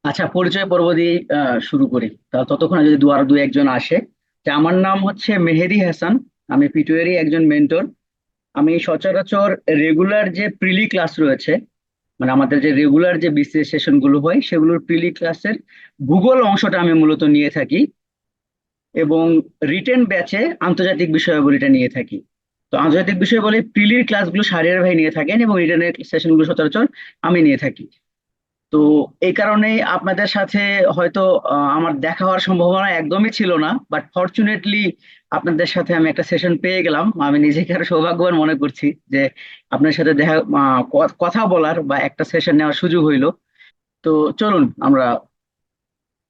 আচ্ছা, পরিচয় পর্ব দিয়ে শুরু করি। ততক্ষণে যদি আরো দু একজন আসে। যে আমার নাম হচ্ছে মেহেদি হাসান। আমি পিটুয়ারি একজন মেন্টর। আমি সচরাচর রেগুলার যে প্রিলি ক্লাস রয়েছে, মানে আমাদের যে রেগুলার যে বিসিএস সেশন গুলো হয় সেগুলোর প্রিলি ক্লাসের ভূগোল অংশটা আমি মূলত নিয়ে থাকি, এবং রিটেন ব্যাচে আন্তর্জাতিক বিষয়াবলীটা নিয়ে থাকি। তো আন্তর্জাতিক বিষয়াবলী প্রিলির ক্লাসগুলো সারিয়ার ভাই নিয়ে থাকেন এবং রিটেনের সেশনগুলো সচরাচর আমি নিয়ে থাকি। তো এই কারণে আপনাদের সাথে হয়তো আমার দেখা হওয়ার সম্ভাবনা একদমই ছিল না, বাট ফরচুনেটলি আপনাদের সাথে আমি একটা সেশন পেয়ে গেলাম। আমি নিজেকে আরো সৌভাগ্যবান মনে করছি যে আপনার সাথে দেখা, কথা বলার বা একটা সেশন নেওয়ার সুযোগ হইলো। তো চলুন আমরা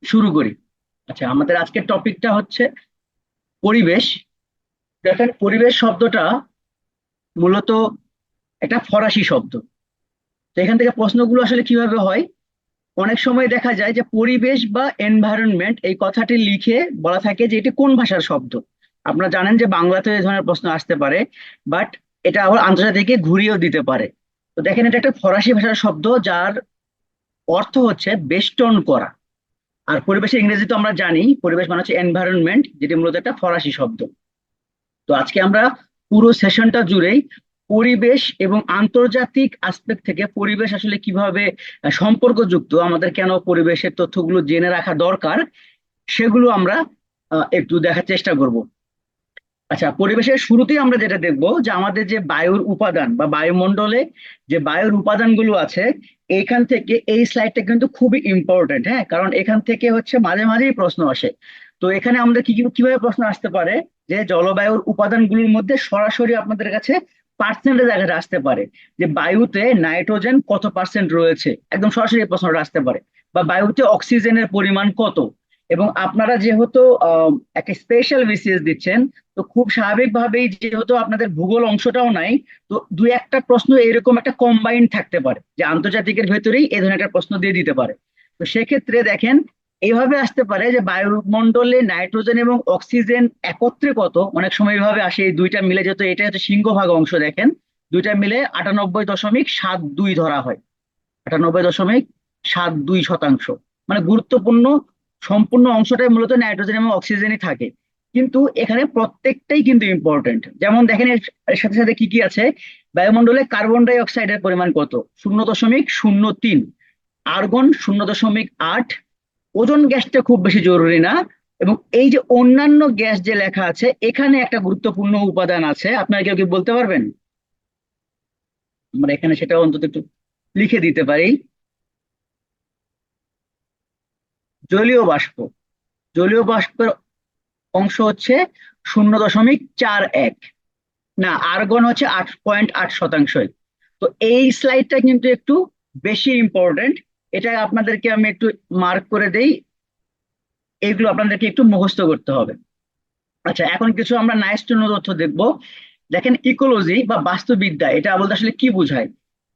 শুরু করি। আচ্ছা, আমাদের আজকের টপিকটা হচ্ছে পরিবেশ। দেখেন, পরিবেশ শব্দটা মূলত একটা ফরাসি শব্দ। তো এখান থেকে প্রশ্নগুলো আসলে কিভাবে হয়, অনেক সময় দেখা যায় যে পরিবেশ বা এনভায়রনমেন্ট এই কথাটি লিখে বলা থাকে যে এটি কোন ভাষার শব্দ। আপনারা জানেন যে বাংলাতে এই ধরনের প্রশ্ন আসতে পারে, বাট এটা আবার আন্তর্জাতিকে ঘুরিয়েও দিতে পারে। তো দেখেন, এটা একটা ফরাসি ভাষার শব্দ যার অর্থ হচ্ছে বেষ্টন করা। আর পরিবেশের ইংরেজি তো আমরা জানি, পরিবেশ মানে হচ্ছে এনভায়রনমেন্ট, যেটি মূলত একটা ফরাসি শব্দ। তো আজকে আমরা পুরো সেশনটা জুড়েই পরিবেশ এবং আন্তর্জাতিক আসপেক্ট থেকে পরিবেশ আসলে কিভাবে সম্পর্কযুক্ত, আমাদের কেন পরিবেশের তথ্যগুলো জেনে রাখা দরকার, সেগুলো আমরা একটু দেখার চেষ্টা করব। আচ্ছা, পরিবেশের শুরুতেই আমরা যেটা দেখব যে আমাদের যে বায়ুর উপাদান বা বায়ুমণ্ডলে যে বায়ুর উপাদানগুলো আছে, এইখান থেকে এই স্লাইডটা কিন্তু খুবই ইম্পর্টেন্ট। হ্যাঁ, কারণ এখান থেকে হচ্ছে মাঝে মাঝেই প্রশ্ন আসে। তো এখানে আমাদের কিভাবে প্রশ্ন আসতে পারে যে জলবায়ুর উপাদানগুলোর মধ্যে সরাসরি আপনাদের কাছে পার্সেন্টেজ আকারে আসতে পারে, যে বায়ুতে নাইট্রোজেন কত পার্সেন্ট রয়েছে, একদম সরাসরি এই প্রশ্নটা আসতে পারে। বা বায়ুতে অক্সিজেনের পরিমাণ কত। এবং আপনারা যেহেতু একটা স্পেশাল বিসিএস দিচ্ছেন, তো খুব স্বাভাবিকভাবেই যেহেতু আপনাদের ভূগোল অংশটাও নাই, তো দু একটা প্রশ্ন এরকম একটা কম্বাইন্ড থাকতে পারে যে আন্তর্জাতিকের ভেতরেই এই ধরনের একটা প্রশ্ন দিয়ে দিতে পারে। তো সেক্ষেত্রে দেখেন, এইভাবে আসতে পারে যে বায়ুমণ্ডলে নাইট্রোজেন এবং অক্সিজেন একত্রে কত। অনেক সময় এইভাবে আসে, এই দুইটা মিলে, যেহেতু এটা হচ্ছে সিংহভাগ অংশ, দেখেন দুইটা মিলে 98.72 ধরা হয়। 98.72%, মানে গুরুত্বপূর্ণ সম্পূর্ণ অংশটাই মূলত নাইট্রোজেন এবং অক্সিজেনই থাকে। কিন্তু এখানে প্রত্যেকটাই কিন্তু ইম্পর্টেন্ট। যেমন দেখেন, এর সাথে সাথে কি কি আছে। বায়ুমণ্ডলে কার্বন ডাই অক্সাইডের পরিমাণ কত? 0.03। আর্গন 0.8। ওজোন গ্যাসটা খুব বেশি জরুরি না। এবং এই যে অন্যান্য গ্যাস যে লেখা আছে, এখানে একটা গুরুত্বপূর্ণ উপাদান আছে, আপনারা কেউ কি বলতে পারবেন? আমরা এখানে সেটা অন্তত একটু লিখে দিতে পারি। জলীয় বাষ্প। জলীয় বাষ্পের অংশ হচ্ছে 0.41। না, আর্গন হচ্ছে 8.8%। তো এই স্লাইডটা কিন্তু একটু বেশি ইম্পর্টেন্ট। এটা আপনাদেরকে আমি একটু মার্ক করে দেই, এইগুলো আপনাদেরকে একটু মুখস্থ করতে হবে। আচ্ছা, এখন কিছু আমরা নাইস টু নো তথ্য দেখবো। দেখেন, ইকোলজি বা বাস্তুবিদ্যা এটা বলতে আসলে কি বোঝায়।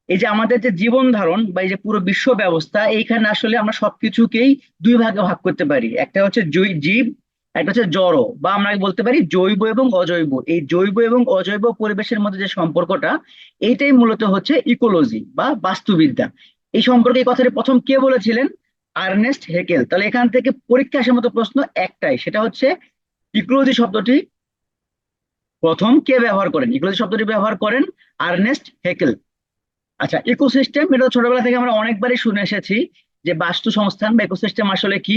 এই যে আমাদের যে জীবন ধারণ বা এই যে পুরো বিশ্ব ব্যবস্থা, এইখানে আসলে আমরা সবকিছুকেই দুই ভাগে ভাগ করতে পারি। একটা হচ্ছে জীব, একটা হচ্ছে জড়, বা আমরা বলতে পারি জৈব এবং অজৈব। এই জৈব এবং অজৈব পরিবেশের মধ্যে যে সম্পর্কটা, এইটাই মূলত হচ্ছে ইকোলজি বা বাস্তুবিদ্যা। এই সম্পর্কে এই কথাটি প্রথম কে বলেছিলেন? Ernest Haeckel. তাহলে এখান থেকে পরীক্ষা আসার মতো প্রশ্ন একটাই, সেটা হচ্ছে ইকোলজি শব্দটি প্রথম কে ব্যবহার করেন? ইকোলজি শব্দটি ব্যবহার করেন আর্নেস্ট হেকেল। আচ্ছা, ইকোসিস্টেম এটা তো ছোটবেলা থেকে আমরা অনেকবারই শুনে এসেছি যে বাস্তু সংস্থান বা ইকোসিস্টেম আসলে কি।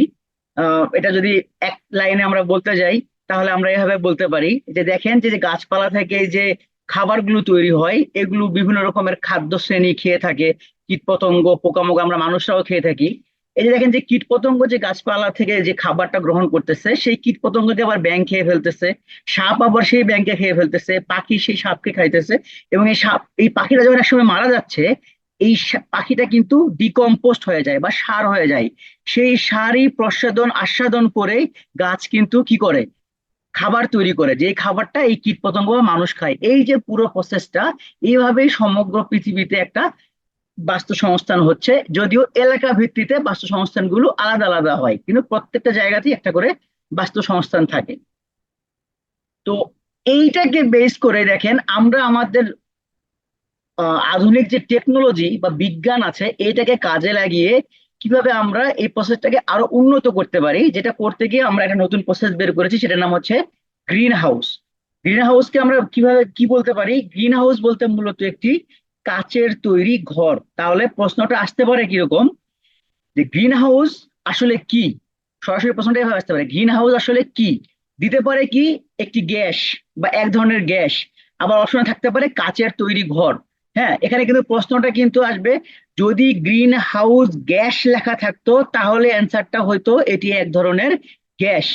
এটা যদি এক লাইনে আমরা বলতে যাই, তাহলে আমরা এভাবে বলতে পারি যে দেখেন, যে যে গাছপালা থেকে যে খাবারগুলো তৈরি হয়, এগুলো বিভিন্ন রকমের খাদ্য শ্রেণী খেয়ে থাকে। কীটপতঙ্গ, পোকামাকড়, আমরা মানুষরাও খেয়ে থাকি। এই যে দেখেন, যে কীটপতঙ্গ যে গাছপালা থেকে যে খাবারটা গ্রহণ করতেছে, সেই কীটপতঙ্গকে আবার ব্যাঙ খেয়ে ফেলতেছে। সাপ আবার সেই ব্যাঙকে খেয়ে ফেলতেছে, পাখি সেই সাপকে খাইতেছে। এবং এই পাখিটা যখন একসময় মারা যাচ্ছে, এই পাখিটা কিন্তু ডিকম্পোস্ট হয়ে যায় বা সার হয়ে যায়। সেই সারই প্রস্বাদন আস্বাদন করে গাছ কিন্তু কি করে, খাবার তৈরি করে, যে খাবারটা এই কীটপতঙ্গ বা মানুষ খায়। এই যে পুরো প্রসেসটা, এইভাবেই সমগ্র পৃথিবীতে একটা বাস্তু সংস্থান হচ্ছে। যদিও এলাকা ভিত্তিতে বাস্তু সংস্থানগুলো আলাদা আলাদা হয়, কিন্তু প্রত্যেকটা জায়গাতেই একটা করে বাস্তু সংস্থান থাকে। তো এইটাকে বেস করে দেখেন, আমরা আমাদের আধুনিক যে টেকনোলজি বা বিজ্ঞান আছে, এটাকে কাজে লাগিয়ে কিভাবে আমরা এই প্রসেসটাকে আরো উন্নত করতে পারি, যেটা করতে গিয়ে আমরা একটা নতুন প্রসেস বের করেছি, সেটার নাম হচ্ছে গ্রিন হাউস। গ্রিন হাউসকে আমরা কিভাবে কি বলতে পারি? গ্রিন হাউস বলতে মূলত একটি কাচের তৈরি ঘর। তাহলে প্রশ্নটা আসতে পারে কিরকম, যে গ্রিন হাউস আসলে কি? সরাসরি প্রশ্নটা এভাবে আসতে পারে, গ্রিন হাউস আসলে কি? দিতে পারে কি একটি গ্যাস বা এক ধরনের গ্যাস, আবার অপশনে থাকতে পারে কাচের তৈরি ঘর। হ্যাঁ, এখানে কিন্তু প্রশ্নটা কিন্তু আসবে, যদি গ্রিন হাউস গ্যাস লেখা থাকতো তাহলে অ্যান্সারটা হয়তো এটি এক ধরনের গ্যাস,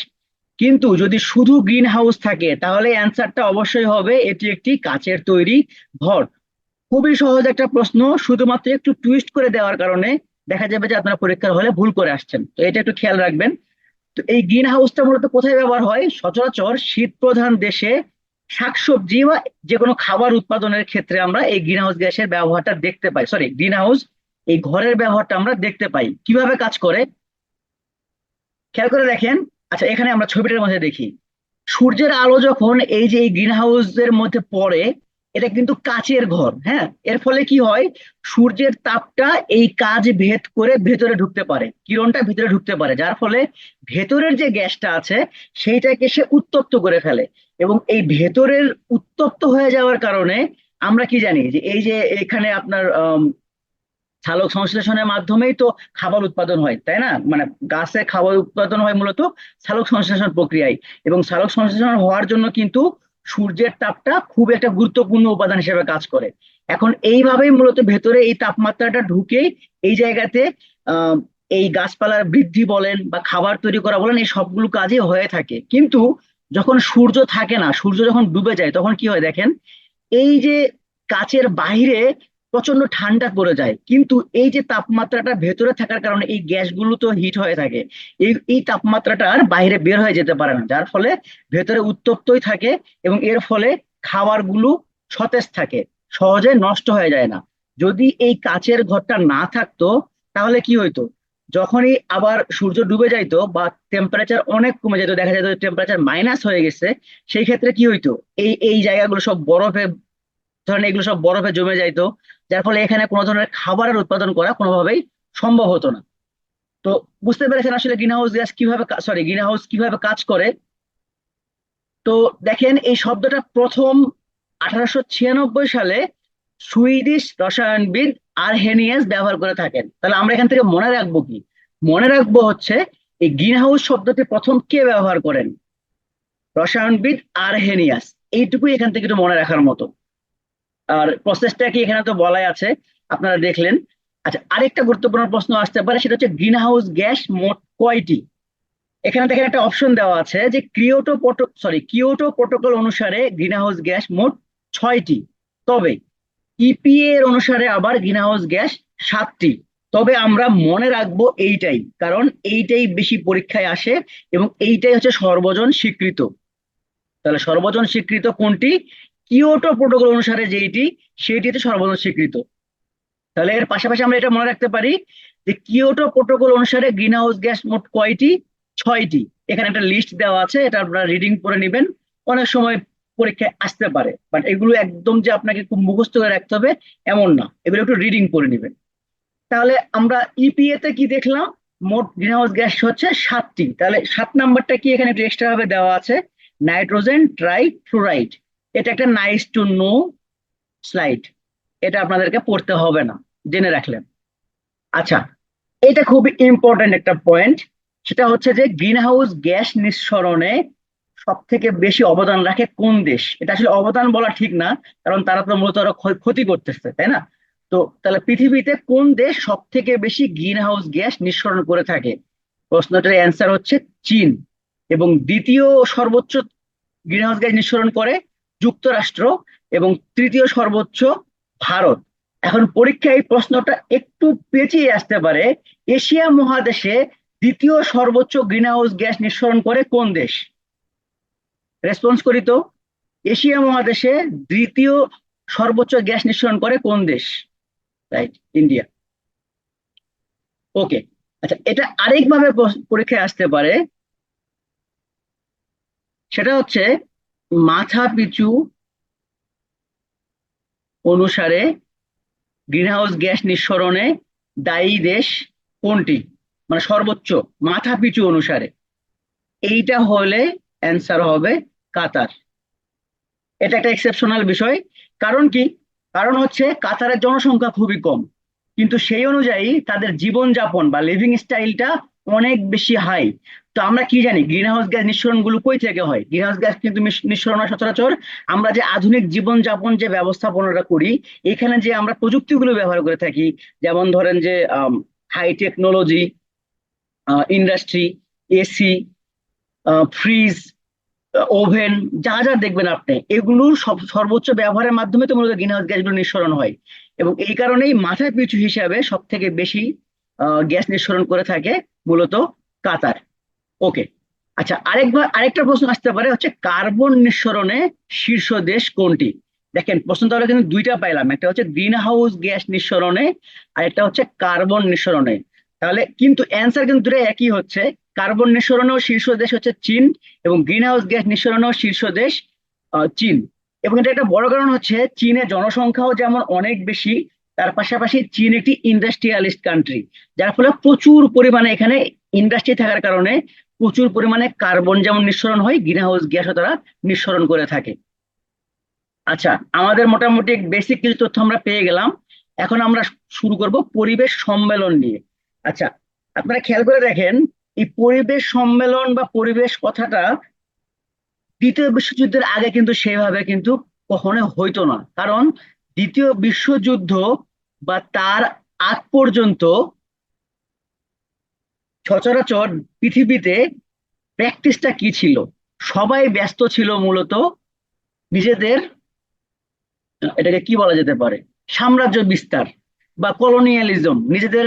কিন্তু যদি শুধু গ্রিন হাউস থাকে তাহলে অ্যান্সারটা অবশ্যই হবে এটি একটি কাচের তৈরি ঘর। খুবই সহজ একটা প্রশ্ন, শুধুমাত্র একটু টুইস্ট করে দেওয়ার কারণে দেখা যাবে যে আপনারা পরীক্ষার হলে ভুল করে আসছেন, তো এটা একটু খেয়াল রাখবেন। তো এই গ্রিন হাউসটা মূলত কোথায় ব্যবহার হয়? সচরাচর শীত প্রধান দেশে শাকসবজি বা যে কোনো খাবার উৎপাদনের ক্ষেত্রে আমরা এই গ্রিন হাউস গ্যাসের ব্যবহারটা দেখতে পাই, সরি গ্রিন হাউস এই ঘরের ব্যবহারটা আমরা দেখতে পাই। কিভাবে কাজ করে খেয়াল করে দেখেন। আচ্ছা, এখানে আমরা ছবিটার মধ্যে দেখি, সূর্যের আলো যখন এই যে এই গ্রিন হাউসের মধ্যে পড়ে, এটা কিন্তু কাচের ঘর। হ্যাঁ, এর ফলে কি হয়, সূর্যের তাপটা এই কাচ ভেদ করে ভেতরে ঢুকতে পারে, কিরণটা ভেতরে ঢুকতে পারে, যার ফলে ভেতরের যে গ্যাসটা আছে সেইটাকে সে উত্তপ্ত করে ফেলে। এবং এই ভেতরের উত্তপ্ত হয়ে যাওয়ার কারণে আমরা কি জানি, যে এই যে এখানে আপনার সালোক সংশ্লেষণের মাধ্যমেই তো খাবার উৎপাদন হয়, তাই না? মানে গাছে খাবার উৎপাদন হয় মূলত সালোক সংশ্লেষণ প্রক্রিয়ায়। এবং সালোক সংশ্লেষণ হওয়ার জন্য কিন্তু সূর্যের তাপটা খুব একটা গুরুত্বপূর্ণ উপাদান হিসেবে কাজ করে। এখন এইভাবেই মূলত ভেতরে এই তাপমাত্রাটা ঢুকে এই জায়গাতে আহ এই গাছপালার বৃদ্ধি বলেন বা খাবার তৈরি করা বলেন, এই সবগুলো কাজই হয়ে থাকে। কিন্তু যখন সূর্য থাকে না, সূর্য যখন ডুবে যায়, তখন কি হয় দেখেন, এই যে কাচের বাইরে প্রচন্ড ঠান্ডা পড়ে যায়, কিন্তু এই যে তাপমাত্রাটা ভেতরে থাকার কারণে এই গ্যাসগুলো তো হিট হয়ে থাকে, এই তাপমাত্রাটা আর বাইরে বের হয়ে যেতে পারে না, যার ফলে ভেতরে উত্তপ্তই থাকে। এবং এর ফলে খাবারগুলো সতেজ থাকে, সহজে নষ্ট হয়ে যায় না। যদি এই কাচের ঘরটা না থাকতো তাহলে কি হইতো, যখনই আবার সূর্য ডুবে যাইতো বা টেম্পারেচার অনেক কমে যেত, দেখা যেত টেম্পারেচার মাইনাস হয়ে গেছে, সেই ক্ষেত্রে কি হইতো, এই এই জায়গাগুলো সব বরফে, ধরেন এগুলো সব বরফে জমে যাইতো, যার ফলে এখানে কোনো ধরনের খাবারের উৎপাদন করা কোনোভাবেই সম্ভব হতো না। তো বুঝতে পেরেছেন আসলে গ্রিন হাউস গ্যাস কিভাবে, সরি গ্রিন হাউস কিভাবে কাজ করে। তো দেখেন, এই শব্দটা প্রথম 1896 সালে সুইডিশ রসায়নবিদ আরহেনিয়াস ব্যবহার করে থাকেন। তাহলে আমরা এখান থেকে মনে রাখবো কি? মনে রাখবো হচ্ছে এই গ্রিন হাউস শব্দটি প্রথম কে ব্যবহার করেন? রসায়নবিদ আরহেনিয়াস। এইটুকুই এখান থেকে একটু মনে রাখার মতো। আর প্রসেসটা কি এখানে তো বলাই আছে, আপনারা দেখলেন। আচ্ছা, আরেকটা গুরুত্বপূর্ণ প্রশ্ন আসতে পারে, সেটা হচ্ছে গ্রিন হাউস গ্যাস মোট কয়টি? এখানে দেখেন একটা অপশন দেওয়া আছে যে কিয়োটো প্রোটোকল অনুসারে গ্রিন হাউস গ্যাস মোট 6টি, তবে ইপিএ এর অনুসারে আবার গ্রিন হাউস গ্যাস 7টি। তবে আমরা মনে রাখবো এইটাই, কারণ এইটাই বেশি পরীক্ষায় আসে এবং এইটাই হচ্ছে সর্বজন স্বীকৃত। তাহলে সর্বজন স্বীকৃত কোনটি? কিয়োটো প্রোটোকল অনুসারে যেইটি, সেটি হচ্ছে সর্বজন স্বীকৃত। তাহলে এর পাশাপাশি আমরা এটা মনে রাখতে পারি যে কিয়োটো প্রোটোকল অনুসারে গ্রিন হাউস গ্যাস মোট কয়টি? 6টি। এখানে একটা লিস্ট দেওয়া আছে, এটা আপনারা রিডিং করে নেবেন, অনেক সময় পরীক্ষায় আসতে পারে, বাট এগুলো একদম যে আপনাকে খুব মুখস্থ করে রাখতে হবে এমন না, এগুলো একটু রিডিং করে নেবেন। তাহলে আমরা ইপিএ তে কি দেখলাম, মোট গ্রিন হাউস গ্যাস হচ্ছে 7টি। তাহলে 7 নাম্বারটা কি এখানে একটু এক্সট্রা ভাবে দেওয়া আছে, নাইট্রোজেন ট্রাই ফ্লোরাইড। এটা একটা নাইস টু নো স্লাইড, এটা আপনাদেরকে পড়তে হবে না, জেনে রাখলেন। আচ্ছা, এটা খুবই ইম্পর্টেন্ট একটা পয়েন্ট, সেটা হচ্ছে যে গ্রিন হাউস গ্যাস নিঃসরণে সব থেকে বেশি অবদান রাখে কোন দেশ? এটা আসলে অবদান বলা ঠিক না, কারণ তারা তো মূলত আরো ক্ষতি করতেছে, তাই না? তো তাহলে পৃথিবীতে কোন দেশ সব থেকে বেশি গ্রিন হাউস গ্যাস নিঃসরণ করে থাকে? প্রশ্নটার অ্যান্সার হচ্ছে চীন। এবং দ্বিতীয় সর্বোচ্চ গ্রিন হাউস গ্যাস নিঃসরণ করে যুক্তরাষ্ট্র। এবং তৃতীয় সর্বোচ্চ ভারত। এখন পরীক্ষায় এই প্রশ্নটা একটু পেঁচিয়ে আসতে পারে, এশিয়া মহাদেশে দ্বিতীয় সর্বোচ্চ গ্রিন হাউস গ্যাস নিঃসরণ করে কোন দেশ? রেসপন্স করি তো, এশিয়া মহাদেশে দ্বিতীয় সর্বোচ্চ গ্যাস নিঃসরণ করে কোন দেশ? Right, India. ওকে। আচ্ছা, এটা আরেকভাবে পরীক্ষায় আসতে পারে, সেটা হচ্ছে মাথা পিছু অনুসারে গ্রিনহাউস গ্যাস নিঃসরণে দায়ী দেশ কোনটি, মানে সর্বোচ্চ মাথা পিছু অনুসারে? এইটা হলে অ্যান্সার হবে কাতার। এটা একটা এক্সেপশনাল বিষয়। কারণ কি? কারণ হচ্ছে কাতারের জনসংখ্যা খুবই কম, কিন্তু সেই অনুযায়ী তাদের জীবনযাপন বা লিভিং স্টাইলটা অনেক বেশি হাই। তো আমরা কি জানি গ্রিন হাউস গ্যাস নিঃসরণ গুলো কই থেকে হয়? গ্রিন হাউস গ্যাস কিন্তু নিঃসরণ হয় সচরাচর আমরা যে আধুনিক জীবনযাপন যে ব্যবস্থাপনাটা করি, এখানে যে আমরা প্রযুক্তিগুলো ব্যবহার করে থাকি, যেমন ধরেন যে high technology industry, AC, fridge, oven, যা যা দেখবেন আপনি, এগুলোর সর্বোচ্চ ব্যবহারের মাধ্যমে তো মূলত গ্রিনহাউস গ্যাসগুলো নিঃসরণ হয়। এবং এই কারণেই মাথায় পিছু হিসাবে সব থেকে বেশি গ্যাস নিঃসরণ করে থাকে মূলত কাতার। ওকে। আচ্ছা, আরেকটা প্রশ্ন আসতে পারে হচ্ছে কার্বন নিঃসরণে শীর্ষ দেশ কোনটি? দেখেন প্রশ্ন তাহলে কিন্তু দুইটা পাইলাম, একটা হচ্ছে গ্রিন হাউস গ্যাস নিঃসরণে, আর একটা হচ্ছে কার্বন নিঃসরণে। তাহলে কিন্তু অ্যান্সার কিন্তু দুটো একই হচ্ছে। কার্বন নিঃসরণেও শীর্ষ দেশ হচ্ছে চীন, এবং গ্রিন হাউস গ্যাস নিঃসরণেও শীর্ষ দেশ চীন। এবং এটা একটা বড় কারণ হচ্ছে চীনের জনসংখ্যাও যেমন অনেক বেশি, তার পাশাপাশি চীন একটি ইন্ডাস্ট্রিয়ালিস্ট কান্ট্রি, যার ফলে প্রচুর পরিমাণে এখানে ইন্ডাস্ট্রি থাকার কারণে প্রচুর পরিমাণে কার্বন যেমন নিঃসরণ হয়, গ্রিন হাউস গ্যাসও তারা নিঃসরণ করে থাকে। আচ্ছা, আমাদের মোটামুটি বেসিক কিছু তথ্য আমরা পেয়ে গেলাম। এখন আমরা শুরু করব পরিবেশ সম্মেলন নিয়ে। আচ্ছা, আপনারা খেয়াল করে দেখেন, এই পরিবেশ সম্মেলন বা পরিবেশ কথাটা দ্বিতীয় বিশ্বযুদ্ধের আগে কিন্তু সেভাবে কিন্তু কখনো হইতো না। কারণ দ্বিতীয় বিশ্বযুদ্ধ বা তার আগ পর্যন্ত সচরাচর পৃথিবীতে প্র্যাকটিসটা কি ছিল? সবাই ব্যস্ত ছিল মূলত নিজেদের, এটাকে কি বলা যেতে পারে, সাম্রাজ্য বিস্তার বা কলোনিয়ালিজম, নিজেদের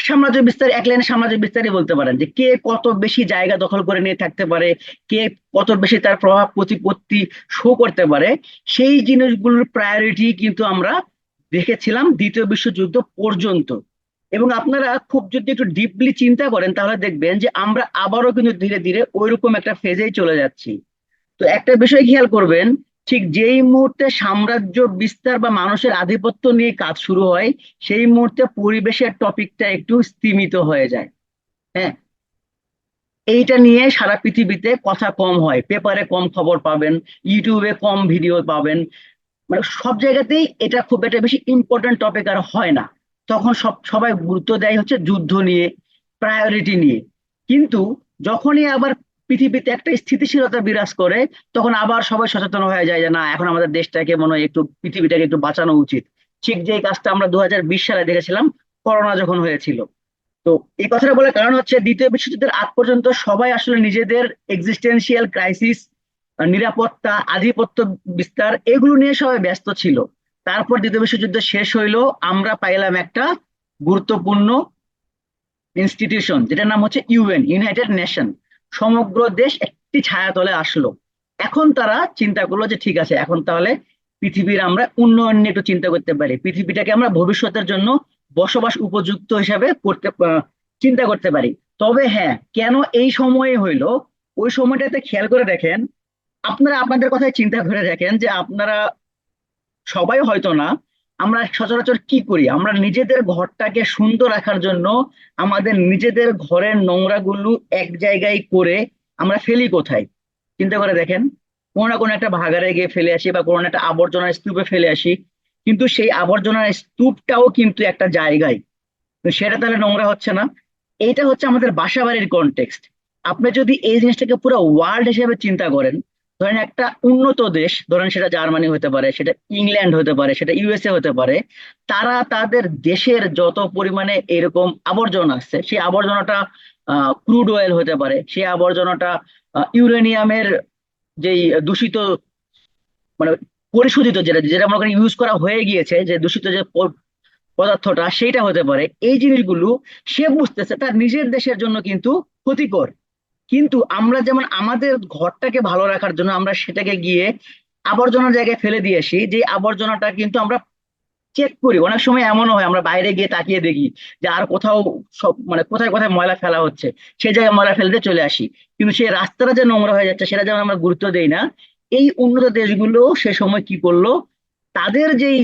সাম্রাজ্য বিস্তার, এক লাইনে সাম্রাজ্য বিস্তারই বলতে পারেন, যে কে কত বেশি জায়গা দখল করে নিয়ে থাকতে পারে, কে কত বেশি তার প্রভাব প্রতিপত্তি শো করতে পারে। সেই জিনিসগুলোর প্রায়োরিটি কিন্তু আমরা দেখেছিলাম দ্বিতীয় বিশ্বযুদ্ধ পর্যন্ত। এবং আপনারা খুব যদি একটু ডিপলি চিন্তা করেন তাহলে দেখবেন যে আমরা আবারও কিন্তু ধীরে ধীরে ওইরকম একটা ফেজেই চলে যাচ্ছি। তো একটা বিষয় খেয়াল করবেন, ঠিক যেই মুহূর্তে সাম্রাজ্য বিস্তার বা মানুষের আধিপত্য নিয়ে কাজ শুরু হয়, সেই মুহূর্তে পরিবেশের টপিকটা একটু স্তীমিত হয়ে যায়। হ্যাঁ, এইটা নিয়ে সারা পৃথিবীতে কথা কম হয়, পেপারে কম খবর পাবেন, ইউটিউবে কম ভিডিও পাবেন, মানে সব জায়গাতেই এটা খুব একটা বেশি ইম্পর্টেন্ট টপিক আর হয় না। তখন সবাই গুরুত্ব দেয় হচ্ছে যুদ্ধ নিয়ে, প্রায়োরিটি নিয়ে। কিন্তু যখনই আবার পৃথিবীতে একটা স্থিতিশীলতা বিরাজ করে, তখন আবার সবাই সচেতন হয়ে যায় যে না, এখন আমাদের দেশটাকে মনে হয় একটু, পৃথিবীটাকে একটু বাঁচানো উচিত। ঠিক যে কাজটা আমরা 2020 সালে দেখেছিলাম, করোনা যখন হয়েছিল। তো এই কথাটা বলার কারণ হচ্ছে দ্বিতীয় বিশ্বযুদ্ধের আগ পর্যন্ত সবাই আসলে নিজেদের এক্সিস্টেন্সিয়াল ক্রাইসিস, নিরাপত্তা, আধিপত্য বিস্তার, এগুলো নিয়ে সবাই ব্যস্ত ছিল। তারপর দ্বিতীয় বিশ্বযুদ্ধ শেষ হইলো, আমরা পাইলাম একটা গুরুত্বপূর্ণ ইনস্টিটিউশন, যেটার নাম হচ্ছে ইউএন, ইউনাইটেড নেশন। সমগ্র দেশ একটি ছায়াতলে আসলো। এখন তারা চিন্তা করলো যে ঠিক আছে, এখন তাহলে পৃথিবীর আমরা উন্নয়ন নিয়ে একটু চিন্তা করতে পারি, পৃথিবীটাকে আমরা ভবিষ্যতের জন্য বসবাস উপযুক্ত হিসাবে চিন্তা করতে পারি। তবে হ্যাঁ, কেন এই সময়ে হইলো? ওই সময়টাতে খেয়াল করে দেখেন, আপনারা আপনাদের কথাই চিন্তা করে দেখেন যে আপনারা সবাই হয়তো না, আমরা সচরাচর কি করি, আমরা নিজেদের ঘরটাকে সুন্দর রাখার জন্য আমাদের নিজেদের ঘরের নোংরাগুলো এক জায়গায় করে আমরা ফেলি কোথায়? চিন্তা করে দেখেন, কোনো না কোনো একটা ভাগাড়ে গিয়ে ফেলে আসি বা কোনো না একটা আবর্জনার স্তূপে ফেলে আসি। কিন্তু সেই আবর্জনার স্তূপটাও কিন্তু একটা জায়গায়, তো সেটা তাহলে নোংরা হচ্ছে না? এইটা হচ্ছে আমাদের বাসা বাড়ির কনটেক্সট। আপনি যদি এই জিনিসটাকে পুরো ওয়ার্ল্ড হিসেবে চিন্তা করেন, ধরেন একটা উন্নত দেশ, ধরেন সেটা জার্মানি হতে পারে, সেটা ইংল্যান্ড হতে পারে, সেটা ইউএসএ হতে পারে, তারা তাদের দেশের যত পরিমাণে এরকম আবর্জনা আসছে, সেই আবর্জনাটা ক্রুড অয়েল হতে পারে, সেই আবর্জনাটা ইউরেনিয়ামের যেই দূষিত, মানে পরিশোধিত, যেটা যেটা মনে করেন ইউজ করা হয়ে গিয়েছে, যে দূষিত যে পদার্থটা, সেইটা হতে পারে। এই জিনিসগুলো সে বুঝতেছে তার নিজের দেশের জন্য কিন্তু ক্ষতিকর। কিন্তু আমরা যেমন আমাদের ঘরটাকে ভালো রাখার জন্য আমরা সেটাকে গিয়ে আবর্জনার জায়গায় ফেলে দিয়ে আসি, যে আবর্জনাটা কিন্তু আমরা চেক করি, অনেক সময় এমনও হয় আমরা বাইরে গিয়ে তাকিয়ে দেখি যে আর কোথাও সব, মানে কোথায় কোথায় ময়লা ফেলা হচ্ছে, সেই জায়গায় ময়লা ফেলতে চলে আসি। কিন্তু সেই রাস্তাটা যে নোংরা হয়ে যাচ্ছে সেটা যেমন আমরা গুরুত্ব দেই না, এই উন্নত দেশগুলো সে সময় কি করলো, তাদের যেই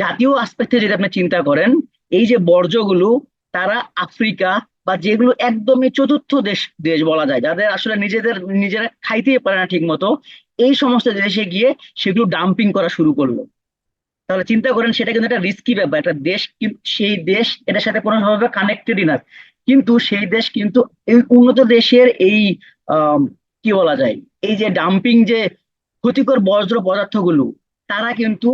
জাতীয় আসপেক্টে যদি আপনি চিন্তা করেন, এই যে বর্জ্যগুলো তারা আফ্রিকা বা যেগুলো একদমই চতুর্থ দেশ দেশ বলা যায়, যাদের আসলে নিজেরা খাইতেই পারে না ঠিক মতো, এই সমস্ত দেশে গিয়ে সেগুলো ডাম্পিং করা শুরু করলো। তাহলে চিন্তা করেন, সেটা কিন্তু একটা রিস্কি ব্যাপার। একটা দেশ কিন্তু, সেই দেশ এটার সাথে কোনোভাবে কানেক্টেডই না, কিন্তু সেই দেশ কিন্তু এই উন্নত দেশের এই আম, কি বলা যায়, এই যে ডাম্পিং, যে ক্ষতিকর বর্জ্য পদার্থগুলো, তারা কিন্তু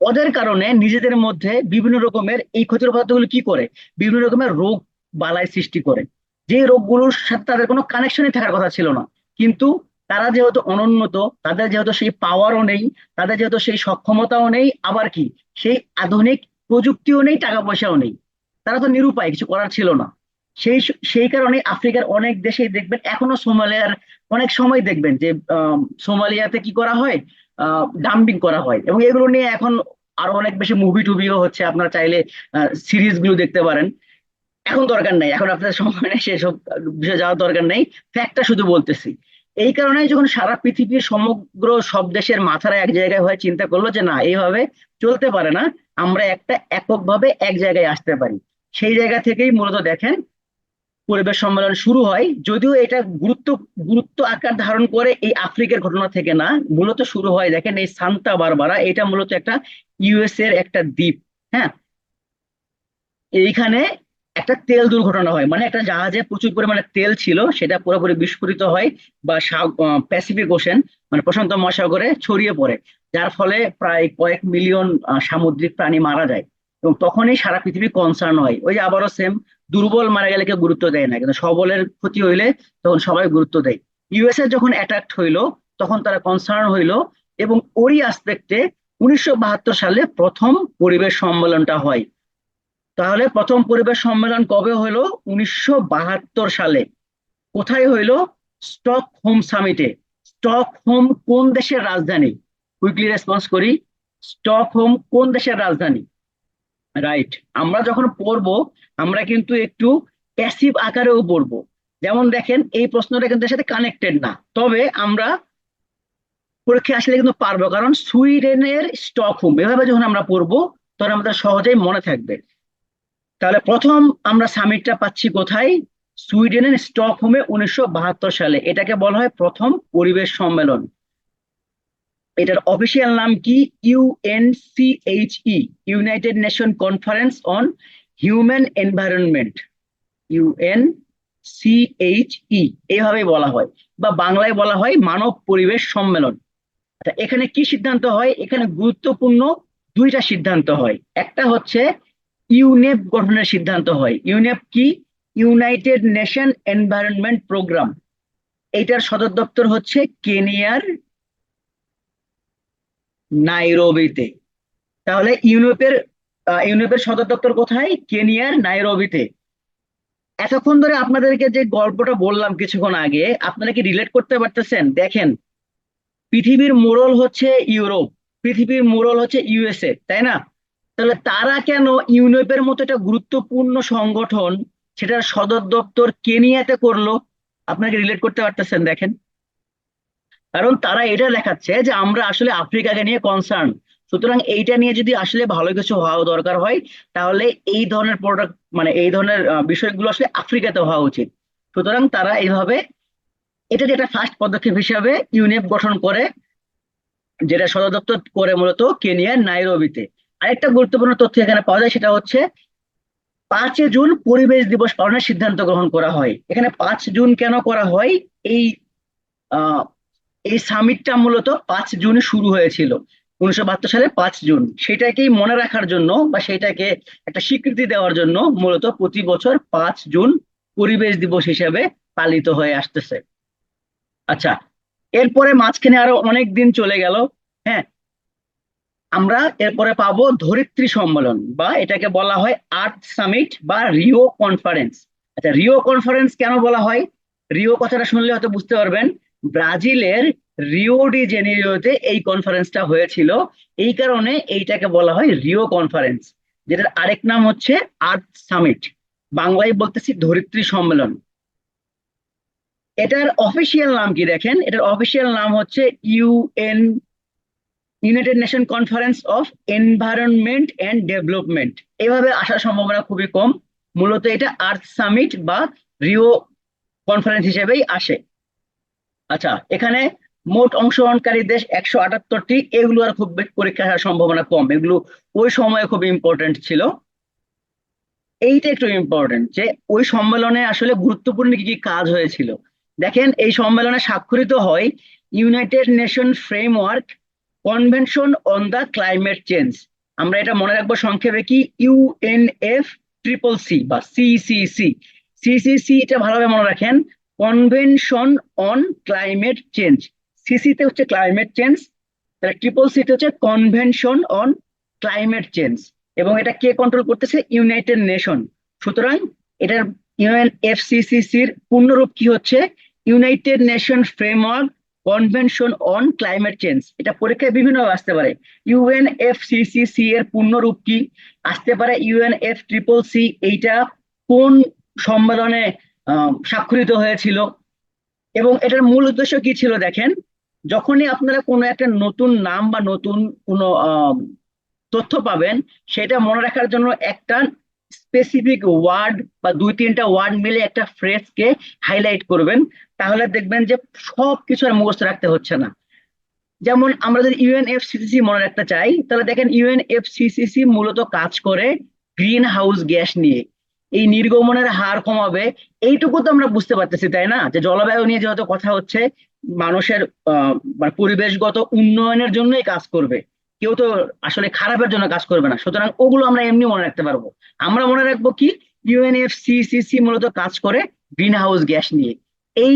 ওদের কারণে নিজেদের মধ্যে বিভিন্ন রকমের এই ক্ষতিকর পদার্থগুলো কি করে, বিভিন্ন রকমের রোগ বালাই সৃষ্টি করে, যে রোগগুলোর সাথে তাদের কোনো কানেকশনই থাকার কথা ছিল না। কিন্তু তারা যেহেতু অনুন্নত, তাদের যেহেতু সেই পাওয়ারও নেই, তাদের যেহেতু সেই সক্ষমতাও নেই, আবার কি সেই আধুনিক প্রযুক্তিও নেই, টাকা পয়সাও নেই, তারা তো নিরুপায়, কিছু করার ছিল না। সেই সেই কারণে আফ্রিকার অনেক দেশেই দেখবেন, এখনো সোমালিয়ার অনেক সময় দেখবেন যে সোমালিয়াতে কি করা হয়, ডাম্পিং করা হয়, এবং এগুলো নিয়ে এখন আরো অনেক বেশি মুভি টুবিও হচ্ছে। আপনারা চাইলে সিরিজ গুলো দেখতে পারেন। এখন দরকার নাই, এখন আপনাদের সময় নেই সেসব বিষয়ে যাওয়ার দরকার নেই, ফ্যাক্টটা শুধু বলতেছি। এই কারণে যখন সারা পৃথিবীর সমগ্র সব দেশের মাথারা এক জায়গায় হয়ে চিন্তা করলো যে না, এইভাবে চলতে পারে না, আমরা একটা এককভাবে এক জায়গায় আসতে পারি, সেই জায়গা থেকেই মূলত দেখেন পরিবেশ সম্মেলন শুরু হয়। যদিও এটা গুরুত্ব আকার ধারণ করে এই আফ্রিকার ঘটনা থেকে না, মূলত শুরু হয় দেখেন এই সান্তা বারবারা, এটা মূলত একটা ইউএস এর একটা দ্বীপ। হ্যাঁ, এইখানে একটা তেল দুর্ঘটনা হয়, মানে একটা জাহাজে প্রচুর পরিমাণে তেল ছিল, সেটা পুরোপুরি বিস্ফোরিত হয়, বা প্যাসিফিক ওশেন, মানে প্রশান্ত মহাসাগরে ছড়িয়ে পড়ে, যার ফলে প্রায় কয়েক মিলিয়ন সামুদ্রিক প্রাণী মারা যায়। এবং তখনই সারা পৃথিবী কনসার্ন হয়। ওই যে আবারও সেম, দুর্বল মারা গেলে কেউ গুরুত্ব দেয় না, কিন্তু সবলের ক্ষতি হইলে তখন সবাই গুরুত্ব দেয়। ইউএসএ যখন অ্যাটাক হইলো, তখন তারা কনসার্ন হইলো, এবং ওরই আসপেক্টে 1972 সালে প্রথম পরিবেশ সম্মেলনটা হয়। তাহলে প্রথম পরিবেশ সম্মেলন কবে হলো? 1972 সালে। কোথায় হইলো? স্টকহোম সামিটে। স্টকহোম কোন দেশের রাজধানী? কুইকলি রেসপন্স করি। স্টকহোম কোন দেশের রাজধানী? রাইট। আমরা যখন পড়বো, আমরা কিন্তু একটু প্যাসিভ আকারেও পড়বো। যেমন দেখেন, এই প্রশ্নটা কিন্তু এর সাথে কানেক্টেড না, তবে আমরা পরীক্ষায় আসলে কিন্তু পারবো, কারণ সুইডেনের স্টকহোম এভাবে যখন আমরা পড়বো, তখন আমাদের সহজেই মনে থাকবে। তাহলে প্রথম আমরা সামিটটা পাচ্ছি কোথায়? সুইডেনের স্টকহোমে 1972 সালে। এটাকে বলা হয় প্রথম পরিবেশ সম্মেলন। এটার অফিসিয়াল নাম কি? UNCHE, United Nation Conference on Human Environment. UNCHE এইভাবেই বলা হয়, বা বাংলায় বলা হয় মানব পরিবেশ সম্মেলন। আচ্ছা, এখানে কি সিদ্ধান্ত হয়? এখানে গুরুত্বপূর্ণ দুইটা সিদ্ধান্ত হয়। একটা হচ্ছে ইউনেপ গঠনের সিদ্ধান্ত হয়। ইউনেপ কি? United Nation Environment Programme. এইটার সদর দপ্তর হচ্ছে কেনিয়ার নাইরোবিতে। তাহলে ইউনেপের সদর দপ্তর কোথায়? কেনিয়ার নাইরোবিতে। এতক্ষণ ধরে আপনাদেরকে যে গল্পটা বললাম কিছুক্ষণ আগে, আপনারা কি রিলেট করতে পারতেছেন? দেখেন, পৃথিবীর মোড়ল হচ্ছে ইউরোপ, পৃথিবীর মোড়ল হচ্ছে ইউএসএ, তাই না? তাহলে তারা কেন ইউনেপের মতো একটা গুরুত্বপূর্ণ সংগঠন, সেটার সদর দপ্তর কেনিয়াতে করলো? আপনাকে রিলেট করতে পারতেছেন? দেখেন, কারণ তারা এটা দেখাচ্ছে যে আমরা আসলে আফ্রিকাকে নিয়ে কনসার্ন। সুতরাং এইটা নিয়ে যদি আসলে ভালো কিছু হওয়া দরকার হয়, তাহলে এই ধরনের প্রোডাক্ট, মানে এই ধরনের বিষয়গুলো আসলে আফ্রিকাতে হওয়া উচিত। সুতরাং তারা এইভাবে, এটা যেটা ফার্স্ট পদক্ষেপ হিসাবে ইউনেপ গঠন করে, যেটা সদর দপ্তর করে মূলত কেনিয়ার নাইরোবিতে। আরেকটা গুরুত্বপূর্ণ তথ্য এখানে পাওয়া যায়, সেটা হচ্ছে 5 জুন পরিবেশ দিবস পালনের সিদ্ধান্ত গ্রহণ করা হয়। এখানে 5 জুন কেন করা হয়? এই আহ এই সামিটটা মূলত 5 জুন শুরু হয়েছিল, 1972 সালে 5 জুন। সেটাকেই মনে রাখার জন্য, বা সেটাকে একটা স্বীকৃতি দেওয়ার জন্য মূলত প্রতি বছর 5 জুন পরিবেশ দিবস হিসেবে পালিত হয়ে আসতেছে। আচ্ছা, এরপরে মাঝখানে আরো অনেক দিন চলে গেল। হ্যাঁ, আমরা এরপরে পাবো ধরিত্রী সম্মেলন, বা এটাকে বলা হয় আর্থ সামিট বা রিও কনফারেন্স। আচ্ছা, রিও কনফারেন্স কেন বলা হয়? রিও কথাটা শুনলে হয়তো বুঝতে পারবেন, ব্রাজিলের রিও ডি জেনিরোতে এই কনফারেন্সটা হয়েছিল। এই কারণে এইটাকে বলা হয় রিও কনফারেন্স, যেটার আরেক নাম হচ্ছে আর্থ সামিট, বাংলায় বলতেছি ধরিত্রী সম্মেলন। এটার অফিসিয়াল নাম কি দেখেন, এটার অফিসিয়াল নাম হচ্ছে UN, United Nation conference of environment and development. এভাবে আসার সম্ভাবনা খুবই কম। মূলত এটা আর্থ সামিট বা রিও কনফারেন্স হিসেবেই আসে। আচ্ছা, এখানে মোট অংশগ্রহণকারী দেশ 178টি। এগুলো আর খুব বেশি পরীক্ষা আসার সম্ভাবনা কম, এগুলো ওই সময়ে খুব ইম্পর্টেন্ট ছিল। এইটা একটু ইম্পর্টেন্ট যে ওই সম্মেলনে আসলে গুরুত্বপূর্ণ কি কি কাজ হয়েছিল। দেখেন, এই সম্মেলনে স্বাক্ষরিত হয় United nation framework convention on the climate change. আমরা এটা মনে রাখবো সংক্ষেপে কি, ইউএনএফ ট্রিপল সি বা সিসিসি। সিসিসি এটা ভালোভাবে মনে রাখেন, কনভেনশন অন ক্লাইমেট চেঞ্জ। সিসিতে হচ্ছে ক্লাইমেট চেঞ্জ, তাহলে ট্রিপল সিতে হচ্ছে কনভেনশন অন ক্লাইমেট চেঞ্জ। এবং এটা কে কন্ট্রোল করতেছে? United nation. সুতরাং এটার ইউএনএফসিসিসির পূর্ণরূপ কি হচ্ছে? United nation framework convention on climate change. এটা পরীক্ষায় বিভিন্ন আসতে পারে। ইউএনএফসিসিসি এর পূর্ণরূপ কি? আসতে পারে ইউএনএফ ট্রিপল সি। এইটা কোন সম্মেলনে স্বাক্ষরিত হয়েছিল? এবং এটার মূল উদ্দেশ্য কি ছিল দেখেন, যখনই আপনারা কোনো একটা নতুন নাম বা নতুন কোনো তথ্য পাবেন, সেটা মনে রাখার জন্য একটা স্পেসিফিক ওয়ার্ড বা দুই তিনটা ওয়ার্ড মিলে একটা ফ্রেজকে হাইলাইট করবেন। তাহলে দেখবেন যে সব কিছু আর মুখস্থ রাখতে হচ্ছে না। যেমন আমরা যদি ইউএনএফসিসিসি মনে রাখতে চাই, তাহলে দেখেন ইউএনএফসিসিসি মূলত কাজ করে গ্রিন হাউস গ্যাস নিয়ে, এই নির্গমনের হার কমাবে। এইটুকু তো আমরা বুঝতে পারতেছি, তাই না? যে জলবায়ু নিয়ে যেহেতু কথা হচ্ছে, মানুষের মানে পরিবেশগত উন্নয়নের জন্যই কাজ করবে, কেউ তো আসলে খারাপের জন্য কাজ করবে না। সুতরাং ওগুলো আমরা এমনি মনে রাখতে পারবো। আমরা মনে রাখবো কি, ইউএনএফসিসিসি মূলত কাজ করে গ্রিন হাউস গ্যাস নিয়ে। এই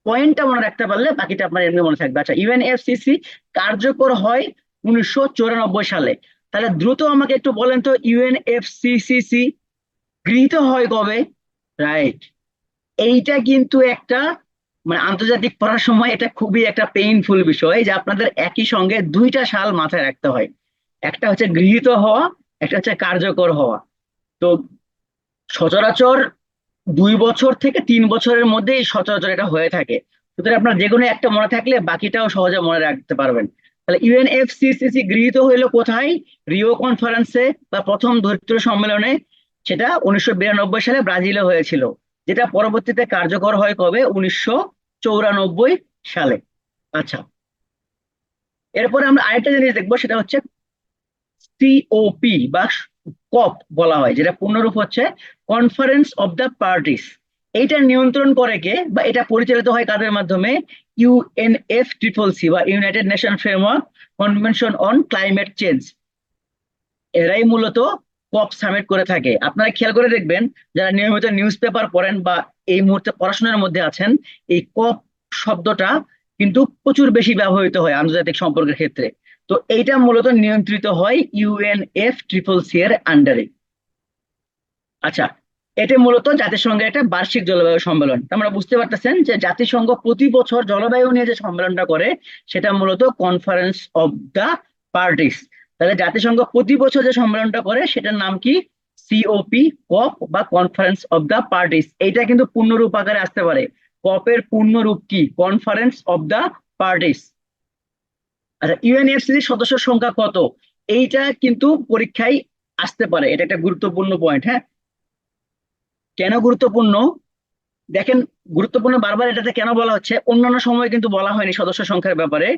পয়েন্টটা মনে রাখতে পারলে বাকিটা আপনার এমনি মনে থাকবে। আচ্ছা, ইউএনএফসিসি কার্যকর হয় 1994 সালে। তাহলে দ্রুত আমাকে একটু বলেন তো, ইউএনএফসিসিসি গৃহীত হয় কবে? রাইট। এইটা কিন্তু একটা মানে আন্তর্জাতিক পড়ার সময় এটা খুবই একটা পেইনফুল বিষয় যে আপনাদের একই সঙ্গে দুইটা সাল মাথায় রাখতে হয়। একটা হচ্ছে গৃহীত হওয়া, একটা হচ্ছে কার্যকর হওয়া। তো সচরাচর 2 বছর থেকে 3 বছরের মধ্যে এই সচরাচর এটা হয়ে থাকে। সুতরাং আপনার যে কোনো একটা মনে থাকলে বাকিটাও সহজে মনে রাখতে পারবেন। তাহলে ইউএনএফসিসিসি গৃহীত হইলো কোথায়? রিও কনফারেন্সে বা প্রথম ধরিত্র সম্মেলনে। সেটা 1992 সালে ব্রাজিলে হয়েছিল, যেটা পরবর্তীতে কার্যকর হয় কবে? 1994 সালে। আচ্ছা, এরপরে আমরা আরেকটা জিনিস দেখবো, সেটা হচ্ছে সিওপি বা কপ বলা হয়, যেটা পূর্ণরূপ হচ্ছে কনফারেন্স অফ দ্য পার্টিস। এইটা নিয়ন্ত্রণ করে কে বা এটা পরিচালিত হয় কাদের মাধ্যমে? ইউএনএফ ট্রিপল সি বা United nation framework convention on climate change. এরাই মূলত কপ সামিট করে থাকে। আপনারা খেয়াল করে দেখবেন, যারা নিয়মিত নিউজ পেপার পড়েন বা এই মুহূর্তে পড়াশোনার মধ্যে আছেন, এই কপ শব্দটা কিন্তু প্রচুর বেশি ব্যবহৃত হয় আন্তর্জাতিক সম্পর্কের ক্ষেত্রে। তো এইটা মূলত নিয়ন্ত্রিত হয় ইউএনএফ ট্রিপল সি এর আন্ডারে। আচ্ছা, এটা মূলত জাতিসংঘের একটা বার্ষিক জলবায়ু সম্মেলন। আমরা বুঝতে পারতেছেন যে জাতিসংঘ প্রতি বছর জলবায়ু নিয়ে যে সম্মেলনটা করে, সেটা মূলত কনফারেন্স অফ দা পার্টিস। তাহলে জাতিসংঘ প্রতি বছর যে সম্মেলনটা করে সেটার নাম কি? সিওপি, কপ বা কনফারেন্স অফ দা পার্টিস। এইটা কিন্তু পূর্ণরূপ আকারে আসতে পারে। কপের পূর্ণরূপ কি? Conference of the parties. আচ্ছা, ইউএনএফসিসির সদস্য সংখ্যা কত? এইটা কিন্তু পরীক্ষায় আসতে পারে, এটা একটা গুরুত্বপূর্ণ পয়েন্ট। হ্যাঁ, কেন গুরুত্বপূর্ণ? দেখেন, গুরুত্বপূর্ণ বারবার এটাতে কেন বলা হচ্ছে, অন্যান্য সময় কিন্তু বলা হয়নি সদস্য সংখ্যার ব্যাপারে।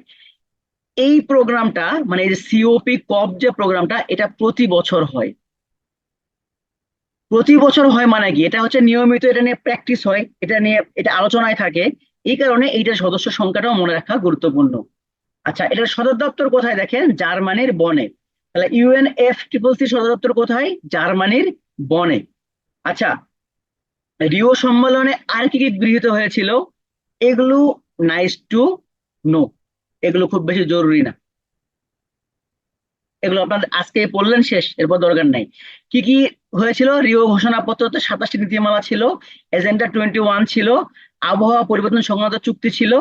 এই প্রোগ্রামটা মানে এই যে সিওপি কপ যে প্রোগ্রামটা, এটা প্রতি বছর হয়। প্রতি বছর হয় মানে কি, এটা হচ্ছে নিয়মিত, এটা নিয়ে প্র্যাকটিস হয়, এটা নিয়ে এটা আলোচনায় থাকে। এই কারণে এইটার সদস্য সংখ্যাটাও মনে রাখা গুরুত্বপূর্ণ। আচ্ছা, এটার সদর দপ্তর কোথায়? দেখেন, জার্মানির বনে। তাহলে ইউএনএফ ট্রিপল সি সদর দপ্তর কোথায়? জার্মানির বনে। আচ্ছা, রিও সম্মেলনে আর কি কি গৃহীত হয়েছিল? এগুলো নাইস টু নো, এগুলো খুব বেশি জরুরি না। এগুলো আপনাদের আজকে পড়লেন, শেষ, এরপর দরকার নাই। কি কি হয়েছিল? রিও ঘোষণাপত্রতে 27টি নীতিমালা ছিল, এজেন্ডা 21 ছিল, আবহাওয়া পরিবর্তন সংক্রান্ত চুক্তি ছিল।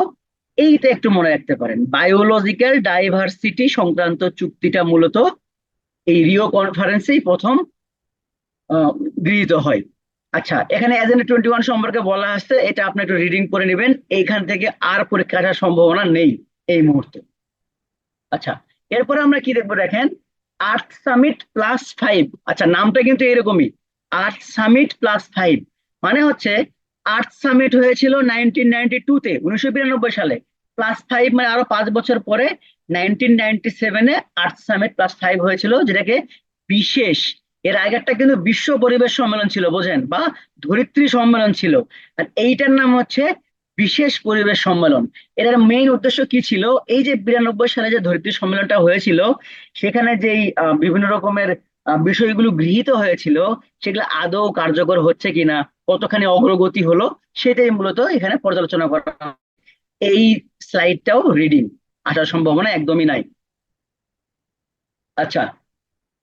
এইটা একটু মনে রাখতে পারেন, বায়োলজিক্যাল ডাইভার্সিটি সংক্রান্ত চুক্তিটা মূলত এই রিও কনফারেন্সেই প্রথম গৃহীত হয়। আচ্ছা, এখানে এজেন্ডা 21 সম্পর্কে বলা আসছে, এটা আপনি একটু রিডিং করে নেবেন। এইখান থেকে আর পরীক্ষা আসার সম্ভাবনা নেই এই মুহূর্তে। আচ্ছা, এরপরে আমরা কি দেখবো দেখেন, আর্থ সামিট +5। আচ্ছা, নামটা কিন্তু এরকমই, আর্থ সামিট +5, মানে হচ্ছে আর্থ সামিট হয়েছিল 1992-তে, 1992 সালে, +5 মানে আরো 5 বছর পরে 1997-এ আর্থ সামিট +5 হয়েছিল, যেটাকে বিশেষ। এর আগেরটা কিন্তু বিশ্ব পরিবেশ সম্মেলন ছিল, বোঝেন, বা ধরিত্রী সম্মেলন ছিল। আর এইটার নাম হচ্ছে বিশেষ পরিবেশ সম্মেলন। এটার মেইন উদ্দেশ্য কি ছিল? এই যে 92 সালে যে ধরিত্রী সম্মেলনটা হয়েছিল, সেখানে যেই বিভিন্ন রকমের বিষয়গুলো গৃহীত হয়েছিল, সেগুলো আদৌ কার্যকর হচ্ছে কিনা, কতখানি অগ্রগতি হলো, সেটাই মূলত এখানে পর্যালোচনা করা হয়। এই স্লাইডটাও রিডিং, আসার সম্ভাবনা একদমই নাই। আচ্ছা,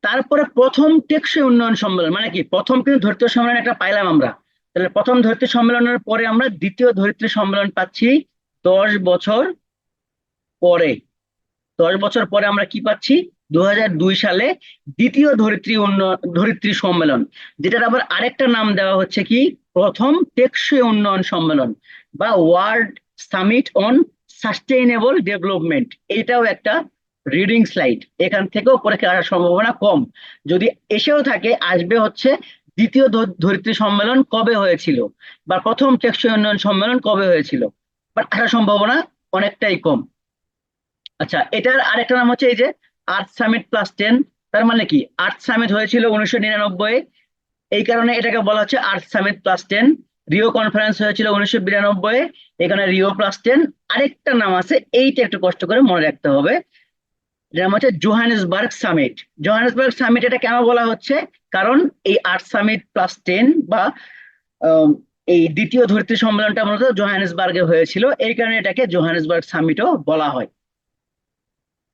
তারপরে প্রথম টেকসই উন্নয়ন সম্মেলন মানে কি? প্রথম কিন্তু ধরিত্রী সম্মেলন একটা পাইলাম আমরা, তাহলে প্রথম ধরিত্রী সম্মেলনের পরে আমরা দ্বিতীয় ধরিত্রী সম্মেলন পাচ্ছি 10 বছর পরে। 10 বছর পরে আমরা কি পাচ্ছি? 2002 সালে দ্বিতীয় ধরিত্রী সম্মেলন, যেটার আবার আরেকটা নাম দেওয়া হচ্ছে কি, প্রথম টেকসই উন্নয়ন সম্মেলন বা world summit on sustainable development. এটাও একটা রিডিং স্লাইড, এখান থেকেও পরীক্ষা আসার সম্ভাবনা কম। যদি এসেও থাকে, আসবে হচ্ছে দ্বিতীয় ধরিত্রী সম্মেলন কবে হয়েছিল বা প্রথম টেকসই উন্নয়ন সম্মেলন কবে হয়েছিল, বাট আসার সম্ভাবনা অনেকটাই কম। আচ্ছা, এটার আরেকটা নাম হচ্ছে এই যে আর্থ সামিট +10। তার মানে কি, আর্থ সামিট হয়েছিল 1999, এই কারণে এটাকে বলা হচ্ছে আর্থ সামিট +10। রিও কনফারেন্স হয়েছিল 1992, এখানে রিও +10। আরেকটা নাম আছে, এইটা একটু কষ্ট করে মনে রাখতে হবে, এটার নাম হচ্ছে জোহানেসবার্গ সামিট। জোহানেসবার্গ সামিট এটা কেন বলা হচ্ছে? কারণ এই আর্থ সামিট +10 বা আম, এই দ্বিতীয় ধরিত্রী সম্মেলনটা মূলত জোহানেসবার্গে হয়েছিল, এই কারণে এটাকে জোহানেসবার্গ সামিটও বলা হয়।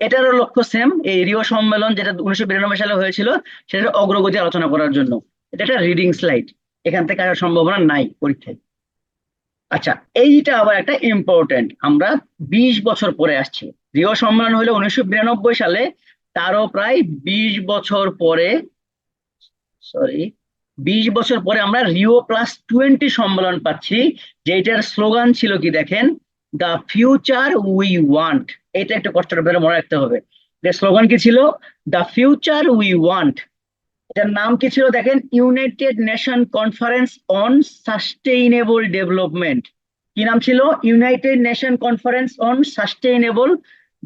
এটারও লক্ষ্য সেম, এই রিও সম্মেলন যেটা 1992 সালে হয়েছিল, সেটার অগ্রগতি আলোচনা করার জন্য। এটা একটা রিডিং স্লাইড, এখান থেকে আসার সম্ভাবনা নাই পরীক্ষায়। আচ্ছা, এইটা আবার একটা ইম্পর্টেন্ট, আমরা 20 বছর পরে আসছি। রিও সম্মেলন হলো 1992 সালে, তারও প্রায় 20 বছর পরে, সরি, 20 বছর পরে আমরা রিও+20 সম্মেলন পাচ্ছি, যেটার স্লোগান ছিল কি দেখেন, দ্য ফিউচার উই ওয়ান্ট। এটা একটু কষ্ট করে মনে রাখতে হবে, এর স্লোগান কি ছিল? The future we want. এটার নাম কি ছিল দেখেন, United Nation Conference on sustainable development. কি নাম ছিল? United Nation Conference on sustainable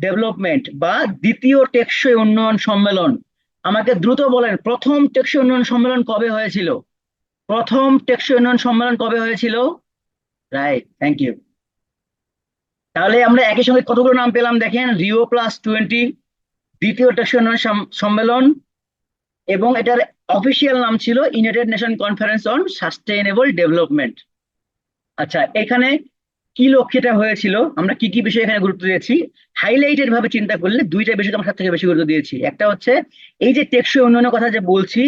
development বা দ্বিতীয় টেকসই উন্নয়ন সম্মেলন। আমাকে দ্রুত বলেন, প্রথম টেকসই উন্নয়ন সম্মেলন কবে হয়েছিল? প্রথম টেকসই উন্নয়ন সম্মেলন কবে হয়েছিল? Right, thank you. তাহলে আমরা একই সঙ্গে কতগুলো নাম পেলাম দেখেন, রিও+20, দ্বিতীয় টেকসই উন্নয়ন সম্মেলন, এবং এটার অফিসিয়াল নাম ছিল United Nation Conference on sustainable development. আচ্ছা, এখানে কি লক্ষ্যটা হয়েছিল, আমরা কি কি বিষয় এখানে গুরুত্ব দিয়েছি? হাইলাইটেড ভাবে চিন্তা করলে দুইটা বিষয় আমরা সব থেকে বেশি গুরুত্ব দিয়েছি। একটা হচ্ছে এই যে টেকসই উন্নয়নের কথা যে বলছি,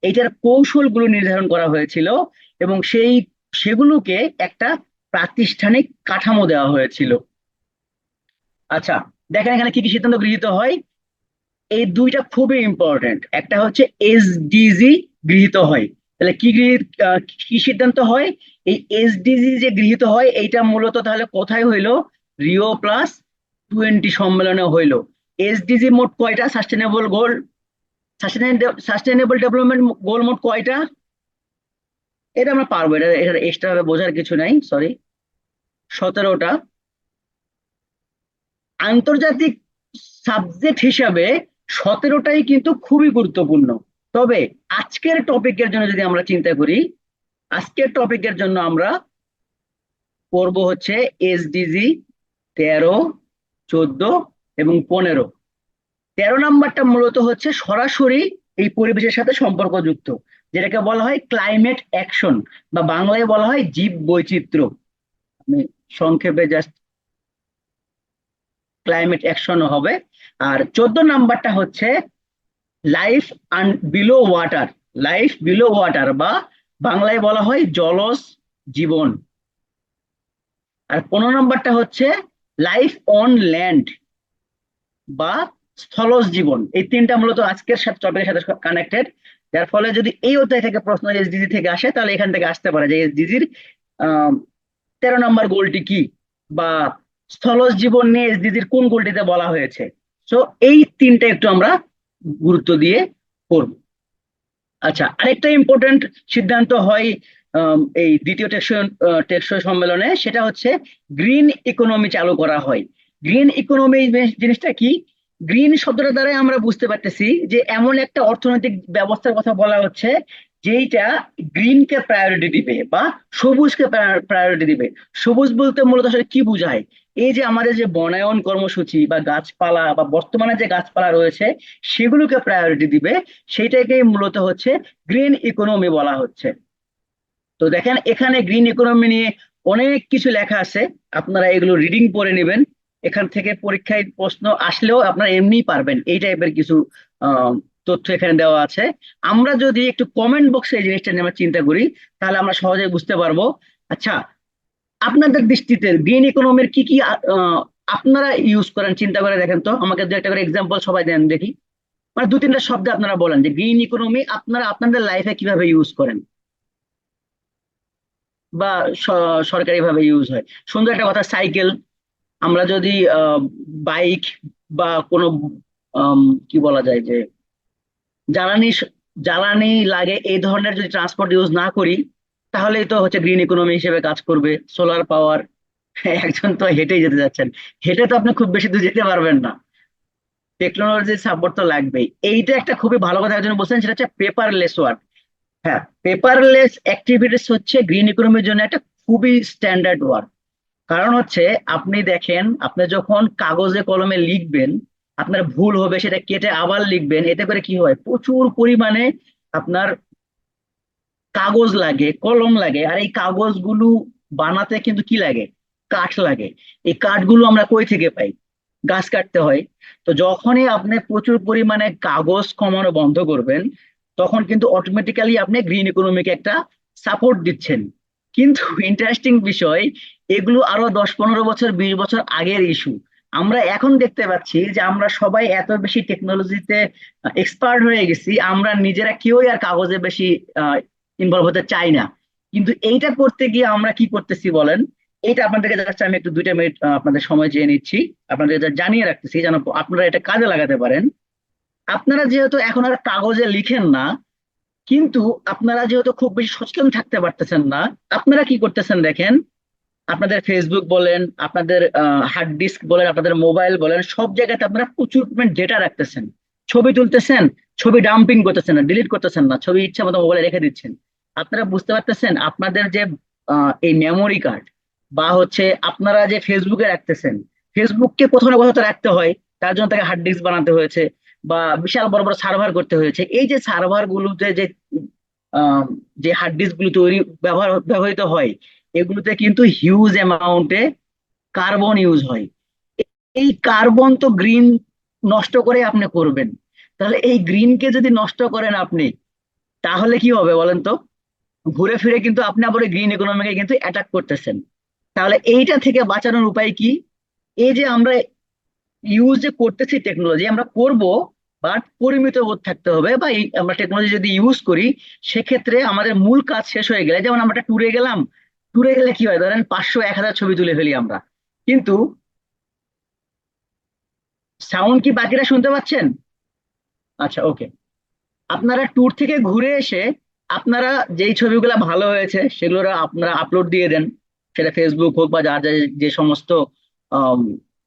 এইটার কৌশলগুলো নির্ধারণ করা হয়েছিল, এবং সেগুলোকে একটা প্রাতিষ্ঠানিক কাঠামো দেওয়া হয়েছিল। আচ্ছা, দেখেন এখানে কি কি সিদ্ধান্ত গৃহীত হয়। এই দুইটা খুবই ইম্পর্টেন্ট, একটা হচ্ছে এসডিজি গৃহীত হয়। তাহলে কি সিদ্ধান্ত হয়? এই এসডিজি যে গৃহীত হয়, এইটা মূলত তাহলে কোথায় হইলো? রিও+20 সম্মেলনে হইলো। এসডিজি মোট কয়টা? সাস্টেনেবল ডেভেলপমেন্ট গোল মোট কয়টা? এটা আমরা পারবো, এটা এটা এক্সট্রা ভাবে বোঝার কিছু নাই, সরি, 17টা। আন্তর্জাতিক সাবজেক্ট হিসাবে 17টাই কিন্তু খুবই গুরুত্বপূর্ণ। তবে আজকের টপিকের জন্য যদি আমরা চিন্তা করি, আজকের টপিকের জন্য আমরা করব হচ্ছে এসডিজি 13, 14 এবং 15। 13 নাম্বারটা মূলত হচ্ছে সরাসরি এই পরিবেশের সাথে সম্পর্কযুক্ত, যেটাকে বলা হয় ক্লাইমেট অ্যাকশন বা বাংলায় বলা হয় জীব বৈচিত্র্য। আমি সংক্ষেপে জাস্ট ক্লাইমেট অ্যাকশন হবে। আর 14 নাম্বারটা হচ্ছে life below water, life below water বা বাংলায় বলা হয় জলজ জীবন। আর 15 নাম্বারটা হচ্ছে লাইফ অন ল্যান্ড বা স্থলজ জীবন। এই তিনটা মূলত আজকের সাথে টপিকের সাথে কানেক্টেড, যার ফলে যদি এই অধ্যায় থেকে প্রশ্ন এসডিজি থেকে আসে, তাহলে এখান থেকে আসতে পারে যে এসডিজির 13 নম্বর গোলটি কি, বা স্থলজ জীবন নিয়ে এসডিজির কোন গোলটিতে বলা হয়েছে। সো এই তিনটা একটু আমরা গুরুত্ব দিয়ে পড়ব। আচ্ছা, আরেকটা ইম্পর্টেন্ট সিদ্ধান্ত হয় এই দ্বিতীয় টেকসই টেকসই সম্মেলনে, সেটা হচ্ছে গ্রিন ইকোনমি চালু করা হয়। গ্রিন ইকোনমি জিনিসটা কি? গ্রিন শব্দটা দ্বারাই আমরা বুঝতে পারতেছি যে এমন একটা অর্থনৈতিক ব্যবস্থার কথা বলা হচ্ছে যেইটা গ্রিনকে প্রায়োরিটি দিবে বা সবুজকে প্রায়োরিটি দিবে। সবুজ বলতে মূলত আসলে কি বোঝায়? এই যে আমাদের যে বনায়ন কর্মসূচি বা গাছপালা বা বর্তমানে যে গাছপালা রয়েছে সেগুলোকে প্রায়োরিটি দিবে, সেইটাকেই মূলত হচ্ছে গ্রিন ইকোনমি বলা হচ্ছে। তো দেখেন এখানে গ্রিন ইকোনমি নিয়ে অনেক কিছু লেখা আছে, আপনারা এগুলো রিডিং করে নেবেন। এখান থেকে পরীক্ষায় প্রশ্ন আসলেও আপনারা এমনি পারবেন, এই টাইপের কিছু আহ, তথ্য এখানে দেওয়া আছে। আমরা যদি একটু কমেন্ট বক্সে এই জিনিসটা নিয়ে আমরা চিন্তা করি, তাহলে আমরা সহজে বুঝতে পারবো। আচ্ছা, আপনাদের দৃষ্টিতে গ্রিন ইকোনমির কি কি আপনারা ইউজ করেন, চিন্তা করে দেখেন তো, আমাকে দু একটা করে এক্সাম্পল সবাই দেন দেখি। মানে দু তিনটা শব্দ আপনারা বলেন যে গ্রিন ইকোনমি আপনারা আপনাদের লাইফে কিভাবে ইউজ করেন বা সরকারি ভাবে ইউজ হয়। সুন্দর একটা কথা, সাইকেল। আমরা যদি বাইক বা কোনো আম, কি বলা যায় যে জ্বালানি জ্বালানি লাগে এই ধরনের যদি ট্রান্সপোর্ট ইউজ না করি, তাহলেই তো হচ্ছে গ্রিন ইকোনমি হিসেবে কাজ করবে। সোলার পাওয়ার, একজন তো হেঁটেই যেতে যাচ্ছেন, হেঁটে তো আপনি খুব বেশি দূর যেতে পারবেন না, টেকনোলজির সাপোর্ট তো লাগবেই। এইটা একটা খুবই ভালো কথা একজন বলছেন, সেটা হচ্ছে পেপারলেস ওয়ার্ক। হ্যাঁ, পেপারলেস অ্যাক্টিভিটিস হচ্ছে গ্রিন ইকোনমির জন্য একটা খুবই স্ট্যান্ডার্ড ওয়ার্ক। কারণ হচ্ছে আপনি দেখেন, আপনি যখন কাগজে কলমে লিখবেন, আপনার ভুল হবে, সেটা কেটে আবার লিখবেন, এতে করে কি হয়, প্রচুর পরিমাণে আপনার কাগজ লাগে, কলম লাগে। আর এই কাগজগুলো বানাতে কিন্তু কি লাগে, কাঠ লাগে। এই কাঠগুলো আমরা কই থেকে পাই? গাছ কাটতে হয়। তো যখনই আপনি প্রচুর পরিমাণে কাগজ কমানো বন্ধ করবেন, তখন কিন্তু অটোমেটিক্যালি আপনি গ্রিন ইকোনমিকে একটা সাপোর্ট দিচ্ছেন। কিন্তু ইন্টারেস্টিং বিষয়, এগুলো আরো 10 15 বছর 20 বছর আগের ইস্যু। আমরা এখন দেখতে পাচ্ছি যে আমরা সবাই এত বেশি টেকনোলজিতে এক্সপার্ট হয়ে গেছি, আমরা নিজেরা কেউই আর কাগজে বেশি ইনভলভ হতে চাই না। কিন্তু এইটা করতে গিয়ে আমরা কি করতেছি বলেন? এটা আপনাদেরকে জাস্ট আমি একটু 2টা মিনিট আপনাদের সময় চেয়ে নিচ্ছি, আপনাদের এটা জানিয়ে রাখতেছি যেন আপনারা এটা কাজে লাগাতে পারেন। আপনারা যেহেতু এখন আর কাগজে লিখেন না, কিন্তু আপনারা যেহেতু খুব বেশি সচেতন থাকতে পারতেছেন না, আপনারা কি করতেছেন দেখেন, আপনাদের ফেসবুক বলেন, আপনাদের হার্ড ডিস্ক বলেন, আপনাদের মোবাইল বলেন, সব জায়গাতে আপনারা প্রচুর পরিমাণ ডেটা রাখতেছেন। ছবি তুলতেছেন, ছবি ডাম্পিং করতেছেন না, ডিলিট করতেছেন না, ছবি ইচ্ছা মতো মোবাইলে রেখে দিচ্ছেন। আপনারা বুঝতে পারতেছেন আপনাদের যে এই মেমোরি কার্ড বা হচ্ছে আপনারা যে ফেসবুকে রাখতেছেন, ফেসবুককে কোথাও না কোথাও তো রাখতে হয়, তার জন্য তাকে হার্ড ডিস্ক বানাতে হয়েছে বা বিশাল বড় বড় সার্ভার করতে হয়েছে। এই যে সার্ভার গুলোতে যে আহ, যে হার্ড ডিস্ক গুলো তৈরি ব্যবহৃত হয়, এগুলোতে কিন্তু হিউজ অ্যামাউন্টে কার্বন ইউজ হয়। এই কার্বন তো গ্রিন নষ্ট করে আপনি করবেন, তাহলে এই গ্রিনকে যদি নষ্ট করেন আপনি, তাহলে কি হবে বলেন তো? ঘুরে ফিরে কিন্তু আপনি আবার গ্রিন ইকোনমিকে কিন্তু অ্যাটাক করতেছেন। তাহলে এইটা থেকে বাঁচানোর উপায় কি? এই যে আমরা ইউজ যে করতেছি টেকনোলজি, আমরা করব, বাট পরিমিত বোধ থাকতে হবে। বা আমরা টেকনোলজি যদি ইউজ করি, সেক্ষেত্রে আমাদের মূল কাজ শেষ হয়ে গেলে, যেমন আমরা ট্যুরে গেলাম, ট্যুরে গেলে কি হয়, ধরেন 500 1000 ছবি তুলে ফেলি আমরা, কিন্তু সাউন্ড কি বাকিরা শুনতে পাচ্ছেন? আচ্ছা, ওকে। আপনারা ট্যুর থেকে ঘুরে এসে আপনারা যেই ছবিগুলো ভালো হয়েছে সেগুলো আপনারা আপলোড দিয়ে দেন, সেটা ফেসবুক হোক বা যার যার যে সমস্ত আম,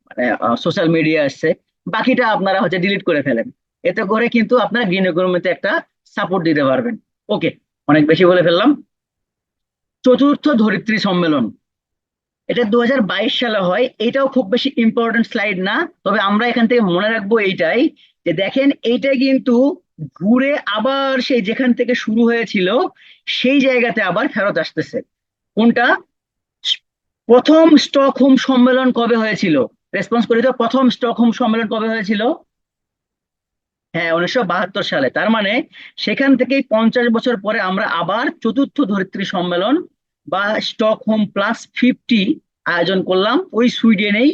মানে সোশ্যাল মিডিয়া আসছে, বাকিটা আপনারা হচ্ছে ডিলিট করে ফেলেন। এতে করে কিন্তু আপনারা গ্রিন ইকোনমিতে একটা সাপোর্ট দিতে পারবেন। ওকে, অনেক বেশি বলে ফেললাম। চতুর্থ ধরিত্রী সম্মেলন, এটা 2022 সালে হয়। এটাও খুব বেশি ইম্পর্টেন্ট স্লাইড না, তবে আমরা এখান থেকে মনে রাখবো এইটাই, যে দেখেন এইটা কিন্তু ঘুরে আবার সেই যেখান থেকে শুরু হয়েছিল সেই জায়গাতে আবার ফেরত আসতেছে। কোনটা? প্রথম স্টকহোম সম্মেলন কবে হয়েছিল? রেসপন্স করি তো, প্রথম স্টকহোম সম্মেলন কবে হয়েছিল? হ্যাঁ, 1972 সালে। তার মানে সেখান থেকেই 50 বছর পরে আমরা আবার চতুর্থ ধরিত্রী সম্মেলন বা স্টকহোম +50 আয়োজন করলাম ওই সুইডেনেই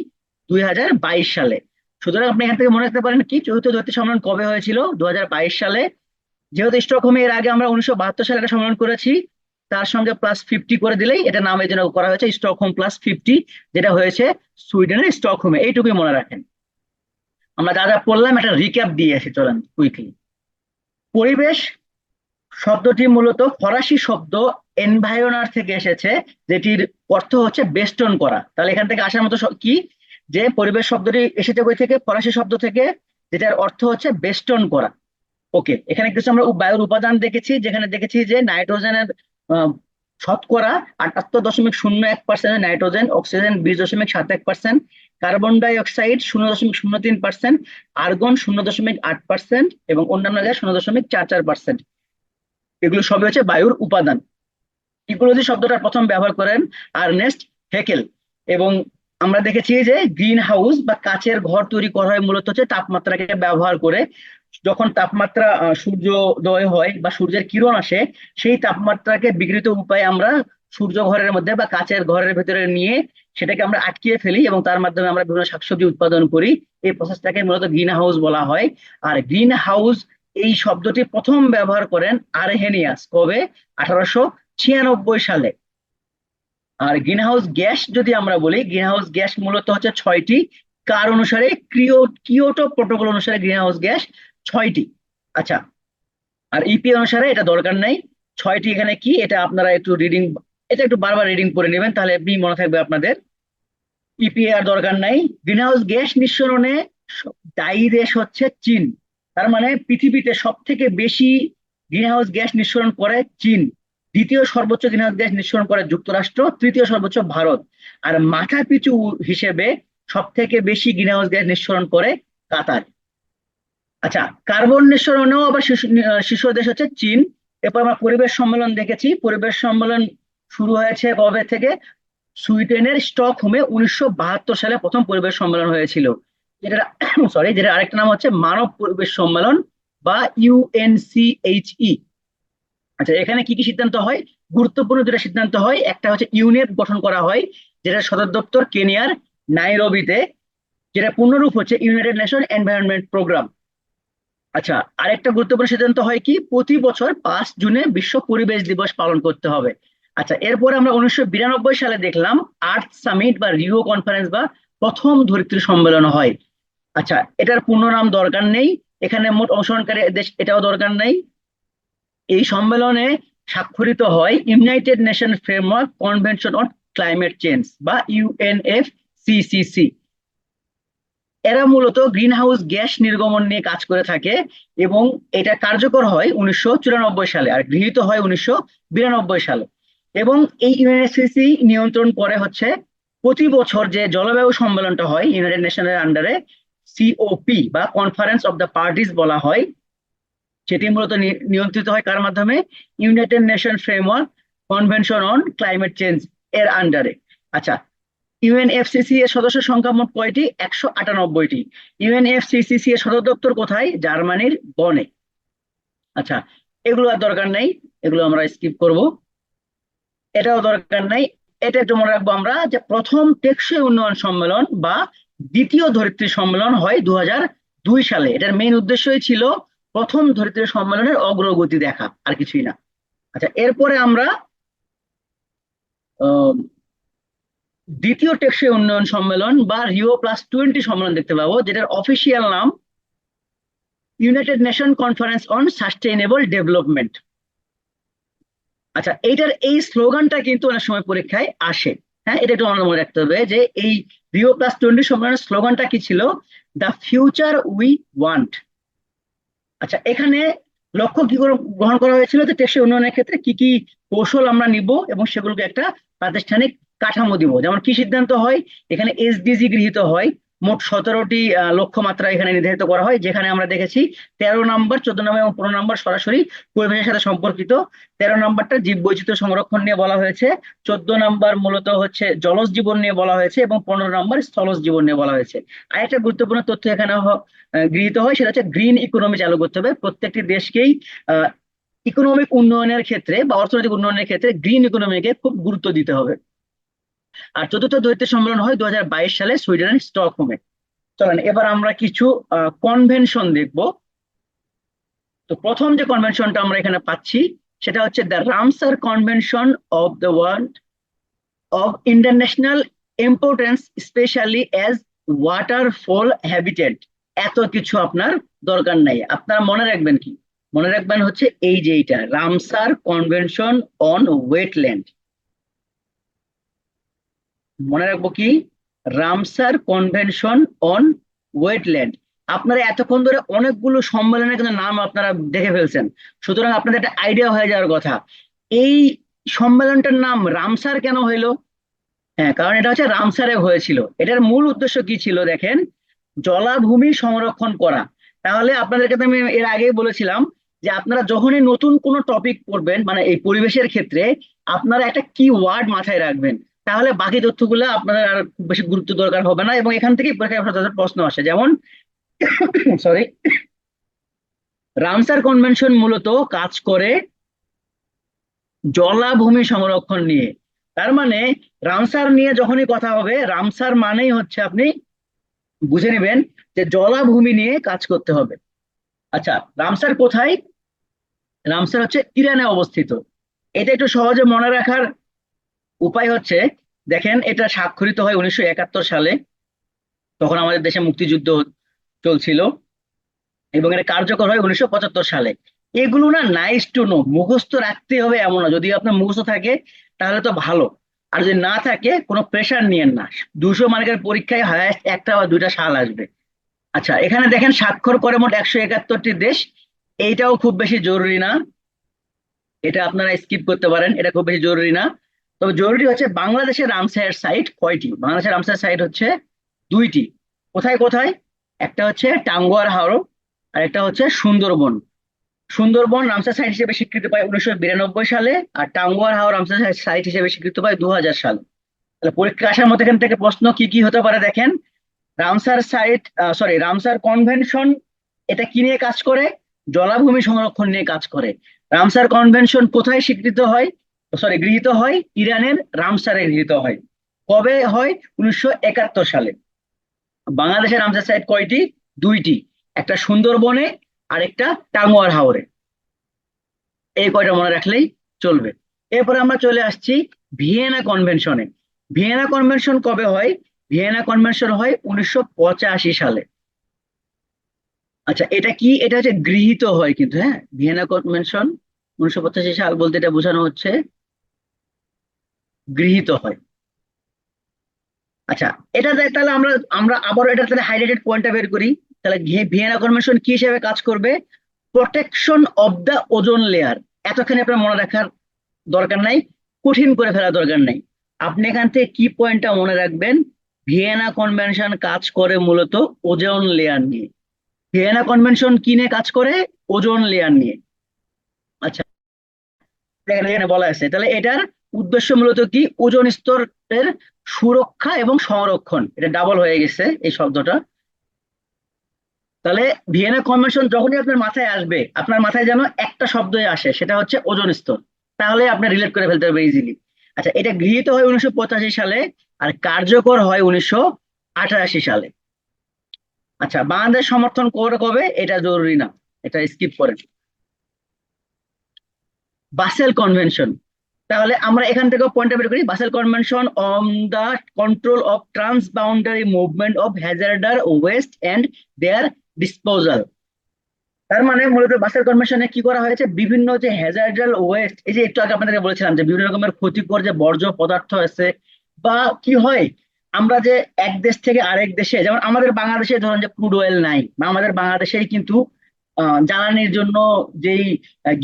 2022 সালে। সুতরাং আপনি এখান থেকে মনে রাখতে পারেন কি, চতুর্থ ধরিত্রী সম্মেলন কবে হয়েছিল? 2022 সালে। যেহেতু স্টকহোমে এর আগে আমরা 1972 সালে একটা সম্মেলন করেছি, তার সঙ্গে +50 করে দিলেই এটা নাম এই জন্য করা হয়েছে স্টকহোম +50, যেটা হয়েছে সুইডেনের স্টকহোমে। এইটুকুই মনে রাখেন। আমরা যা যা পড়লাম একটা রিক্যাপ দিয়ে আসি, চলেন কুইকলি। পরিবেশ শব্দটি মূলত ফরাসি শব্দ এনভায়রনার থেকে এসেছে, যেটির অর্থ হচ্ছে বেষ্টন করা। তাহলে এখান থেকে আসার মতো কি, যে পরিবেশ শব্দটি এসেছে বই থেকে, ফরাসি শব্দ থেকে, যেটার অর্থ হচ্ছে বেষ্টন করা। ওকে, এখানে কিছু আমরা বায়ুর উপাদান দেখেছি, যেখানে দেখেছি যে নাইট্রোজেনের আহ, শতকরা 78.01% nitrogen, oxygen 20.71%, carbon die oxide 0.03%, argon 0.8% এবং অন্যান্য গ্যাস 0.44%। এগুলো সবই হচ্ছে বায়ুর উপাদান। ইকোলজি শব্দটা প্রথম ব্যবহার করেন আর্নেস্ট হেকেল। এবং আমরা দেখেছি যে গ্রিন হাউস বা কাচের ঘর তৈরি করা হয় মূলত হচ্ছে তাপমাত্রাকে ব্যবহার করে। যখন তাপমাত্রা সূর্যোদয় হয় বা সূর্যের কিরণ আসে, সেই তাপমাত্রাকে বিকৃত উপায়ে আমরা সূর্য ঘরের মধ্যে বা কাচের ঘরের ভেতরে নিয়ে সেটাকে আমরা আটকিয়ে ফেলি এবং তার মাধ্যমে আমরা বিভিন্ন শাকসবজি উৎপাদন করি। এই প্রসেসটাকে মূলত গ্রিন হাউস বলা হয়। আর গ্রিন হাউস এই শব্দটি প্রথম ব্যবহার করেন আরহেনিয়াস, কবে? 1896 সালে। আর গ্রিন হাউস গ্যাস যদি আমরা বলি, গ্রিন হাউস গ্যাস মূলত হচ্ছে 6টি। কার অনুসারে? কিয়োটো প্রোটোকল অনুসারে গ্রিন হাউস গ্যাস 6টি। আচ্ছা, আর ইপি অনুসারে এটা দরকার নাই। 6টি এখানে কি, এটা আপনারা একটু রিডিং, এটা একটু বারবার রিডিং করে নেবেন, তাহলে এমনি মনে থাকবে আপনাদের। ইপি আর দরকার নাই। গ্রিন হাউস গ্যাস নিঃসরণে দায়ী দেশ হচ্ছে চীন। তার মানে পৃথিবীতে সব থেকে বেশি গ্রিন হাউস গ্যাস নিঃসরণ করে চীন। দ্বিতীয় সর্বোচ্চ গ্রিন হাউস গ্যাস নিঃসরণ করে যুক্তরাষ্ট্র, তৃতীয় সর্বোচ্চ ভারত। আর মাথা পিছু হিসেবে সব থেকে বেশি গ্রিন হাউস গ্যাস নিঃসরণ করে কাতার। আচ্ছা, কার্বন নিঃসরণেও আবার শীর্ষ দেশ হচ্ছে চীন। এরপর আমরা পরিবেশ সম্মেলন দেখেছি। পরিবেশ সম্মেলন শুরু হয়েছে কবে থেকে? সুইডেনের স্টকহোমে 1972 সালে প্রথম পরিবেশ সম্মেলন হয়েছিল। যেটা সরি, যেটা আরেকটা নাম হচ্ছে মানব পরিবেশ সম্মেলন বা ইউএনসিএইচই। আচ্ছা, এখানে কি কি সিদ্ধান্ত হয়? গুরুত্বপূর্ণ দুটা সিদ্ধান্ত হয়। একটা হচ্ছে ইউনেপ গঠন করা হয়, যেটা সদর দপ্তর কেনিয়ার নাইরোবিতে, যেটা পূর্ণরূপ হচ্ছে ইউনাইটেড নেশন এনভায়রনমেন্ট প্রোগ্রাম। আচ্ছা, আরেকটা গুরুত্বপূর্ণ সিদ্ধান্ত হয় কি, প্রতি বছর 5 জুনে বিশ্ব পরিবেশ দিবস পালন করতে হবে। আচ্ছা, এরপর আমরা 1992 সালে দেখলাম আর্থ সামিট বা রিও কনফারেন্স বা প্রথম ধরিত্রী সম্মেলন হয়। আচ্ছা, এটার পূর্ণ নাম দরকার নেই, এখানে মোট অংশগ্রহণকারী দেশ এটাও দরকার নেই। এই সম্মেলনে স্বাক্ষরিত হয় United nation framework convention on climate change বা ইউএনএফসিসিসি। এরা মূলত গ্রিন হাউস গ্যাস নির্গমন নিয়ে কাজ করে থাকে এবং এটা কার্যকর হয় 1994 সালে আর গৃহীত হয় 1992 সালে। এবং এই ইউএনএফসিসি নিয়ন্ত্রণ করে হচ্ছে প্রতি বছর যে জলবায়ু সম্মেলনটা হয় ইউনাইটেড নেশনের আন্ডারে, সিওপি বা কনফারেন্স অফ দ্য পার্টিস বলা হয়। সেটি মূলত নিয়ন্ত্রিত হয় কার মাধ্যমে? United nation framework convention on climate change এর আন্ডারে। আচ্ছা, ইউএনএফসিসি এর সদস্য সংখ্যা মোট কয়টি? 198টি। ইউএনএফসিসি এর সদর দপ্তর কোথায়? জার্মানির বনে। আচ্ছা, এগুলো আর দরকার নাই, এগুলো আমরা স্কিপ করব, এটাও দরকার নাই। এটা একটু মনে রাখবো আমরা, যে প্রথম টেকসই উন্নয়ন সম্মেলন বা দ্বিতীয় ধরিত্রী সম্মেলন হয় 2002 সালে। এটার মেইন উদ্দেশ্যই ছিল প্রথম ধরিত্রী সম্মেলনের অগ্রগতি দেখা, আর কিছুই না। আচ্ছা, এরপরে আমরা আহ দ্বিতীয় টেকসই উন্নয়ন সম্মেলন বা রিও+20 সম্মেলন দেখতে পাবো, যেটার অফিসিয়াল নাম United Nation Conference on sustainable development. আচ্ছা, এইটার এই স্লোগানটা কিন্তু অনেক সময় পরীক্ষায় আসে। হ্যাঁ, এটা একটু মনে রাখতে হবে যে এই রিও+20 সম্মেলনের স্লোগানটা কি ছিল? The future we want. আচ্ছা, এখানে লক্ষ্য কি করে গ্রহণ করা হয়েছিল, যে টেকসই উন্নয়নের ক্ষেত্রে কি কি কৌশল আমরা নিব এবং সেগুলোকে একটা প্রাতিষ্ঠানিক কাঠামো দিব। যেমন কি সিদ্ধান্ত হয়, এখানে এসডিজি গৃহীত হয়। মোট 17টি লক্ষ্যমাত্রা এখানে নির্ধারিত করা হয়, যেখানে আমরা দেখেছি 13 নম্বর, 14 নম্বর এবং 15 নম্বর সরাসরি পরিবেশের সাথে সম্পর্কিত। 13 নম্বরটা জীব বৈচিত্র্য সংরক্ষণ নিয়ে বলা হয়েছে, 14 নম্বর মূলত হচ্ছে জলজ জীবন নিয়ে বলা হয়েছে এবং 15 নম্বর স্থলজ জীবন নিয়ে বলা হয়েছে। আরেকটা গুরুত্বপূর্ণ তথ্য এখানে গৃহীত হয়, সেটা হচ্ছে গ্রিন ইকোনমি চালু করতে হবে। প্রত্যেকটি দেশকেই আহ ইকোনমিক উন্নয়নের ক্ষেত্রে বা অর্থনৈতিক উন্নয়নের ক্ষেত্রে গ্রিন ইকোনমিকে খুব গুরুত্ব দিতে হবে। আর চতুর্থ দৈত্য সম্মেলন হয় 2022 সালে সুইডেনের স্টকহোমে। চলেন এবার আমরা কিছু কনভেনশন দেখব। তো প্রথম যে কনভেনশনটা আমরা এখানে পাচ্ছি, সেটা হচ্ছে the Ramsar convention of the world of international importance specially as waterfall habitat. এত কিছু আপনার দরকার নাই, আপনার মনে রাখবেন কি, মনে রাখবেন হচ্ছে এই যে এইটা রামসার কনভেনশন অন ওয়েটল্যান্ড। মনে রাখবো কি? Ramsar convention on wetland. আপনারা এতক্ষণ ধরে অনেকগুলো সম্মেলনের কিন্তু নাম আপনারা দেখে ফেলছেন, সুতরাং আপনাদের একটা আইডিয়া হয়ে যাওয়ার কথা এই সম্মেলনটার নাম রামসার কেন হইলো। হ্যাঁ, কারণ এটা হচ্ছে রামসারে হয়েছিল। এটার মূল উদ্দেশ্য কি ছিল দেখেন, জলাভূমি সংরক্ষণ করা। তাহলে আপনাদেরকে তো আমি এর আগেই বলেছিলাম যে আপনারা যখনই নতুন কোনো টপিক পড়বেন মানে এই পরিবেশের ক্ষেত্রে, আপনারা একটা কি ওয়ার্ড মাথায় রাখবেন, তাহলে বাকি তথ্যগুলো আপনাদের আর খুব বেশি গুরুত্ব দরকার হবে না, এবং এখান থেকেই পরীক্ষায় আপনাদের প্রশ্ন আসে। যেমন সরি, রামসার কনভেনশন মূলত কাজ করে জলাভূমি সংরক্ষণ নিয়ে। তার মানে রামসার নিয়ে যখনই কথা হবে, রামসার মানেই হচ্ছে আপনি বুঝে নেবেন যে জলাভূমি নিয়ে কাজ করতে হবে। আচ্ছা, রামসার কোথায়? রামসার হচ্ছে ইরানে অবস্থিত। এটা একটু সহজে মনে রাখার উপায় হচ্ছে, দেখেন এটা স্বাক্ষরিত হয় 1971 সালে, তখন আমাদের দেশে মুক্তিযুদ্ধ চলছিল, এবং এটা কার্যকর হয় 1975 সালে। এগুলো না নাইস টু নো, মুখস্থ রাখতে হবে এমন না, যদি আপনার মুখস্থ থাকে তাহলে তো ভালো, আর যদি না থাকে কোনো প্রেশার নিয়েন না। 200 মার্কের পরীক্ষায় হায়েস্ট একটা বা দুইটা সাল আসবে। আচ্ছা, এখানে দেখেন স্বাক্ষর করে মোট 171টি দেশ। এইটাও খুব বেশি জরুরি না, এটা আপনারা স্কিপ করতে পারেন, এটা খুব বেশি জরুরি না। তবে জরুরি হচ্ছে বাংলাদেশের রামসার সাইট কয়টি। বাংলাদেশের রামসার সাইট হচ্ছে দুইটি। কোথায় কোথায়? একটা হচ্ছে টাঙ্গুয়ার হাওর, আর একটা হচ্ছে সুন্দরবন। সুন্দরবন রামসার সাইট হিসেবে স্বীকৃতি পায় 1992 সালে, আর টাঙ্গুয়ার হাওর রামসার সাইট হিসেবে স্বীকৃতি পায় 2000 সালে। তাহলে পরীক্ষা আসার মতো এখান থেকে প্রশ্ন কি কি হতে পারে দেখেন। Ramsar site, sorry, Ramsar convention এটা কি নিয়ে কাজ করে? জলাভূমি সংরক্ষণ নিয়ে কাজ করে। রামসার কনভেনশন কোথায় স্বীকৃত হয়, সরি গৃহীত হয়? ইরানের রামসারে গৃহীত হয়। কবে হয়? 1971 সালে। বাংলাদেশের রামসার সাইট কয়টি? দুইটি, একটা সুন্দরবনে আর একটা টাঙ্গুয়ার হাওরে। এই কয়টা মনে রাখলেই চলবে। এরপরে আমরা চলে আসছি ভিয়েনা কনভেনশনে। ভিয়েনা কনভেনশন কবে হয়? ভিয়েনা কনভেনশন হয় 1985 সালে। আচ্ছা, এটা কি? এটা হচ্ছে গৃহীত হয় কিন্তু, হ্যাঁ, ভিয়েনা কনভেনশন 1985 সাল বলতে এটা বোঝানো হচ্ছে গৃহীত হয়। আচ্ছা, এটা তাহলে আমরা আমরা আবার এটা তাহলে হাইলাইটেড পয়েন্টটা বের করি। তাহলে ভিয়েনা কনভেনশন কি হিসেবে কাজ করবে? Protection of the ozone layer. এতখানি আপনার মনে রাখার দরকার নাই, কঠিন করে ফেলা দরকার নাই। আপনি এখান থেকে কি পয়েন্টটা মনে রাখবেন, ভিয়েনা কনভেনশন কাজ করে মূলত ওজোন লেয়ার নিয়ে। ভিয়েনা কনভেনশন কি নিয়ে কাজ করে? ওজোন লেয়ার নিয়ে। আচ্ছা, এখানে এখানে বলা আছে, তাহলে এটার উদ্দেশ্য মূলত কি? ওজোন স্তরের সুরক্ষা এবং সংরক্ষণ। এটা ডাবল হয়ে গেছে এই শব্দটা। তাহলে ভিয়েনা কনভেনশন যখনই আপনার মাথায় আসবে, আপনার মাথায় যেন একটা শব্দই আসে, সেটা হচ্ছে ওজোন স্তর। তাহলে আপনি রিলেট করে ফেলতে পারবে ইজিলি। আচ্ছা, এটা গৃহীত হয় 1985 সালে, আর কার্যকর হয় 1988 সালে। আচ্ছা, বাংলাদেশ সমর্থন করে কবে? এটা জরুরি না, এটা স্কিপ করেন। বাসেল কনভেনশন, তাহলে আমরা এখান থেকে পয়েন্ট বের করি। Basel convention on the control of transboundary movement of hazardous waste and their disposal. তার মানে মূলত বাসেল কনভেনশনে কি করা হয়েছে, বিভিন্ন যে হ্যাজার্ডাল ওয়েস্ট, এই যে একটু আগে আপনাদেরকে বলেছিলাম যে বিভিন্ন রকমের ক্ষতিকর যে বর্জ্য পদার্থ আছে, বা কি হয় আমরা যে এক দেশ থেকে আরেক দেশে, যেমন আমাদের বাংলাদেশে ধরেন যে ক্রুড অয়েল নাই, বা আমাদের বাংলাদেশেই কিন্তু জ্বালানির জন্য যেই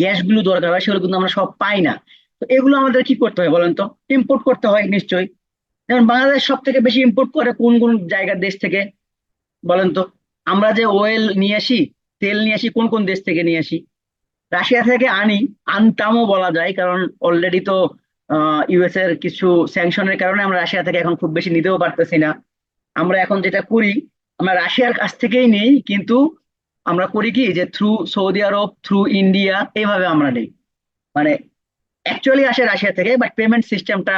গ্যাসগুলো দরকার হয় সেগুলো কিন্তু আমরা সব পাই না। তো এগুলো আমাদের কি করতে হয় বলেন তো? ইম্পোর্ট করতে হয় নিশ্চয়ই। যেমন বাংলাদেশ সব থেকে বেশি ইম্পোর্ট করে কোন কোন জায়গার দেশ থেকে বলেন তো? আমরা যে অয়েল নিয়ে আসি, তেল নিয়ে আসি, কোন কোন দেশ থেকে নিয়ে আসি? রাশিয়া থেকে আনি। আনতামও বলা যায়, কারণ অলরেডি তো ইউএস এর কিছু স্যাংশনের কারণে আমরা রাশিয়া থেকে এখন খুব বেশি নিতেও পারতেছি না। আমরা এখন যেটা করি, আমরা রাশিয়ার কাছ থেকেই নেই, কিন্তু আমরা করি কি যে থ্রু সৌদি আরব, থ্রু ইন্ডিয়া, এইভাবে আমরা নেই। মানে অ্যাকচুয়ালি আসে রাশিয়া থেকে, বাট পেমেন্ট সিস্টেমটা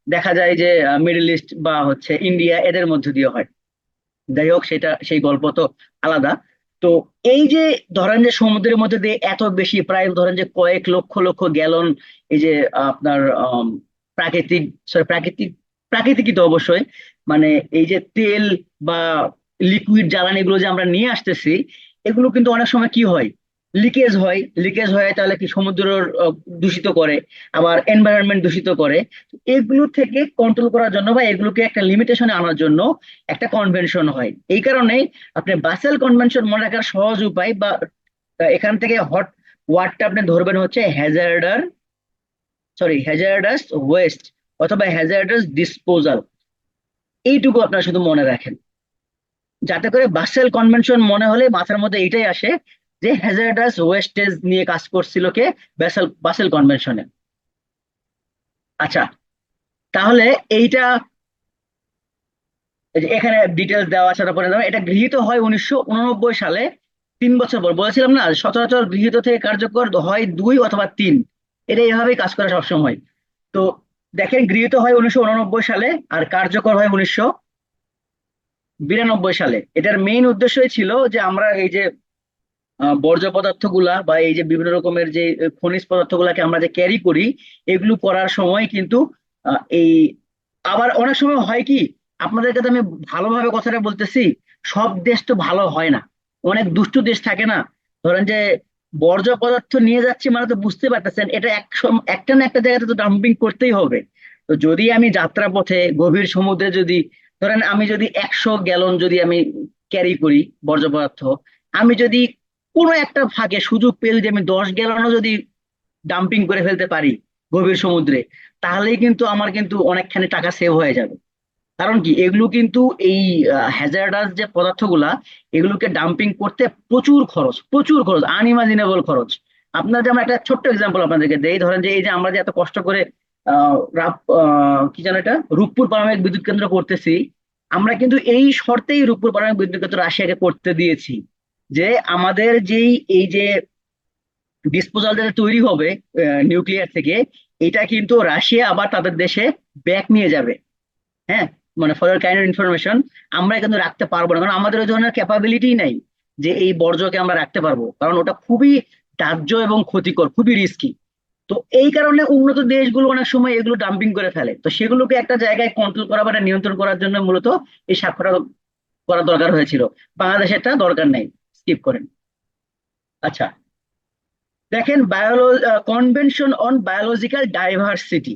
দেখা যায় যে মিডল ইস্ট বা হচ্ছে ইন্ডিয়া এদের মধ্য দিয়ে হয়। যাই হোক, সেটা সেই গল্প তো আলাদা। তো এই যে ধরেন যে সমুদ্রের মধ্যে দিয়ে এত বেশি, প্রায় ধরেন যে কয়েক লক্ষ লক্ষ গ্যালন, এই যে আপনার প্রাকৃতিক, সরি প্রাকৃতিক, প্রাকৃতিকই তো অবশ্যই, মানে এই যে তেল বা লিকুইড জ্বালানি গুলো যে আমরা নিয়ে আসতেছি, এগুলো কিন্তু অনেক সময় কি হয়, লিকেজ হয় তাহলে কি সমুদ্র দূষিত করে, আবার এনভায়রনমেন্ট দূষিত করে। তো এগুলো থেকে কন্ট্রোল করার জন্য বা এগুলোকে একটা লিমিটেশনে আনার জন্য একটা কনভেনশন হয়। এই কারণেই আপনি বাসেল কনভেনশন মনে রাখার সহজ উপায় বা এখান থেকে হট ওয়ার্ডটা আপনি ধরবেন হচ্ছে হ্যাজার্ডাস ওয়েস্ট অথবা হ্যাজার্ডাস ডিসপোজাল। এইটুকু আপনারা শুধু মনে রাখেন, যাতে করে বাসেল কনভেনশন মনে হলে মাথার মধ্যে এটাই আসে যে হ্যাজার্ডাস ওয়েস্টেজ নিয়ে কাজ করছিল কে, বাসেল বাসেল কনভেনশনে। আচ্ছা, তাহলে এইটা এই যে এখানে ডিটেলস দেওয়া আছে, তারপরে এটা গৃহীত হয় 1989 সালে। 3 বছর পর বলেছিলাম না, সচরাচর গৃহীত থেকে কার্যকর হয় 2 অথবা 3, এটা এইভাবেই কাজ করে সবসময়। তো দেখেন, গৃহীত হয় 1989 সালে আর কার্যকর হয় 1992 সালে। এটার মেইন উদ্দেশ্যই ছিল যে আমরা এই যে বর্জ্য পদার্থগুলা বা এই যে বিভিন্ন রকমের যে খনিজ পদার্থগুলাকে আমরা যে ক্যারি করি, এগুলো করার সময় কিন্তু এই আবার অনেক সময় হয় কি, আপনাদেরকে তো আমি ভালোভাবে কথাটা বলতেছি, সব দেশ তো ভালো হয় না, অনেক দুষ্টু দেশ থাকে না। ধরেন যে বর্জ্য পদার্থ নিয়ে যাচ্ছি মানে তো বুঝতে পারতেছেন এটা একটা না একটা জায়গাতে তো ডাম্পিং করতেই হবে। তো যদি আমি যাত্রা পথে গভীর সমুদ্রে যদি, ধরেন আমি যদি 100 গ্যালন যদি আমি ক্যারি করি বর্জ্য পদার্থ, আমি যদি কোনো একটা ফাঁকে সুযোগ পেয়ে যদি আমি 10 গ্যালনও যদি ডাম্পিং করে ফেলতে পারি গভীর সমুদ্রে, তাহলেই কিন্তু আমার কিন্তু অনেকখানি টাকা সেভ হয়ে যাবে। কারণ কি, এগুলো কিন্তু এই হ্যাজার্ডাস যে পদার্থগুলা, এগুলোকে ডাম্পিং করতে প্রচুর খরচ আনইমাজিনেবল খরচ। আপনার যেমন একটা ছোট্ট এক্সাম্পল আপনাদেরকে দেই, ধরেন যে এই যে আমরা যে এত কষ্ট করে কি জানো এটা রূপপুর পারমাণবিক বিদ্যুৎ কেন্দ্র করতেছি, আমরা কিন্তু এই শর্তেই রূপপুর পারমাণবিক বিদ্যুৎ কেন্দ্র রাশিয়াকে করতে দিয়েছি যে আমাদের যেই এই যে ডিসপোজাল যেটা তৈরি হবে নিউক্লিয়ার থেকে, এটা কিন্তু রাশিয়া আবার তাদের দেশে ব্যাক নিয়ে যাবে। হ্যাঁ, মানে ফর কাইন্ড অফ ইনফরমেশন, আমরা কিন্তু রাখতে পারবো না, কারণ আমাদের ওই ধরনের ক্যাপাবিলিটি নাই যে এই বর্জ্যকে আমরা রাখতে পারবো, কারণ ওটা খুবই দাহ্য এবং ক্ষতিকর, খুবই রিস্কি। তো এই কারণে উন্নত দেশগুলো অনেক সময় এগুলো ডাম্পিং করে ফেলে। তো সেগুলোকে একটা জায়গায় কন্ট্রোল করা বা একটা নিয়ন্ত্রণ করার জন্য মূলত এই স্বাক্ষরটা করা দরকার হয়েছিল। বাংলাদেশে এটা দরকার নেই, স্কিপ করেন। আচ্ছা, দেখেন কনভেনশন অন বায়োলজিক্যাল ডাইভার্সিটি,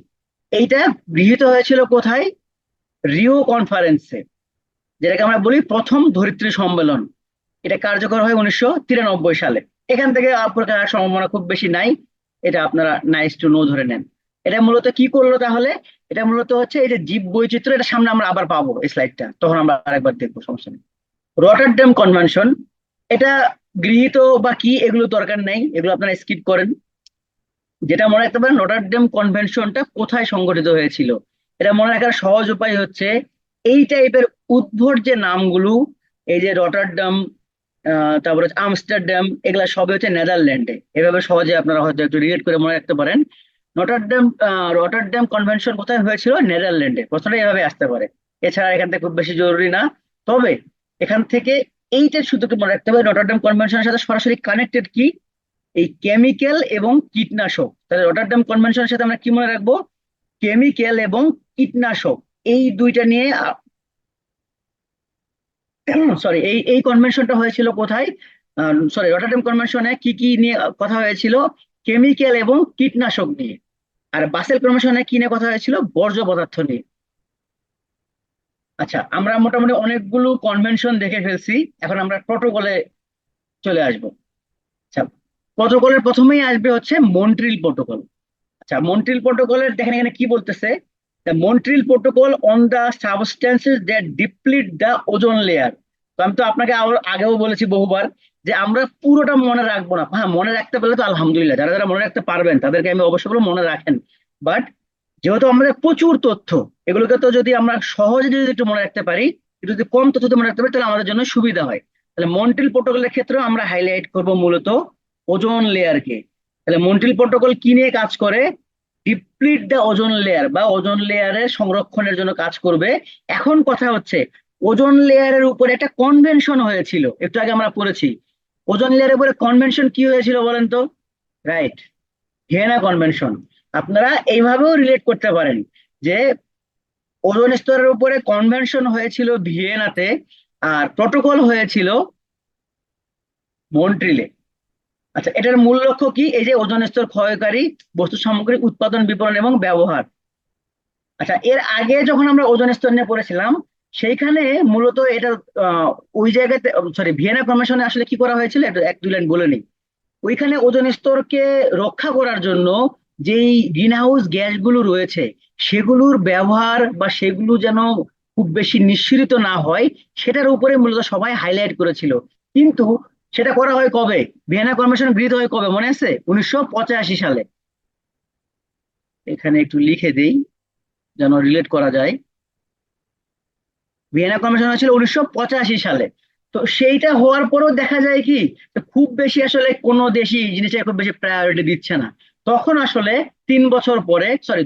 এইটা গৃহীত হয়েছিল কোথায়? রিও কনফারেন্সে, যেটাকে আমরা বলি প্রথম ধরিত্রী সম্মেলন। এটা কার্যকর হয় 1993 সালে। এখান থেকে প্রকার সম্ভাবনা খুব বেশি নাই, এটা আপনারা নাইস টু নো ধরে নেন। এটা মূলত কি করলো তাহলে? এটা মূলত হচ্ছে এই যে জীব বৈচিত্র্য, এটা সামনে আমরা আবার পাবো এই স্লাইডটা, তখন আমরা আরেকবার দেখবো, সমস্যা নেই। রটারডাম কনভেনশন, এটা গৃহীত বা কি এগুলো দরকার নেই, এগুলো আপনারা স্কিপ করেন। যেটা মনে রাখতে পারেন, রটারডাম কনভেনশনটা কোথায় সংগঠিত হয়েছিল, এটা মনে রাখার সহজ উপায় হচ্ছে এই টাইপের উদ্ভট যে নামগুলো, এই যে রটারডাম, তারপরে হচ্ছে আমস্টারডাম, এগুলা সবই হচ্ছে নেদারল্যান্ডে। এভাবে সহজে আপনারা হয়তো একটু রিলেট করে মনে রাখতে পারেন। রটারডাম কনভেনশন কোথায় হয়েছিল? নেদারল্যান্ডে। প্রশ্নটা এভাবে আসতে পারে, এছাড়া এখান থেকে খুব বেশি জরুরি না। তবে এখান থেকে এইটা শুধু একটু মনে রাখতে হবে, রটারডাম কনভেনশনের সাথে সরাসরি কানেক্টেড কি, এই কেমিক্যাল এবং কীটনাশক। তাহলে রটারডাম কনভেনশনের সাথে আমরা কি মনে রাখবো? কেমিক্যাল এবং কীটনাশক, এই দুইটা নিয়ে সরি, এই এই কনভেনশনটা হয়েছিল কোথায়? রটারডাম কনভেনশনে কি কি নিয়ে কথা হয়েছিল? কেমিক্যাল এবং কীটনাশক নিয়ে। আর বাসেল কনভেনশনে কি নিয়ে কথা হয়েছিল? বর্জ্য পদার্থ নিয়ে। আচ্ছা, আমরা মোটামুটি অনেকগুলো কনভেনশন দেখে ফেলছি, এখন আমরা প্রোটোকলে চলে আসবো। আচ্ছা, প্রোটোকলের প্রথমেই আসবে হচ্ছে মন্ট্রিল প্রোটোকল। আচ্ছা, মন্ট্রিল প্রোটোকলের দেখেন এখানে কি বলতেছে, the Montreal protocol on the substances that deplete the ozone layer. তো আমি তো আপনাকে আগেও বলেছি বহুবার যে আমরা পুরোটা মনে রাখবো না। হ্যাঁ, মনে রাখতে পারলে তো আলহামদুলিল্লাহ, যারা যারা মনে রাখতে পারবেন তাদেরকে আমি অবশ্যই বলবো মনে রাখেন। বাট যেহেতু আমাদের প্রচুর তথ্য, এগুলোকে তো যদি আমরা সহজে যদি একটু মনে রাখতে পারি, একটু যদি কম তথ্য মনে রাখতে পারি, তাহলে আমাদের জন্য সুবিধা হয়। তাহলে মন্ট্রিল প্রোটোকলের ক্ষেত্রে আমরা হাইলাইট করব মূলত ওজোন লেয়ারকে। তাহলে মন্ট্রিল প্রোটোকল কি নিয়ে কাজ করে? ডিপ্লিট দ্য ওজোন লেয়ার বা ওজোন লেয়ারের সংরক্ষণের জন্য কাজ করবে। এখন কথা হচ্ছে, ওজোন লেয়ারের উপরে একটা কনভেনশন হয়েছিল, একটু আগে আমরা পড়েছি। ওজোন লেয়ারের উপরে কনভেনশন কি হয়েছিল বলেন তো? Right, Vienna convention. আপনারা এইভাবেও রিলেট করতে পারেন যে ওজোন স্তরের উপরে কনভেনশন হয়েছিল ভিয়েনাতে, আর প্রোটোকল হয়েছিল মন্ট্রিলে। আচ্ছা, এটার মূল লক্ষ্য কি? এই যে ওজোন স্তর ক্ষয়কারী বস্তু সামগ্রী উৎপাদন, বিপণন এবং ব্যবহার। আচ্ছা, এর আগে যখন আমরা ওজোন স্তর নিয়ে পড়েছিলাম, সেইখানে মূলত এটা ওই জায়গাতে, সরি, ভিয়েনা কনভেনশনে আসলে কি করা হয়েছিল একটু এক দুই লাইন বলে নিই। ওইখানে ওজোন স্তরকে রক্ষা করার জন্য যেই গ্রিন হাউস গ্যাসগুলো রয়েছে, সেগুলোর ব্যবহার বা সেগুলো যেন খুব বেশি নিঃসৃত না হয়, সেটার উপরে মূলত সবাই হাইলাইট করেছিল। কিন্তু সেটা করা হয় কবে? ভিয়েনা কনভেনশন গৃহীত হয় কবে মনে আছে? 1985 সালে। এখানে একটু লিখে দেই যেন রিলেট করা যায়। ভিয়েনা কনভেনশন হয়েছিল 1985 সালে। তো সেইটা হওয়ার পরেও দেখা যায় কি, যে খুব বেশি আসলে কোনো দেশই এই জিনিসটা খুব বেশি প্রায়োরিটি দিচ্ছে না। তখন আসলে 3 বছর পরে, সরি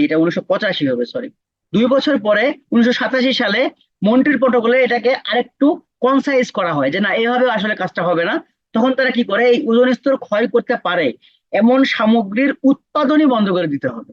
এটা 1985 হবে, সরি, 2 বছর পরে 1987 সালে মন্ট্রিল প্রটোকলে এটাকে আরেকটু কনসাইজ করা হয় যে না, এভাবে আসলে কাজটা হবে না। তখন তারা কি করে, এই ওজোন স্তর ক্ষয় করতে পারে এমন সামগ্রীর উৎপাদনই বন্ধ করে দিতে হবে,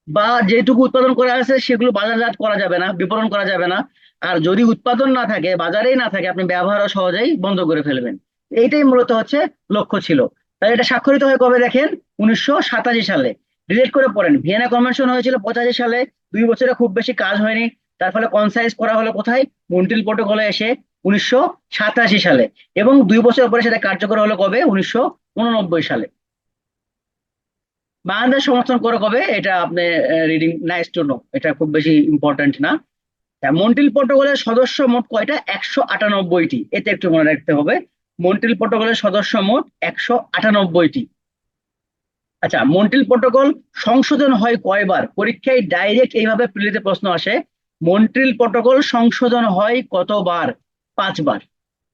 বা যেটুকু উৎপাদন করা আছে সেগুলো বাজারজাত করা যাবে না, বিপণন করা যাবে না। আর যদি উৎপাদন না থাকে, বাজারেই না থাকে, আপনি ব্যবহারও সহজেই বন্ধ করে ফেলবেন। এইটাই মূলত হচ্ছে লক্ষ্য ছিল। তাই এটা স্বাক্ষরিত হয় কবে দেখেন? 1987 সালে। রিলেট করে পড়েন, ভিয়েনা কনভেনশন হয়েছিল 85 সালে। 2 বছরে খুব বেশি কাজ হয়নি। তার ফলে কনসাইজ করা হলো কোথায়? মন্ট্রিল প্রটোকলে এসে 1987 সালে। এবং 2 বছর পরে সেটা কার্যকর হলো কবে? 1989 সালে। বাংলাদেশ সমর্থন করে কবে? এটা আপনি রিডিং নাইস টু নো, এটা খুব বেশি ইম্পর্টেন্ট না। মন্ট্রিল প্রটোকলের সদস্য মোট কয়টা? 198টি। এতে একটু মনে রাখতে হবে, মন্ট্রিল প্রটোকলের সদস্য মোট 198টি। আচ্ছা, মন্ট্রিল প্রটোকল সংশোধন হয় কয়বার? পরীক্ষায় ডাইরেক্ট এইভাবে প্রিলিতে প্রশ্ন আসে, মন্ট্রিল প্রটোকল সংশোধন হয় কতবার? 5বার।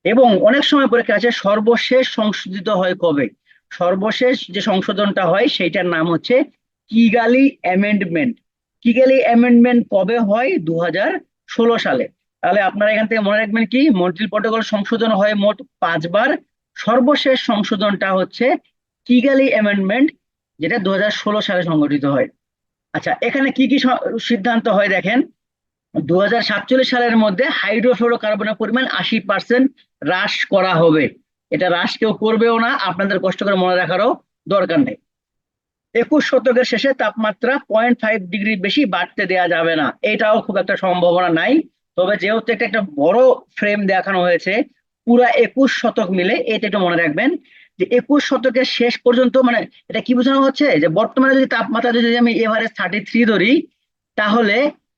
এবং অনেক সময় পরীক্ষা আছে সর্বশেষ সংশোধিত হয় কবে? সর্বশেষ যে সংশোধনটা হয় সেইটার নাম হচ্ছে কিগালি অ্যামেন্ডমেন্ট। কিগালি অ্যামেন্ডমেন্ট কবে হয়? 2016 সালে। তাহলে আপনারা এখান থেকে মনে রাখবেন কি, মন্ট্রিল প্রটোকল সংশোধন হয় মোট 5বার। সর্বশেষ সংশোধনটা হচ্ছে কিগালি অ্যামেন্ডমেন্ট, যেটা 2016 সালে সংগঠিত হয়। আচ্ছা, এখানে কি কি সিদ্ধান্ত হয় দেখেন। 2047 সালের মধ্যে হাইড্রোফ্লোরোকার্বনের পরিমাণ 80% হ্রাস করা হবে। এটা হ্রাস কেউ করবেও না, আপনাদের কষ্ট করে মনে রাখারও দরকার নেই। 21 শতকের শেষে তাপমাত্রা 0.5 ডিগ্রি বেশি বাড়তে দেওয়া যাবে না, এটাও খুব একটা সম্ভাবনা নাই। তবে যেহেতু একটা একটা বড় ফ্রেম দেখানো হয়েছে, পুরা 21 শতক মিলে, এটা একটু মনে রাখবেন যে 21 শতকের শেষ পর্যন্ত, মানে এটা কি বোঝানো হচ্ছে, যে বর্তমানে যদি তাপমাত্রা যদি আমি এভারেজ 33 ধরি, তাহলে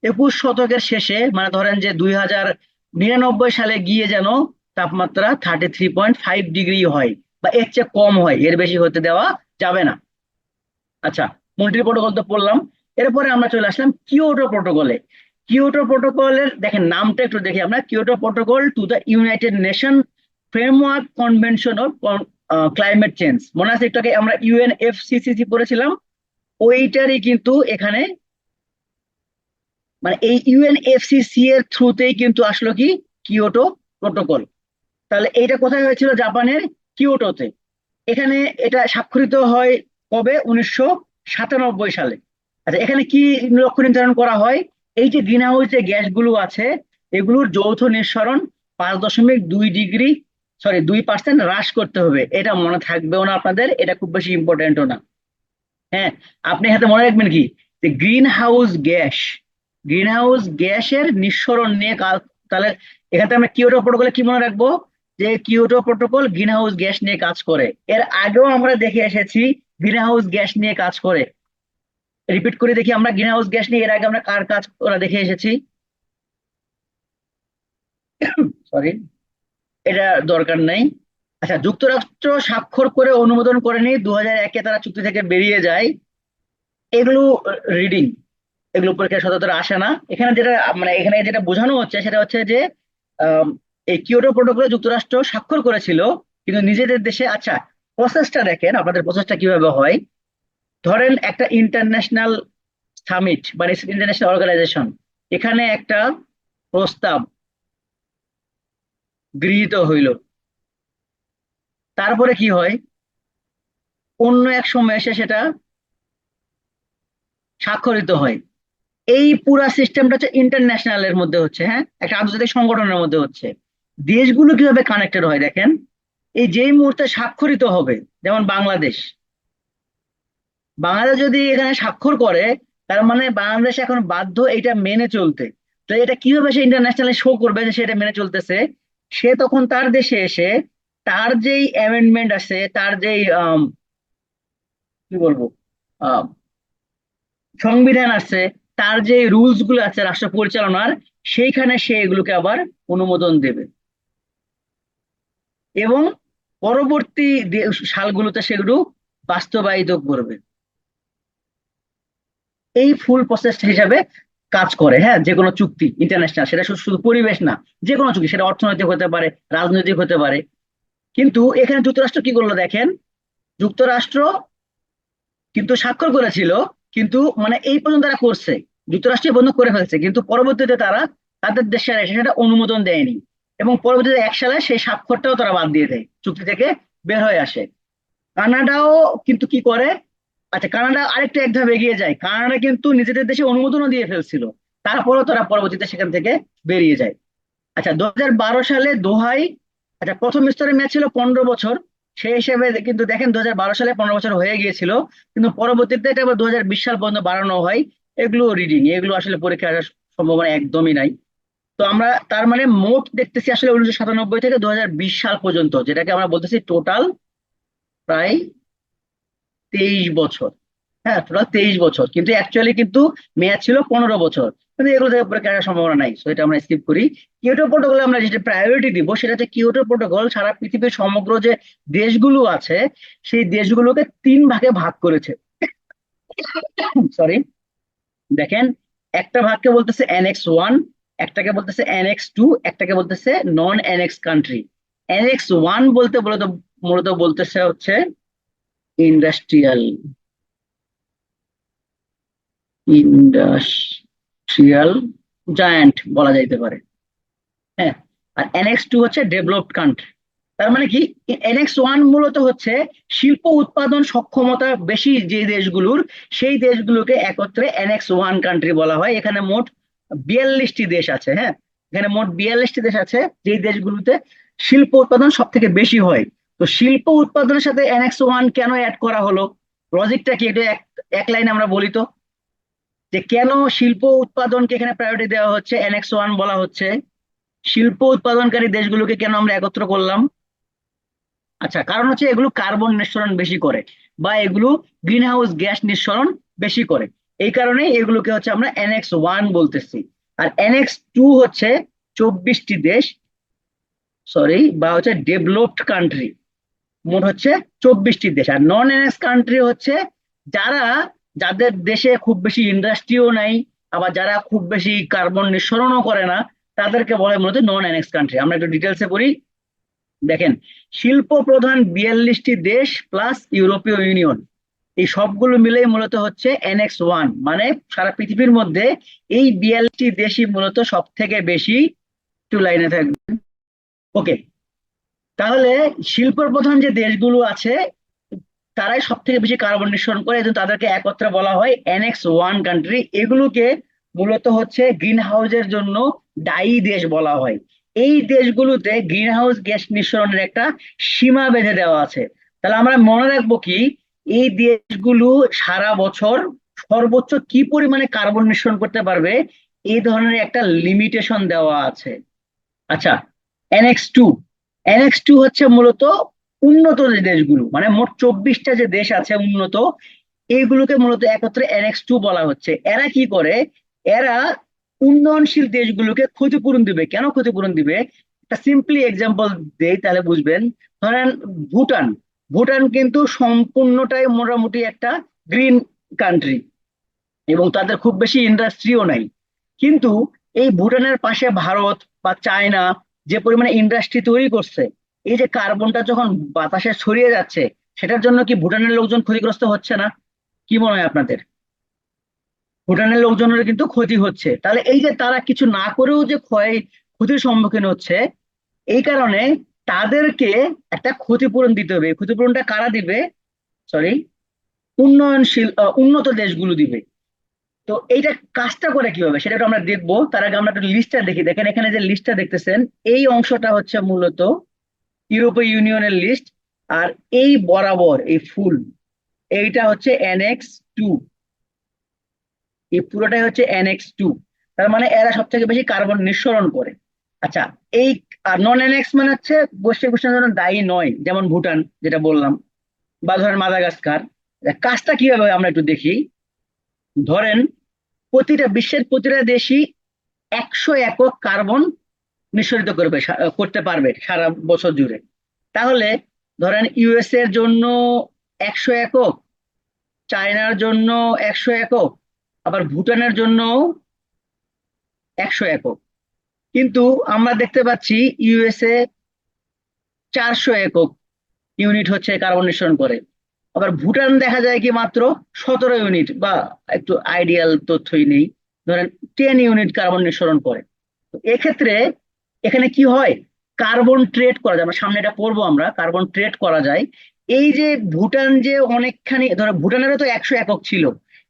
21 শতকের শেষে, মানে ধরেন যে 2099 সালে গিয়ে যেন তাপমাত্রা 33.5 ডিগ্রি হয়, বা এর চেয়ে কম হয়, এর বেশি হতে দেওয়া যাবে না। আচ্ছা, মন্ট্রিল প্রটোকল তো পড়লাম। এরপরে আমরা চলে আসলাম কিয়োটো প্রটোকলে। কিয়োটো প্রটোকলের দেখেন নামটা একটু দেখি আমরা, Kyoto protocol to the United nation framework convention of climate change. মনে আছে একটু আগে আমরা ইউএনএফসিসিসি পড়েছিলাম, ওইটারই কিন্তু এখানে, মানে এই ইউএনএফসিসি এর থ্রুতেই কিন্তু আসলো কি কিয়োটো প্রটোকল। তাহলে এইটা কোথায় হয়েছিল? জাপানের কিয়োটোতে। এখানে এটা স্বাক্ষরিত হয় কবে? 1997 সালে। আচ্ছা, এখানে কি লক্ষ্য নির্ধারণ করা হয়? এই যে গ্রিন হাউস যে গ্যাসগুলো আছে, এগুলোর যৌথ নিঃসরণ 5.2 ডিগ্রি, সরি 2% হ্রাস করতে হবে। এটা মনে থাকবেও না আপনাদের, এটা খুব বেশি ইম্পর্টেন্টও না। হ্যাঁ, আপনি হাতে মনে রাখবেন কি, যে গ্রিন হাউস গ্যাসের নিঃসরণ নিয়ে কাজ। তাহলে এখান থেকে আমরা কিয়োটো প্রোটোকলে কি মনে রাখবো? যে Kyoto protocol green house gas নিয়ে কাজ করে। এর আগেও আমরা দেখে এসেছি গ্রিন হাউস গ্যাস নিয়ে কাজ করে। রিপিট করে দেখি, আমরা গ্রিন হাউস গ্যাস নিয়ে এর আগে আমরা কার কাজ করা দেখে এসেছি? সরি, এটা দরকার নাই। আচ্ছা, যুক্তরাষ্ট্র স্বাক্ষর করে অনুমোদন করেনি, 2001-এ তারা চুক্তি থেকে বেরিয়ে যায়। এগুলো রিডিং, এগুলো পরীক্ষায় সচরাচর আসে না। এখানে যেটা, মানে এখানে যেটা বোঝানো হচ্ছে সেটা হচ্ছে যে আম, এই কিয়োটো প্রোটোকলে যুক্তরাষ্ট্র স্বাক্ষর করেছিল, কিন্তু নিজেদের দেশে। আচ্ছা, প্রসেসটা দেখেন, আপনাদের প্রসেসটা কিভাবে হয়। ধরেন একটা ইন্টারন্যাশনাল সামিট বা ইন্টারন্যাশনাল অর্গানাইজেশন, এখানে একটা প্রস্তাব গৃহীত হইল। তারপরে কি হয়? অন্য এক সময় এসে সেটা স্বাক্ষরিত হয়। এই পুরা সিস্টেমটা হচ্ছে ইন্টারন্যাশনাল এর মধ্যে হচ্ছে, হ্যাঁ, একটা আন্তর্জাতিক সংগঠনের মধ্যে হচ্ছে। দেশগুলো কিভাবে কানেক্টেড হয় দেখেন। এই যেই মুহূর্তে স্বাক্ষরিত হবে, যেমন বাংলাদেশ, বাংলাদেশ যদি এখানে স্বাক্ষর করে, তার মানে বাংলাদেশ এখন বাধ্য এটা মেনে চলতে। তো এটা কিভাবে সে ইন্টারন্যাশনালি শো করবে যে সে এটা মেনে চলতেছে? সে তখন তার দেশে এসে তার যেই অ্যামেন্ডমেন্ট আছে, তার যেই কি বলবো, আহ, সংবিধান আছে, তার যে রুলস গুলো আছে রাষ্ট্র পরিচালনার, সেইখানে সে এগুলোকে আবার অনুমোদন দেবে এবং পরবর্তী সালগুলোতে সেগুলো বাস্তবায়িত করবে। এই ফুল প্রসেস হিসাবে কাজ করে, হ্যাঁ, যে কোনো চুক্তি ইন্টারন্যাশনাল, সেটা শুধু শুধু পরিবেশ না, যে কোনো চুক্তি, সেটা অর্থনৈতিক হতে পারে, রাজনৈতিক হতে পারে। কিন্তু এখানে যুক্তরাষ্ট্র কি করলো দেখেন, যুক্তরাষ্ট্র কিন্তু স্বাক্ষর করেছিল, কিন্তু মানে এই পর্যন্ত তারা করছে, যুক্তরাষ্ট্র বন্ধ করে ফেলছে, কিন্তু পরবর্তীতে তারা তাদের দেশে এসে সেটা অনুমোদন দেয়নি, এবং পরবর্তীতে 1 সালে সেই স্বাক্ষরটাও তারা বাদ দিয়ে দেয়, চুক্তি থেকে বের হয়ে আসে। কানাডাও কিন্তু কি করে, আচ্ছা কানাডা আরেকটু এক ধাপ এগিয়ে যায়, কানাডা কিন্তু নিজেদের দেশে অনুমোদনও দিয়ে ফেলছিল, তারপরেও তারা পরবর্তীতে সেখান থেকে বেরিয়ে যায়। আচ্ছা 2012 সালে দোহাই, আচ্ছা প্রথম স্তরের ম্যাচ ছিল 15 বছর, সেই হিসেবে কিন্তু দেখেন 2012 সালে 15 বছর হয়ে গিয়েছিল, কিন্তু পরবর্তীতে এটা আবার 2020 সাল পর্যন্ত বাড়ানো হয়। এগুলো রিডিং, এগুলো আসলে পরীক্ষা আসার সম্ভাবনা একদমই নাই। তো আমরা তার মানে মোট দেখতেছি আসলে 1997 থেকে 2020 সাল পর্যন্ত, যেটাকে আমরা বলতেছি টোটাল প্রায় 23 বছর। হ্যাঁ, টোটাল 23 বছর, কিন্তু অ্যাকচুয়ালি কিন্তু মেয়াদ ছিল 15 বছর। কিন্তু এগুলো থেকে পরীক্ষা আসার সম্ভাবনা নাই, তো এটা আমরা স্কিপ করি। কিয়োটো প্রোটোকলে আমরা যেটা প্রায়োরিটি দিব সেটা হচ্ছে কিয়োটো প্রোটোকল সারা পৃথিবীর সমগ্র যে দেশগুলো আছে, সেই দেশগুলোকে 3 ভাগে ভাগ করেছে। সরি, দেখেন, একটা ভাগকে বলতেছে NX1, একটাকে বলতেছে NX2, একটাকে বলতেছে নন NX কান্ট্রি। NX1 বলতে মূলত মূলত বলতেছে হচ্ছে ইন্ডাস্ট্রিয়াল, ইন্ডাস্ট্রিয়াল জায়ান্ট বলা যাইতে পারে, হ্যাঁ। আর NX2 হচ্ছে ডেভেলপড কান্ট্রি। তার মানে কি, NX1 মূলত হচ্ছে শিল্প উৎপাদন সক্ষমতা বেশি যে দেশগুলোর, সেই দেশগুলোকে একত্রে NX1 কান্ট্রি বলা হয়। এখানে মোট 42টি দেশ আছে, হ্যাঁ, এখানে মোট 42টি দেশ আছে, যে দেশগুলোতে শিল্প উৎপাদন সব থেকে বেশি হয়। তো শিল্প উৎপাদনের সাথে NX1 কেন অ্যাড করা হলো, লজিকটা কি, এটা এক এক লাইনে আমরা বলি তো, যে কেন শিল্প উৎপাদনকে এখানে প্রায়োরিটি দেওয়া হচ্ছে, NX1 বলা হচ্ছে, শিল্প উৎপাদনকারী দেশগুলোকে কেন আমরা একত্র করলাম? আচ্ছা, কারণ হচ্ছে এগুলো কার্বন নিঃসরণ বেশি করে, বা এগুলো গ্রিন হাউস গ্যাস নিঃসরণ বেশি করে, এই কারণে এগুলোকে হচ্ছে আমরা NX1 বলতেছি। আর NX2 হচ্ছে 24টি দেশ, সরি, বা হচ্ছে ডেভেলপড কান্ট্রি, মোট হচ্ছে 24টি দেশ। আর নন এনএক্স কান্ট্রি হচ্ছে যারা, যাদের দেশে খুব বেশি ইন্ডাস্ট্রিও নাই, আবার যারা খুব বেশি কার্বন নিঃসরণও করে না, তাদেরকে বলে মূলত নন এনএক্স কান্ট্রি। আমরা একটু ডিটেলসে পড়ি, দেখেন, শিল্প প্রধান 42টি দেশ প্লাস ইউরোপীয় ইউনিয়ন, এই সবগুলো মিলেই মূলত হচ্ছে NX1, মানে সারা পৃথিবীর মধ্যে এই 42টি দেশই মূলত সব থেকে বেশি, একটু লাইনে থাকবে, ওকে। তাহলে শিল্প প্রধান যে দেশগুলো আছে, তারাই সব থেকে বেশি কার্বন নিঃসরণ করে, এবং তাদেরকে একত্রে বলা হয় NX1 কান্ট্রি। এগুলোকে মূলত হচ্ছে গ্রিন হাউসের জন্য দায়ী দেশ বলা হয়। এই দেশগুলোতে গ্রিন হাউস গ্যাস নিঃসরণের একটা সীমা বেঁধে দেওয়া আছে। তাহলে আমরা মনে রাখবো কি, এই দেশগুলো সারা বছর সর্বোচ্চ কি পরিমাণে কার্বন নিঃসরণ করতে পারবে, এই ধরনের একটা লিমিটেশন দেওয়া আছে। আচ্ছা, NX2, NX2 হচ্ছে মূলত উন্নত যে দেশগুলো, মানে মোট 24টা যে দেশ আছে উন্নত, এইগুলোকে মূলত একত্রে NX2 বলা হচ্ছে। এরা কি করে, এরা উন্নয়নশীল দেশগুলোকে ক্ষতিপূরণ দিবে। কেন ক্ষতিপূরণ দিবে, একটা সিম্পলি এক্সাম্পল দেই তাহলে বুঝবেন। ধরেন ভুটান, ভুটান কিন্তু সম্পূর্ণটাই মোটামুটি একটা গ্রিন কান্ট্রি, এবং তাদের খুব বেশি ইন্ডাস্ট্রিও নাই, কিন্তু এই ভুটানের পাশে ভারত বা চায়না যে পরিমাণে ইন্ডাস্ট্রি তৈরি করছে, এই যে কার্বনটা যখন বাতাসে ছড়িয়ে যাচ্ছে, সেটার জন্য কি ভুটানের লোকজন ক্ষতিগ্রস্ত হচ্ছে না? কি মনে হয় আপনাদের? ভুটানের লোকজনের কিন্তু ক্ষতি হচ্ছে। তাহলে এই যে তারা কিছু না করেও যে ক্ষতির সম্মুখীন হচ্ছে, এই কারণে তাদেরকে একটা ক্ষতিপূরণ দিতে হবে। এই ক্ষতিপূরণটা কারা দিবে, সরি, উন্নত দেশগুলো দিবে। তো এইটা কাজটা করে কিভাবে সেটা একটু আমরা দেখবো, তার আগে আমরা একটু লিস্টটা দেখি। দেখেন এখানে যে লিস্টটা দেখতেছেন, এই অংশটা হচ্ছে মূলত ইউরোপীয় ইউনিয়নের লিস্ট। আর এই বরাবর এই ফুল এইটা হচ্ছে NX2, এই পুরোটাই হচ্ছে NX2। তার মানে এরা সব থেকে বেশি কার্বন নিঃসরণ করে। আচ্ছা, এই নন NX মানে হচ্ছে বৈশ্বিক উষ্ণায়নের জন্য দায়ী নয়, যেমন ভুটান যেটা বললাম, বা ধরেন মাদাগাস্কার। কাজটা কিভাবে হয় আমরা একটু দেখি। ধরেন বিশ্বের প্রতিটা দেশই 100 একক কার্বন নিঃসরিত করতে পারবে সারা বছর জুড়ে। তাহলে ধরেন ইউএস এর জন্য 100 একক, চায়নার জন্য 100 একক, আবার ভুটানের জন্য 100 একক। কিন্তু আমরা দেখতে পাচ্ছি ইউএসএ 400 একক ইউনিট হচ্ছে কার্বন নিঃসরণ করে। আবার ভুটান দেখা যায় কি মাত্র 17 ইউনিট, বা একটু আইডিয়াল তথ্যই নেই, ধরেন 10 ইউনিট কার্বন নিঃসরণ করে। তো এক্ষেত্রে এখানে কি হয়, কার্বন ট্রেড করা যায়, আমরা সামনে এটা পড়বো, আমরা কার্বন ট্রেড করা যায়। এই যে ভুটান যে অনেকখানি, ধরো ভুটানেরও তো 100 একক ছিল,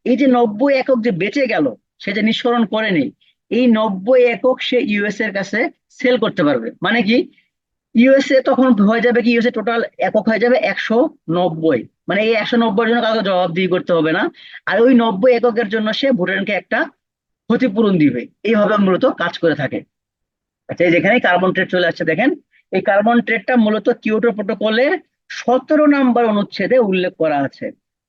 এই যে 90 একক যে বেঁচে গেল, সে যে নিঃসরণ করেনি, এই 90 একক সে ইউএস এর কাছে সেল করতে পারবে। মানে কি, ইউএসএ তখন হয়ে যাবে কি, ইউএসএ টোটাল একক হয়ে যাবে 190। মানে এই 190 জন্য কাউকে জবাবদিহি করতে হবে না। আর ওই 90 এককের জন্য সে ভুটানকে একটা ক্ষতিপূরণ দিবে। এইভাবে মূলত কাজ করে থাকে। আচ্ছা, এই যেখানে কার্বন ট্রেড চলে আসছে দেখেন, এই কার্বন ট্রেডটা মূলত কিয়োটো প্রোটোকলের 17 নম্বর অনুচ্ছেদে উল্লেখ করা আছে।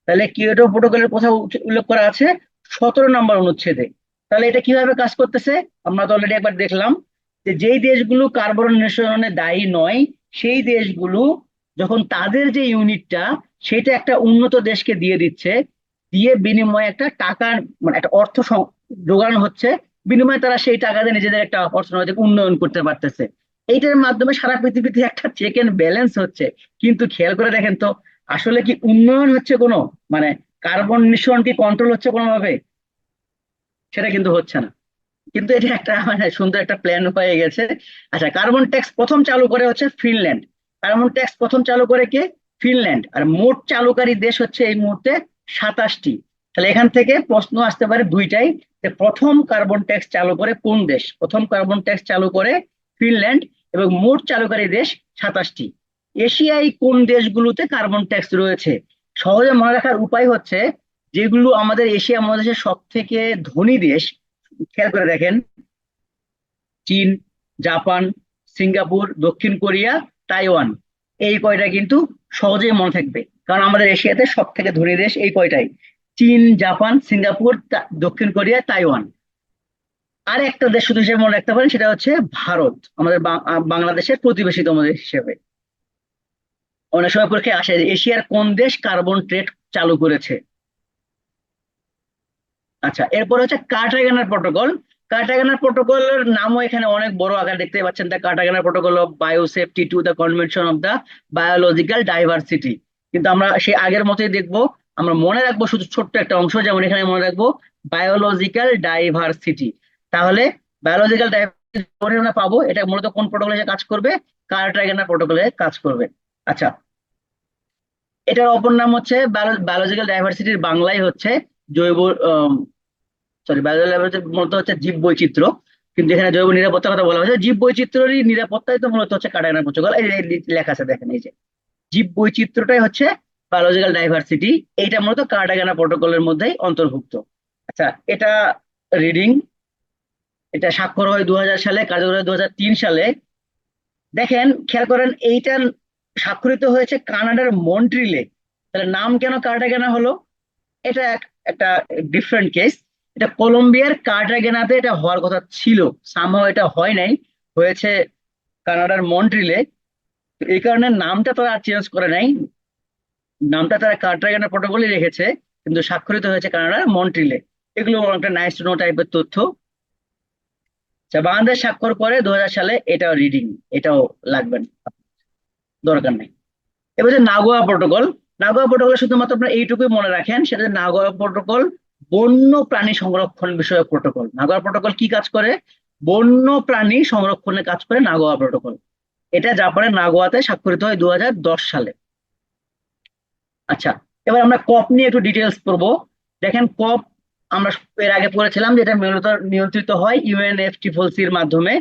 তাহলে কিয়োটো প্রোটোকলের কথা উল্লেখ করা আছে 17 নম্বর অনুচ্ছেদে। তাহলে এটা কিভাবে কাজ করতেছে আমরা তো অলরেডি একবার দেখলাম, যে যেই দেশগুলো কার্বন নিঃসরণে দায়ী নয়, সেই দেশগুলো যখন তাদের যে ইউনিটটা সেটা একটা উন্নত দেশকে দিয়ে দিচ্ছে, দিয়ে বিনিময়ে একটা টাকার মানে একটা যোগান হচ্ছে, বিনিময়ে তারা সেই টাকা দিয়ে নিজেদের একটা অর্থনৈতিক উন্নয়ন করতে পারতেছে। এইটার মাধ্যমে সারা পৃথিবীতে একটা চেক এন্ড ব্যালেন্স হচ্ছে। কিন্তু খেয়াল করে দেখেন তো, আসলে কি উন্নয়ন হচ্ছে কোনো, মানে কার্বন নিঃসরণ কি কন্ট্রোল হচ্ছে কোনোভাবে? সেটা কিন্তু হচ্ছে না। কিন্তু এটা একটা মানে সুন্দর একটা প্ল্যান হয়ে গেছে। আচ্ছা, কার্বন ট্যাক্স প্রথম চালু করে হচ্ছে ফিনল্যান্ড। কার্বন ট্যাক্স প্রথম চালু করে কে? ফিনল্যান্ড। আর মোট চালুকারী দেশ হচ্ছে এই মুহূর্তে 27টি। তাহলে এখান থেকে প্রশ্ন আসতে পারে দুইটাই, যে প্রথম কার্বন ট্যাক্স চালু করে কোন দেশ? প্রথম কার্বন ট্যাক্স চালু করে ফিনল্যান্ড, এবং মোট চালুকারী দেশ 27টি। এশিয়ায় কোন দেশগুলোতে কার্বন ট্যাক্স রয়েছে? সহজে মনে রাখার উপায় হচ্ছে, যেগুলো আমাদের এশিয়া মহাদেশের সব থেকে ধনী দেশ, খেয়াল করে দেখেন, চীন, জাপান, সিঙ্গাপুর, দক্ষিণ কোরিয়া, তাইওয়ান, এই কয়টা কিন্তু সহজেই মনে থাকবে, কারণ আমাদের এশিয়াতে সব থেকে ধনী দেশ এই কয়টাই: চীন, জাপান, সিঙ্গাপুর, দক্ষিণ কোরিয়া, তাইওয়ান। আর একটা দেশ শুধু হিসেবে মনে রাখতে পারেন, সেটা হচ্ছে ভারত, আমাদের বাংলাদেশের প্রতিবেশীতম দেশ হিসেবে। অনেক সময় পরীক্ষায় আসে যে এশিয়ার কোন দেশ কার্বন ট্রেড চালু করেছে। আচ্ছা, এরপর হচ্ছে কার্টাগেনার প্রোটোকল। কার্টাগেনার প্রোটোকলের নামও এখানে অনেক বড় আকার দেখতে পাচ্ছেন, দ্য কার্টাগেনার protocol of biosafety to the convention of the biological diversity. কিন্তু আমরা সেই আগের মতোই দেখবো, আমরা মনে রাখবো শুধু ছোট্ট একটা অংশ, যেমন এখানে মনে রাখবো বায়োলজিক্যাল ডাইভার্সিটি। তাহলে বায়োলজিক্যাল ডাইভার্সিটি আমরা পাবো, এটা মূলত কোন প্রোটোকলে কাজ করবে? কার্টাগেনার প্রোটোকলে কাজ করবে। আচ্ছা, এটার অপর নাম হচ্ছে বায়োলজিক্যাল ডাইভার্সিটির বাংলায় হচ্ছে জৈব, সরি, বায়োলজিক্যাল ডাইভার্সিটি মূলত হচ্ছে জীব বৈচিত্র্য। কিন্তু এখানে জৈব নিরাপত্তার কথা বলা হয়েছে, জীব বৈচিত্র্যেরই নিরাপত্তাই তো মূলত হচ্ছে কাটাগানা প্রোটোকল। এই যে লেখা আছে দেখেন, এই যে জীব বৈচিত্র্যটাই হচ্ছে বায়োলজিক্যাল ডাইভার্সিটি। এইটা মূলত কাটাগানা প্রোটোকলের মধ্যেই অন্তর্ভুক্ত। আচ্ছা, এটা রিডিং, এটা স্বাক্ষর হয় 2000 সালে, কার্যকর হয় 2003 সালে। দেখেন, খেয়াল করেন, এইটা স্বাক্ষরিত হয়েছে কানাডার মন্ট্রিলে। তাহলে নাম কেন কার্টাগেনা হলো? এটা একটা ডিফারেন্ট কেস। এটা কলম্বিয়ার কার্টাগেনাতে এটা হওয়ার কথা ছিল, সামহাও এটা হয় নাই, হয়েছে কানাডার মন্ট্রিলে। তো এই কারণে নামটা তারা আর চেঞ্জ করে নাই, নামটা তারা কার্টাগেনা প্রোটোকলই রেখেছে, কিন্তু স্বাক্ষরিত হয়েছে কানাডার মন্ট্রিলে। এগুলো একটা নাইস টু নো টাইপের তথ্য। আচ্ছা, বাংলাদেশ স্বাক্ষর করে 2000 সালে, এটাও রিডিং, এটাও লাগবে না, দরকার নেই। এবার যে নাগোয়া প্রোটোকল, নাগোয়া প্রোটোকল শুধুমাত্র আপনার এইটুকুই মনে রাখেন, সেটা হচ্ছে নাগোয়া প্রোটোকল বন্য প্রাণী সংরক্ষণ বিষয়ক প্রোটোকল। নাগোয়া প্রোটোকল কি কাজ করে? বন্য প্রাণী সংরক্ষণে কাজ করে নাগোয়া প্রোটোকল। এটা জাপানের নাগোয়াতে স্বাক্ষরিত হয় 2010 সালে। আচ্ছা, এবার আমরা কপ নিয়ে একটু ডিটেলস পড়বো। দেখেন, কপ আমরা এর আগে পড়েছিলাম যে এটা মূলত নিয়ন্ত্রিত হয় UNFCCCর মাধ্যমে।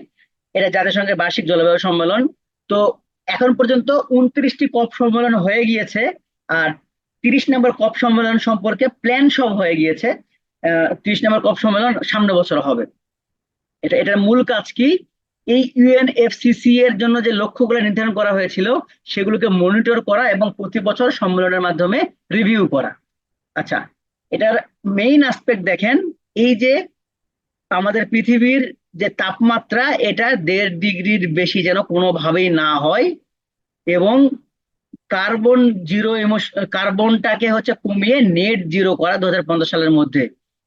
এটা জাতিসংঘের বার্ষিক জলবায়ু সম্মেলন। তো এখন পর্যন্ত 29টি কপ সম্মেলন হয়ে গিয়েছে। আর 30 নম্বর কপ সম্মেলন সম্পর্কে প্ল্যান সব হয়ে গিয়েছে। 30 নম্বর কপ সম্মেলন সামনে বছর হবে। এটার মূল কাজ কি? এই ইউএনএফসিসি এর জন্য যে লক্ষ্যগুলো নির্ধারণ করা হয়েছিল সেগুলোকে মনিটর করা এবং প্রতি বছর সম্মেলনের মাধ্যমে রিভিউ করা। আচ্ছা, এটার মেইন অ্যাসপেক্ট দেখেন, এই যে আমাদের পৃথিবীর যে তাপমাত্রা এটা 1.5 ডিগ্রির বেশি যেন কোনোভাবেই না হয়, এবং কার্বন জিরো কার্বনটাকে হচ্ছে কমিয়ে নেট জিরো করা 2050 সালের মধ্যে।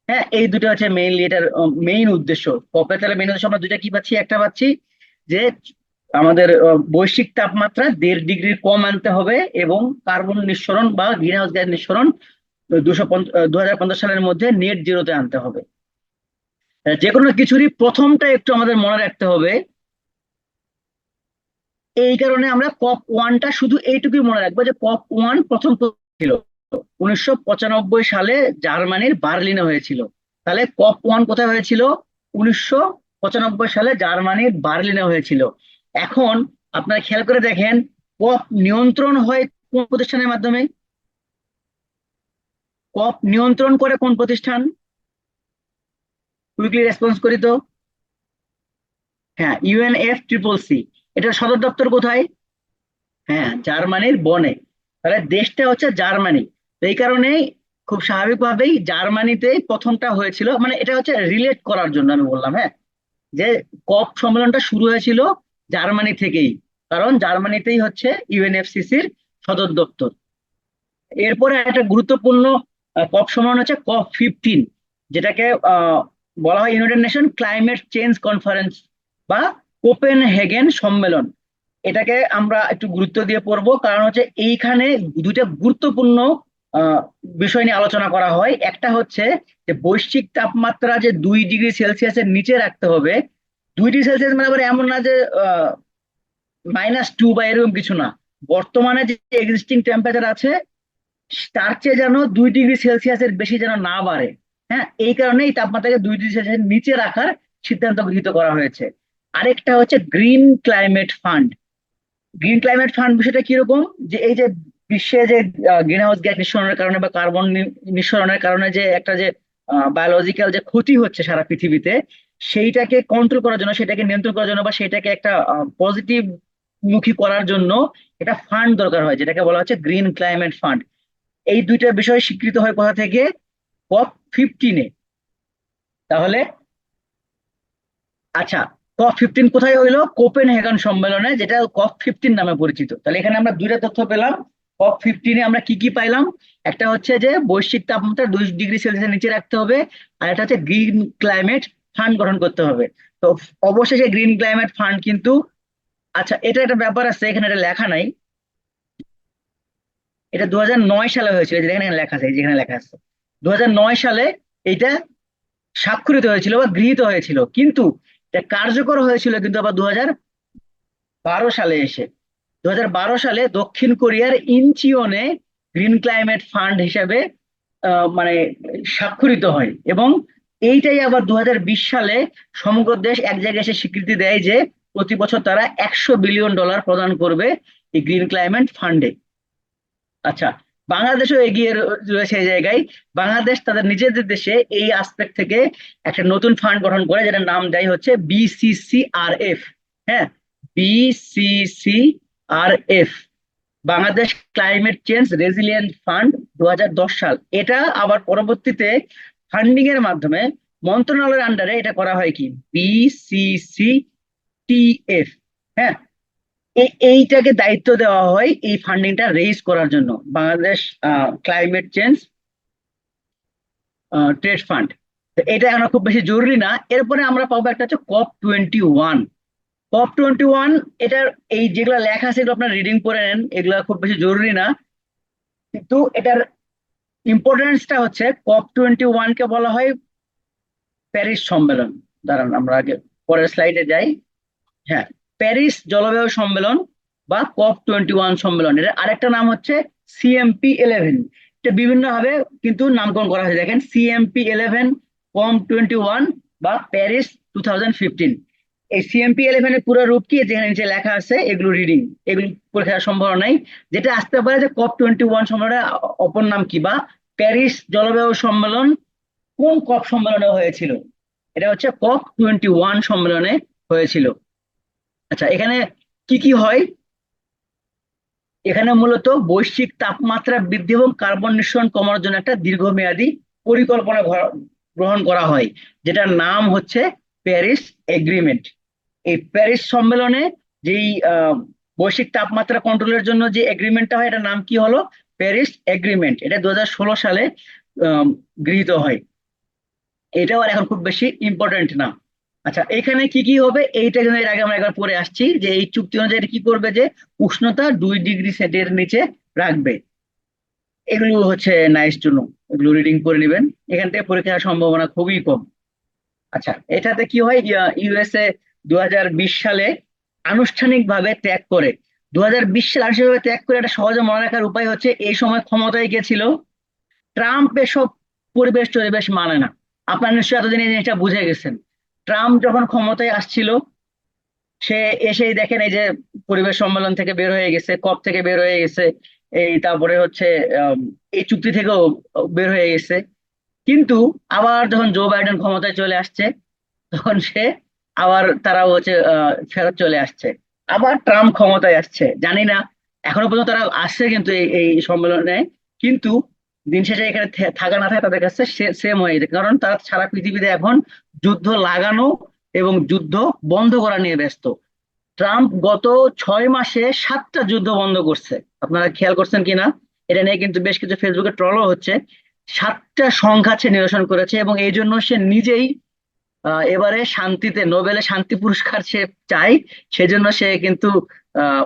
হ্যাঁ, এই দুটো হচ্ছে মেইনলি এটার মেইন উদ্দেশ্য। কপে তাহলে মেইন উদ্দেশ্য আমরা দুইটা কি পাচ্ছি, একটা পাচ্ছি যে আমাদের বৈশ্বিক তাপমাত্রা 1.5 ডিগ্রি কম আনতে হবে, এবং কার্বন নিঃসরণ বা গ্রিন হাউস গ্যাস নিঃসরণ 2050 সালের মধ্যে নেট জিরোতে আনতে হবে। যে কোনো কিছুরই প্রথমটা একটু আমাদের মনে রাখতে হবে। এই কারণে আমরা COP1টা শুধু এইটুকুই মনে রাখবো যে COP1 প্রথম ছিল 1995 সালে জার্মানির বার্লিনে হয়েছিল। তাহলে COP1 কোথায় হয়েছিল? 1995 সালে জার্মানির বার্লিনে হয়েছিল। এখন আপনারা খেয়াল করে দেখেন, কপ নিয়ন্ত্রণ হয় কোন প্রতিষ্ঠানের মাধ্যমে? কপ নিয়ন্ত্রণ করে কোন প্রতিষ্ঠান? কুইকলি রেসপন্স করি তো। হ্যাঁ, UNFCCC। এটার সদর দপ্তর কোথায়? হ্যাঁ, জার্মানির বনে। তাহলে দেশটা হচ্ছে জার্মানি। তো এই কারণেই খুব স্বাভাবিকভাবেই জার্মানিতে প্রথমটা হয়েছিল, মানে এটা হচ্ছে রিলেট করার জন্য আমি বললাম। হ্যাঁ, যে কপ সম্মেলনটা শুরু হয়েছিল জার্মানি থেকেই, কারণ জার্মানিতেই হচ্ছে ইউএনএফসিসির সদর দপ্তর। এরপরে একটা গুরুত্বপূর্ণ কপ সম্মেলন হচ্ছে COP15, যেটাকে বলা হয় United nation climate change conference বা কোপেনহেগেন সম্মেলন। এটাকে আমরা একটু গুরুত্ব দিয়ে পড়বো, কারণ হচ্ছে এইখানে দুইটা গুরুত্বপূর্ণ আহ, বিষয় নিয়ে আলোচনা করা হয়। একটা হচ্ছে যে বৈশ্বিক তাপমাত্রা যে 2 ডিগ্রি সেলসিয়াসের নিচে রাখতে হবে। 2 ডিগ্রি সেলসিয়াস মানে আবার এমন না যে -2 বা এরকম কিছু না। বর্তমানে যে এক্সিস্টিং টেম্পারেচার আছে তার চেয়ে যেন 2 ডিগ্রি সেলসিয়াসের বেশি যেন না বাড়ে। হ্যাঁ, এই কারণে এই তাপমাত্রাকে 2 ডিগ্রি সেলসিয়াসের নিচে রাখার সিদ্ধান্ত গৃহীত করা হয়েছে। আরেকটা হচ্ছে green climate fund. Green climate fund বিষয়টা কিরকম, যে এই যে বিশ্বে যে গ্রিন হাউস গ্যাস নিঃসরণের কারণে বা কার্বন নিঃসরণের কারণে যে একটা যে বায়োলজিক্যাল যে ক্ষতি হচ্ছে সারা পৃথিবীতে, সেইটাকে কন্ট্রোল করার জন্য, সেটাকে নিয়ন্ত্রণ করার জন্য বা সেটাকে একটা পজিটিভ মুখী করার জন্য এটা ফান্ড দরকার হয়, যেটাকে বলা হচ্ছে গ্রিন ক্লাইমেট ফান্ড। এই দুইটা বিষয় স্বীকৃত হয় কোথা থেকে? COP15-এ। তাহলে আচ্ছা, COP15 কোথায় হইলো? কোপেনহেগেন সম্মেলনে, যেটা COP15 নামে পরিচিত। তাহলে এখানে আমরা দুইটা তথ্য পেলাম। COP15-এ আমরা কি কি পাইলাম? একটা হচ্ছে যে বৈশ্বিক তাপমাত্রা 2 ডিগ্রি সেলসিয়াসের নিচে রাখতে হবে, আর একটা হচ্ছে গ্রিন ক্লাইমেট ফান্ড গঠন করতে হবে। তো অবশেষে গ্রিন ক্লাইমেট ফান্ড কিন্তু, আচ্ছা এটা একটা ব্যাপার আছে, এখানে এটা লেখা নাই। এটা 2009 সালে হয়েছিল, যেখানে লেখা আছে, যেখানে লেখা আছে 2009 সালে এটা স্বাক্ষরিত হয়েছিল বা গৃহীত হয়েছিল, কিন্তু এটা কার্যকর হয়েছিল কিন্তু আবার 2012 সালে এসে। 2012 সালে দক্ষিণ কোরিয়ার ইনচিওনে গ্রিন ক্লাইমেট ফান্ড হিসেবে মানে স্বাক্ষরিত হয়, এবং এইটাই আবার 2020 সালে সমগ্র দেশ এক জায়গায় এসে স্বীকৃতি দেয় যে প্রতি বছর তারা $100 বিলিয়ন প্রদান করবে এই গ্রিন ক্লাইমেট ফান্ডে। আচ্ছা, বাংলাদেশও এগিয়ে রয়েছে এই জায়গায়। বাংলাদেশ তাদের নিজেদের দেশে এই আসপেক্ট থেকে একটা নতুন ফান্ড গঠন করে, যেটার নাম দেয় হচ্ছে BCCRF। হ্যাঁ, BCCRF, Bangladesh climate change resilient fund, 2010 সাল। এটা আবার পরবর্তীতে ফান্ডিং এর মাধ্যমে মন্ত্রণালয়ের আন্ডারে এটা করা হয় কি, BCCTF। হ্যাঁ, এইটাকে দায়িত্ব দেওয়া হয় এই ফান্ডিংটা রেইজ করার জন্য, Bangladesh climate change trade fund. এটা এখন খুব বেশি জরুরি না। এরপরে আমরা পাবো একটা হচ্ছে COP21। COP21 এটার এই যেগুলো লেখা আছে এগুলো আপনার রিডিং করে নেন, এগুলো খুব বেশি জরুরি না, কিন্তু এটার ইম্পর্টেন্সটা হচ্ছে COP21 কে বলা হয় প্যারিস সম্মেলন। দাঁড়ান আমরা আগে পরের স্লাইডে যাই। হ্যাঁ, প্যারিস জলবায়ু সম্মেলন বা COP21 সম্মেলন। এর আরেকটা নাম হচ্ছে CMP11। এটা বিভিন্ন ভাবে কিন্তু নামকরণ করা হয়েছে। দেখেন, CMP11, COP21 বা প্যারিস 2015। এই CMP11 এর পুরো রূপ কি, যেখানে নিচে লেখা আছে এগুলো রিডিং, এগুলো পরীক্ষার সম্ভাবনা নাই। যেটা আসতে পারে যে COP21 সম্মেলনের অপর নাম কি, বা প্যারিস জলবায়ু সম্মেলন কোন কপ সম্মেলনে হয়েছিল। এটা হচ্ছে COP21 সম্মেলনে হয়েছিল। আচ্ছা, এখানে কি কি হয়? এখানে মূলত বৈশ্বিক তাপমাত্রা বৃদ্ধি এবং কার্বন নিঃসরণ কমানোর জন্য একটা দীর্ঘমেয়াদী পরিকল্পনা গ্রহণ করা হয়, যেটার নাম হচ্ছে প্যারিস এগ্রিমেন্ট। এই প্যারিস সম্মেলনে যেই বৈশ্বিক তাপমাত্রা কন্ট্রোলের জন্য যে এগ্রিমেন্টটা হয়, এটার নাম কি হলো? Paris agreement. এটা 2016 সালে আহ, গৃহীত হয়। এটাও আর এখন খুব বেশি ইম্পর্টেন্ট না। আচ্ছা, এখানে কি কি হবে এইটা কিন্তু এর আগে আমরা একবার পরে আসছি, যে এই চুক্তি অনুযায়ী এটা কি করবে, যে উষ্ণতা 2 ডিগ্রি সেন্টিগ্রেড নিচে রাখবে। এগুলো হচ্ছে নাইস টু নো, এগুলো রিডিং করে নেবেন, এখান থেকে পরীক্ষার সম্ভাবনা খুবই কম। আচ্ছা, এটাতে কি হয়, USA 2020 সালে আনুষ্ঠানিকভাবে ত্যাগ করে। 2020 সালে আনুষ্ঠানিকভাবে ত্যাগ করে, এটা সহজে মনে রাখার উপায় হচ্ছে এই সময় ক্ষমতায় কে ছিল? ট্রাম্প। এসব পরিবেশ টরিবেশ মানে না, আপনার নিশ্চয়ই এতদিন এই জিনিসটা বুঝে গেছেন। ট্রাম্প যখন ক্ষমতায় আসছিল, সে এসেই দেখেন এই যে পরিবেশ সম্মেলন থেকে বের হয়ে গেছে, কপ থেকে বের হয়ে গেছে, এই তারপরে হচ্ছে আম, এই চুক্তি থেকেও বের হয়ে গেছে। কিন্তু আবার যখন জো বাইডেন ক্ষমতায় চলে আসছে, তখন সে আবার তারা হচ্ছে ফেরত চলে আসছে। আবার ট্রাম্প ক্ষমতায় আসছে, জানি না এখনো পর্যন্ত তারা আসছে কিন্তু এই সম্মেলনে। কিন্তু দিন শেষে এখানে থাকা না থাকা তাদের কাছে সেম হয়ে যায়, কারণ তারা সারা পৃথিবীতে এখন যুদ্ধ লাগানো এবং যুদ্ধ বন্ধ করা নিয়ে ব্যস্ত। ট্রাম্প গত 6 মাসে 7টা যুদ্ধ বন্ধ করছে, আপনারা খেয়াল করছেন কিনা এটা নিয়ে কিন্তু বেশ কিছু ফেসবুকে ট্রলও হচ্ছে। 7টা সংঘাত সে নিরসন করেছে, এবং এই জন্য সে নিজেই এবারে শান্তিতে নোবেলের শান্তি পুরস্কার সে চাই। সেজন্য সে কিন্তু আহ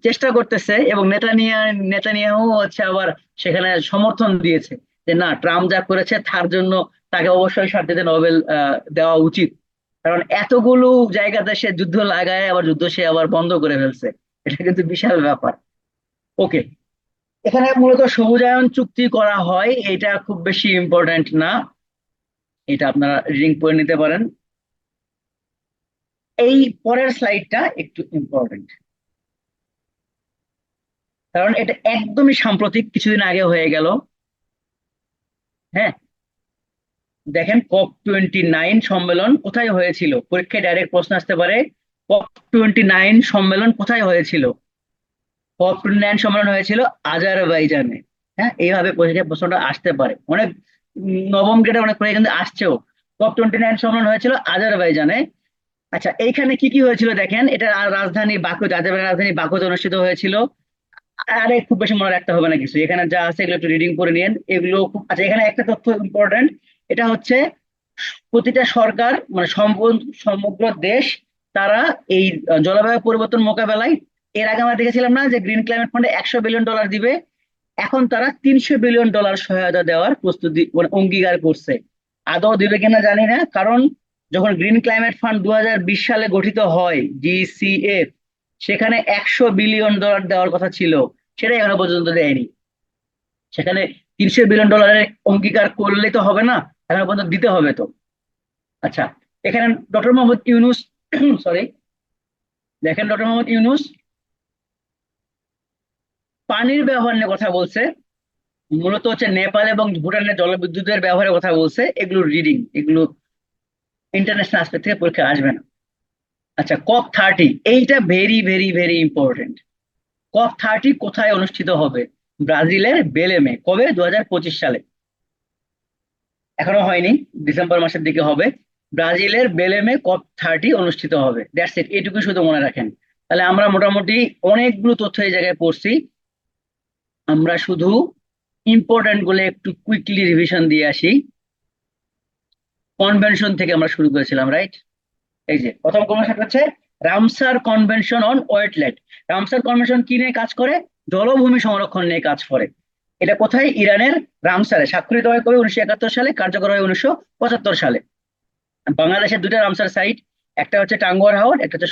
চেষ্টা করতেছে, এবং নেতানিয়াহু হচ্ছে আবার সেখানে সমর্থন দিয়েছে, যে না, ট্রাম্প যা করেছে তার জন্য তাকে অবশ্যই শান্তিতে নোবেল দেওয়া উচিত। কারণ এতগুলো জায়গাতে সে যুদ্ধ লাগায়, আবার যুদ্ধ সে আবার বন্ধ করে ফেলছে। এটা কিন্তু বিশাল ব্যাপার। ওকে, এখানে মূলত সবুজায়ন চুক্তি করা হয়, এটা খুব বেশি ইম্পর্টেন্ট না, এটা আপনারা রিডিং করে নিতে পারেন। এই পরের স্লাইডটা একটু ইম্পর্টেন্ট, কারণ এটা একদমই সাম্প্রতিক, কিছুদিন আগে হয়ে গেল। হ্যাঁ, দেখেন COP29 সম্মেলন কোথায় হয়েছিল, পরীক্ষায় ডাইরেক্ট প্রশ্ন আসতে পারে। COP29 সম্মেলন কোথায় হয়েছিল? COP29 সম্মেলন হয়েছিল আজারবাইজানে। হ্যাঁ, এইভাবে পরীক্ষায় প্রশ্নটা আসতে পারে অনেক, নবম গ্রেডে অনেক পরীক্ষা কিন্তু আসছেও। COP29 সম্মেলন হয়েছিল আজারবাইজানে। আচ্ছা, এইখানে কি কি হয়েছিল দেখেন, এটা রাজধানী বাকুতে, আজারবাইজানের রাজধানী বাকুতে অনুষ্ঠিত হয়েছিল। আরে খুব বেশি মনে রাখতে হবে না কিছু, এখানে যা আছে এগুলো একটু রিডিং করে নিন, এগুলো আচ্ছা, এখানে একটা তথ্য ইম্পর্টেন্ট। এটা হচ্ছে প্রতিটা সরকার, মানে সমগ্র দেশ, তারা এই জলবায়ু পরিবর্তন মোকাবেলায়, এর আগে আমরা দেখেছিলাম না যে গ্রিন ক্লাইমেট ফান্ডে $100 বিলিয়ন দিবে, এখন তারা $300 বিলিয়ন সহায়তা দেওয়ার প্রস্তুতি, মানে অঙ্গীকার করছে। আদৌ দিবে কিনা জানি না, কারণ যখন গ্রিন ক্লাইমেট ফান্ড 2020 সালে গঠিত হয়, GCF, সেখানে $100 বিলিয়ন দেওয়ার কথা ছিল, সেটা এখনো পর্যন্ত দেয়নি। সেখানে $300 বিলিয়ন অঙ্গীকার করলে তো হবে না, এখনো পর্যন্ত দিতে হবে তো। আচ্ছা, এখানে ডক্টর মোহাম্মদ ইউনুস সরি, দেখেন ডক্টর মোহাম্মদ ইউনুস পানির ব্যবহার নিয়ে কথা বলছে, মূলত হচ্ছে নেপাল এবং ভুটানের জলবিদ্যুতের ব্যবহারের কথা বলছে। এগুলো রিডিং, এগুলো ইন্টারন্যাশনাল আসপেক্ট থেকে পরীক্ষা আসবে না। আচ্ছা, COP30, এইটা very very very important. COP30 কোথায় অনুষ্ঠিত হবে? ব্রাজিলের বেলেমে। কবে? 2025 সালে, এখনো হয়নি, ডিসেম্বর মাসের দিকে হবে। ব্রাজিলের বেলেমে COP30 অনুষ্ঠিত হবে, দ্যাটস ইট, এটুকু শুধু মনে রাখেন। তাহলে আমরা মোটামুটি অনেকগুলো তথ্য এই জায়গায় পড়ছি। আমরা শুধু ইম্পর্টেন্ট গুলো একটু কুইকলি রিভিশন দিয়ে আসি। কনভেনশন থেকে আমরা শুরু করেছিলাম, রাইট? এই যে প্রথম কনভেনশন হচ্ছে Ramsar convention on wetland. Ramsar convention কি নিয়ে কাজ করে? জলভূমি সংরক্ষণ নিয়ে কাজ করে। এটা কোথায়? ইরানের রামসারে স্বাক্ষরিত হয় কবে? 1971 সালে, কার্যকর হয় 1975 সালে। বাংলাদেশের দুটো রামসার সাইট, একটা হচ্ছে টাঙ্গুয়ার হাওর, একটা হচ্ছে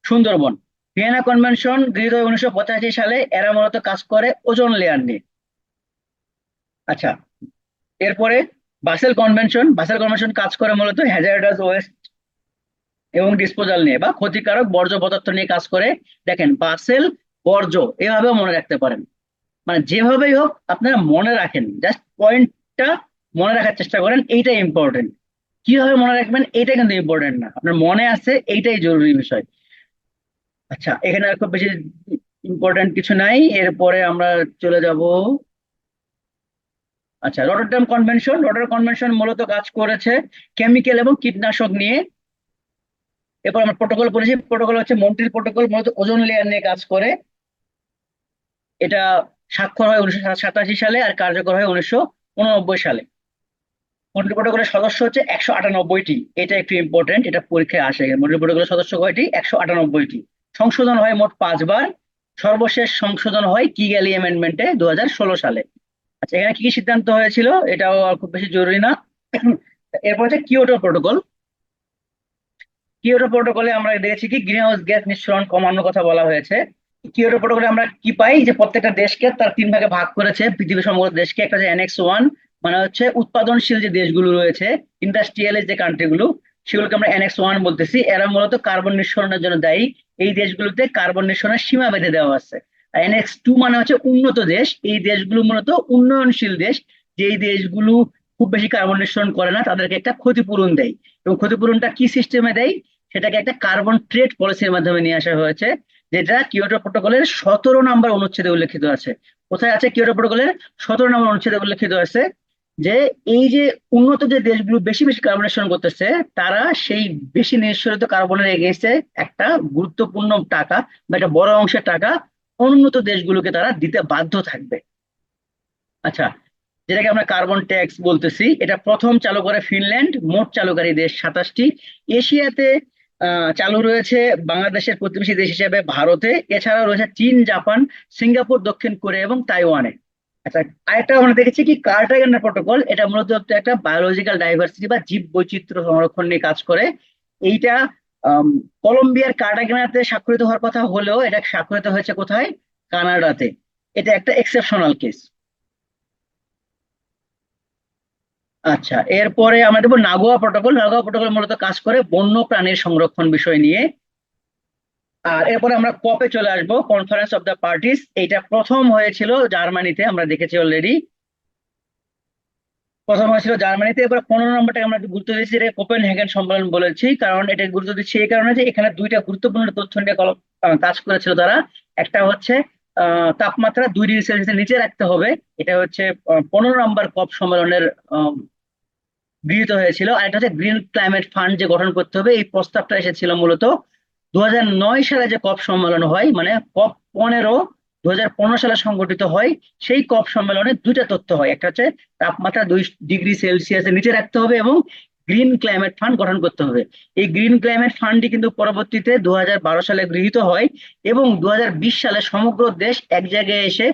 সুন্দরবন। ভিয়েনা কনভেনশন গৃহীত হয় 1985 সালে, এরা মূলত কাজ করে ওজোন লেয়ার নিয়ে। আচ্ছা, এরপরে বাসেল কনভেনশন কাজ করে মূলত হ্যাজার্ডাস ওয়েস্ট এবং ডিসপোজাল নিয়ে বা ক্ষতিকারক বর্জ্য পদার্থ নিয়ে কাজ করে। দেখেন বাসেল, বর্জ্য, এভাবেও মনে রাখতে পারেন। মানে যেভাবেই হোক আপনারা মনে রাখেন, জাস্ট পয়েন্টটা মনে রাখার চেষ্টা করেন, এইটাই ইম্পর্টেন্ট। কিভাবে মনে রাখবেন এটা কিন্তু ইম্পর্টেন্ট না, আপনার মনে আছে এইটাই জরুরি বিষয়। আচ্ছা, এখানে আর খুব বেশি ইম্পর্টেন্ট কিছু নাই, এরপরে আমরা চলে যাব। আচ্ছা, রটারডাম কনভেনশন। রটারডাম কনভেনশন মূলত কাজ করেছে কেমিক্যাল এবং কীটনাশক নিয়ে। এরপর আমরা প্রোটোকল পড়েছি, প্রোটোকল হচ্ছে মন্ট্রিল প্রোটোকল, মূলত ওজোন লেয়ার নিয়ে কাজ করে। এটা স্বাক্ষর হয় 1987 সালে আর কার্যকর হয় 1989 সালে। মন্ট্রিল প্রোটোকলের সদস্য হচ্ছে 198টি। এটা একটু ইম্পর্টেন্ট, এটা পরীক্ষায় আসে। মন্ট্রিল প্রোটোকলের সদস্য কয়টি? 198টি। সংশোধন হয় মোট 5 বার। সর্বশেষ সংশোধন হয় কিগালি অ্যামেন্ডমেন্টে 2016 সালে। আচ্ছা, এখানে কি কি সিদ্ধান্ত হয়েছিল এটাও আর খুব বেশি জরুরি না। এরপর হচ্ছে কিয়োটো প্রোটোকল। কিয়োটো প্রোটোকলে আমরা দেখেছি কি গ্রিন হাউস গ্যাস নিঃসরণ কমানোর কথা বলা হয়েছে। কিয়োটো প্রোটোকলে আমরা কি পাই, যে প্রত্যেকটা দেশকে তার 3 ভাগে ভাগ করেছে, পৃথিবীর সমগ্র দেশকে। একটা হচ্ছে অ্যানেক্স 1, মানে হচ্ছে উৎপাদনশীল যে দেশগুলো রয়েছে, ইন্ডাস্ট্রিয়ালাইজ যে কান্ট্রিগুলো, সেগুলোকে আমরা অ্যানেক্স 1 বলতেছি। এরা মূলত কার্বন নিঃসরণের জন্য দায়ী। এই দেশগুলোতে কার্বন নিঃসরণের সীমা বেঁধে দেওয়া আছে। আর অ্যানেক্স 2 মানে হচ্ছে উন্নত দেশ। এই দেশগুলো মূলত উন্নয়নশীল দেশ, যেই দেশগুলো খুব বেশি কার্বন নিঃসরণ করে না, তাদেরকে একটা ক্ষতিপূরণ দেয়। এবং ক্ষতিপূরণটা কি সিস্টেমে দেয়, সেটাকে একটা কার্বন ট্রেড পলিসির মাধ্যমে নিয়ে আসা হয়েছে, যেটা কিয়োটো প্রোটোকলের 17 নম্বর অনুচ্ছেদে উল্লেখিত আছে। কোথায় আছে কিয়োটো প্রোটোকলের 17 নম্বর অনুচ্ছেদে উল্লেখিত আছে যে এই যে উন্নত যে দেশগুলো বেশি বেশি কার্বন নিঃসরণ করতেছে, তারা সেই বেশি নিঃসরিত কার্বনের এগেইনস্টে একটা গুরুত্বপূর্ণ টাকা বা একটা বড় অংশের টাকা অনুন্নত দেশগুলোকে তারা দিতে বাধ্য থাকবে। আচ্ছা, যেটাকে আমরা কার্বন ট্যাক্স বলতেছি, এটা প্রথম চালু করে ফিনল্যান্ড। মোট চালুকারী দেশ 27টি। এশিয়াতে চালু রয়েছে বাংলাদেশের প্রতিবেশী দেশ হিসেবে ভারতে। এছাড়াও রয়েছে চীন, জাপান, সিঙ্গাপুর, দক্ষিণ কোরিয়া এবং তাইওয়ানে। আচ্ছা, আরেকটা আমরা দেখেছি কি কার্টাগেনা প্রোটোকল। এটা মূলত হচ্ছে একটা বায়োলজিক্যাল ডাইভার্সিটি বা জীব বৈচিত্র্য সংরক্ষণ নিয়ে কাজ করে। এইটা আম, কলম্বিয়ার কার্টাগেনাতে স্বাক্ষরিত হওয়ার কথা হলেও এটা স্বাক্ষরিত হয়েছে কোথায়? কানাডাতে। এটা একটা এক্সেপশনাল কেস। আচ্ছা, এরপরে আমরা দেবো নাগোয়া প্রোটোকল। নাগোয়া প্রোটোকল মূলত কাজ করে বন্য প্রাণীর সংরক্ষণ বিষয় নিয়ে। আর এরপরে আমরা কপে চলে আসবো, কনফারেন্স অফ দ্য পার্টিস। এইটা প্রথম হয়েছিল জার্মানিতে, আমরা দেখেছি অলরেডি। প্রথম হয়েছিল জার্মানিতে। এবার 15 নম্বরটাকে আমরা একটু গুরুত্ব দিচ্ছি, এটা কোপেনহেগেন সম্মেলন বলেছি। কারণ এটা গুরুত্ব দিচ্ছি এই কারণে যে এখানে দুইটা গুরুত্বপূর্ণ তথ্য নিয়ে কাজ করেছিল তারা। একটা হচ্ছে তাপমাত্রা 2 ডিগ্রি সেলসিয়াসের নিচে রাখতে হবে। এটা হচ্ছে 15 নম্বর কপ সম্মেলনের গৃহীত হয়েছিল। আর এটা হচ্ছে গ্রিন ক্লাইমেট ফান্ড যে গঠন করতে হবে, এই প্রস্তাবটা এসেছিল মূলত 2009 সালে যে কপ সম্মেলন হয়, মানে COP 15 2015 সালে সংগঠিত হয়। সেই কপ সম্মেলনে দুইটা তথ্য হয়, একটা হচ্ছে তাপমাত্রা 2 ডিগ্রি সেলসিয়াসের নিচে রাখতে হবে এবং গ্রিন ক্লাইমেট ফান্ড গঠন করতে হবে। এই গ্রিন ক্লাইমেট ফান্ডটি কিন্তু পরবর্তীতে 2012 সালে গৃহীত হয় এবং 2020 সালে সমগ্র দেশ এক জায়গায় এসে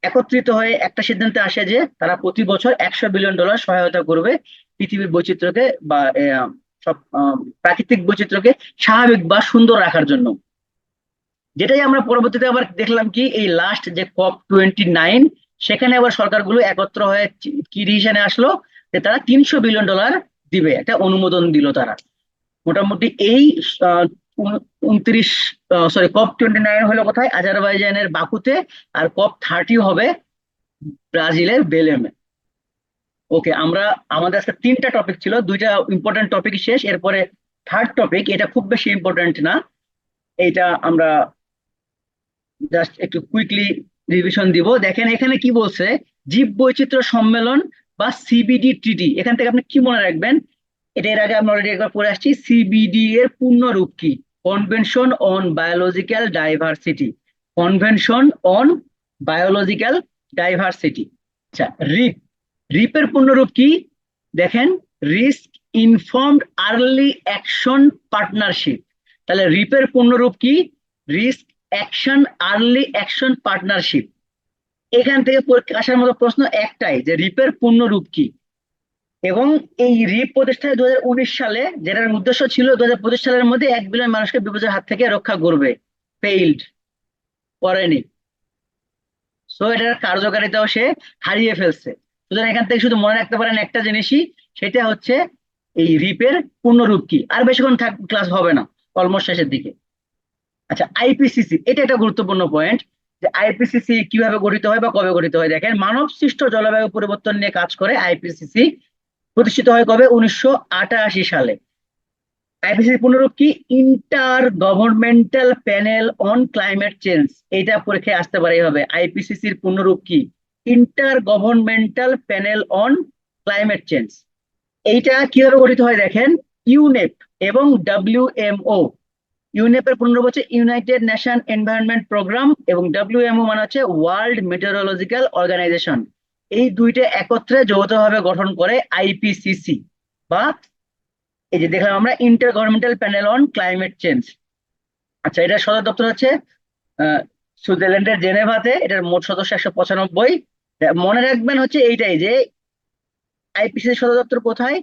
একত্রিত হয়ে একটা সিদ্ধান্তে আসে যে তারা প্রতি বছর $100 বিলিয়ন সহায়তা করবে পৃথিবীর বৈচিত্র্যকে বা সব প্রাকৃতিক বৈচিত্র্যকে স্বাভাবিক বা সুন্দর রাখার জন্য। যেটাই আমরা পরবর্তীতে আবার দেখলাম কি এই লাস্ট যে COP 29, সেখানে আবার সরকারগুলো একত্র হয়ে কি ডিসিশনে আসলো, যে তারা $300 বিলিয়ন দিবে, একটা অনুমোদন দিল তারা। মোটামুটি এই 29, COP 29 হলো কোথায়? আজারবাইজানের বাকুতে। আর COP 30 হবে ব্রাজিলের বেলেমে। ওকে, আমরা আমাদের আজকে 3টা টপিক ছিল, 2টা ইম্পর্টেন্ট টপিক শেষ। এরপরে থার্ড টপিক, এটা খুব বেশি ইম্পর্টেন্ট না। এইটা আমরা জাস্ট একটু কুইকলি রিভিশন দিব। দেখেন এখানে কি বলছে, জীব বৈচিত্র্য সম্মেলন বা সিবিডি ট্রিটি। এখান থেকে আপনি কি মনে রাখবেন, এটা এর আগে আমরা অলরেডি একবার পড়ে আসছি। সিবিডি এর পূর্ণ রূপ কি? Convention on biological diversity. Convention on biological diversity. আচ্ছা, রিপ। রিপের পূর্ণরূপ কি? দেখেন, risk informed early action partnership. তাহলে রিপের পূর্ণরূপ কি? Risk action early action partnership. এখান থেকে পরীক্ষা আসার মতো প্রশ্ন একটাই, যে রিপের পূর্ণরূপ কি। এবং এই রিপ প্রতিষ্ঠায় 2019 সালে, যেটার উদ্দেশ্য ছিল 2025 সালের মধ্যে 1 বিলিয়ন মানুষকে বিপদের হাত থেকে রক্ষা করবে, ফেইল্ড, করেনি। সো এটার কার্যকারিতাও সে হারিয়ে ফেলছে। সুতরাং এখান থেকে শুধু মনে রাখতে পারেন একটা জিনিসই, সেটা হচ্ছে এই রিপের পূর্ণরূপ কি? আর বেশিক্ষণ ক্লাস হবে না, অলমোস্ট শেষের দিকে। আচ্ছা, আইপিসিসি এটা একটা গুরুত্বপূর্ণ পয়েন্ট, যে আইপিসিসি কিভাবে গঠিত হয় বা কবে গঠিত হয়। দেখেন, মানব সৃষ্ট জলবায়ু পরিবর্তন নিয়ে কাজ করে আইপিসিসি। প্রতিষ্ঠিত হয় কবে? 1988 সালে। আইপিসিসি পূর্ণরূপ কি? Inter governmental panel on climate change. এটা পরীক্ষায় আসতে পারে এইভাবে, আইপিসিসির পূর্ণরূপ কি? Inter governmental panel on climate change. এইটা কিভাবে গঠিত হয় দেখেন, ইউনেপ এবং ডব্লিউএমও। ইউনেপ এর পূর্ণরূপ হচ্ছে ইউনাইটেড নেশন এনভায়রনমেন্ট প্রোগ্রাম, এবং ডব্লিউএমও মানে হচ্ছে ওয়ার্ল্ড মেটেরোলজিক্যাল অর্গানাইজেশন। এই দুইটা একত্রে যৌথভাবে গঠন করে আইপিসিসি, বা এই যে দেখলাম আমরা inter governmental panel on climate change. আচ্ছা, এটার সদর দপ্তর হচ্ছে আহ, সুইজারল্যান্ডের জেনেভাতে। এটার মোট সদস্য 195। মনে রাখবেন হচ্ছে এইটাই, যে আইপিসিসি সদর দপ্তর কোথায়?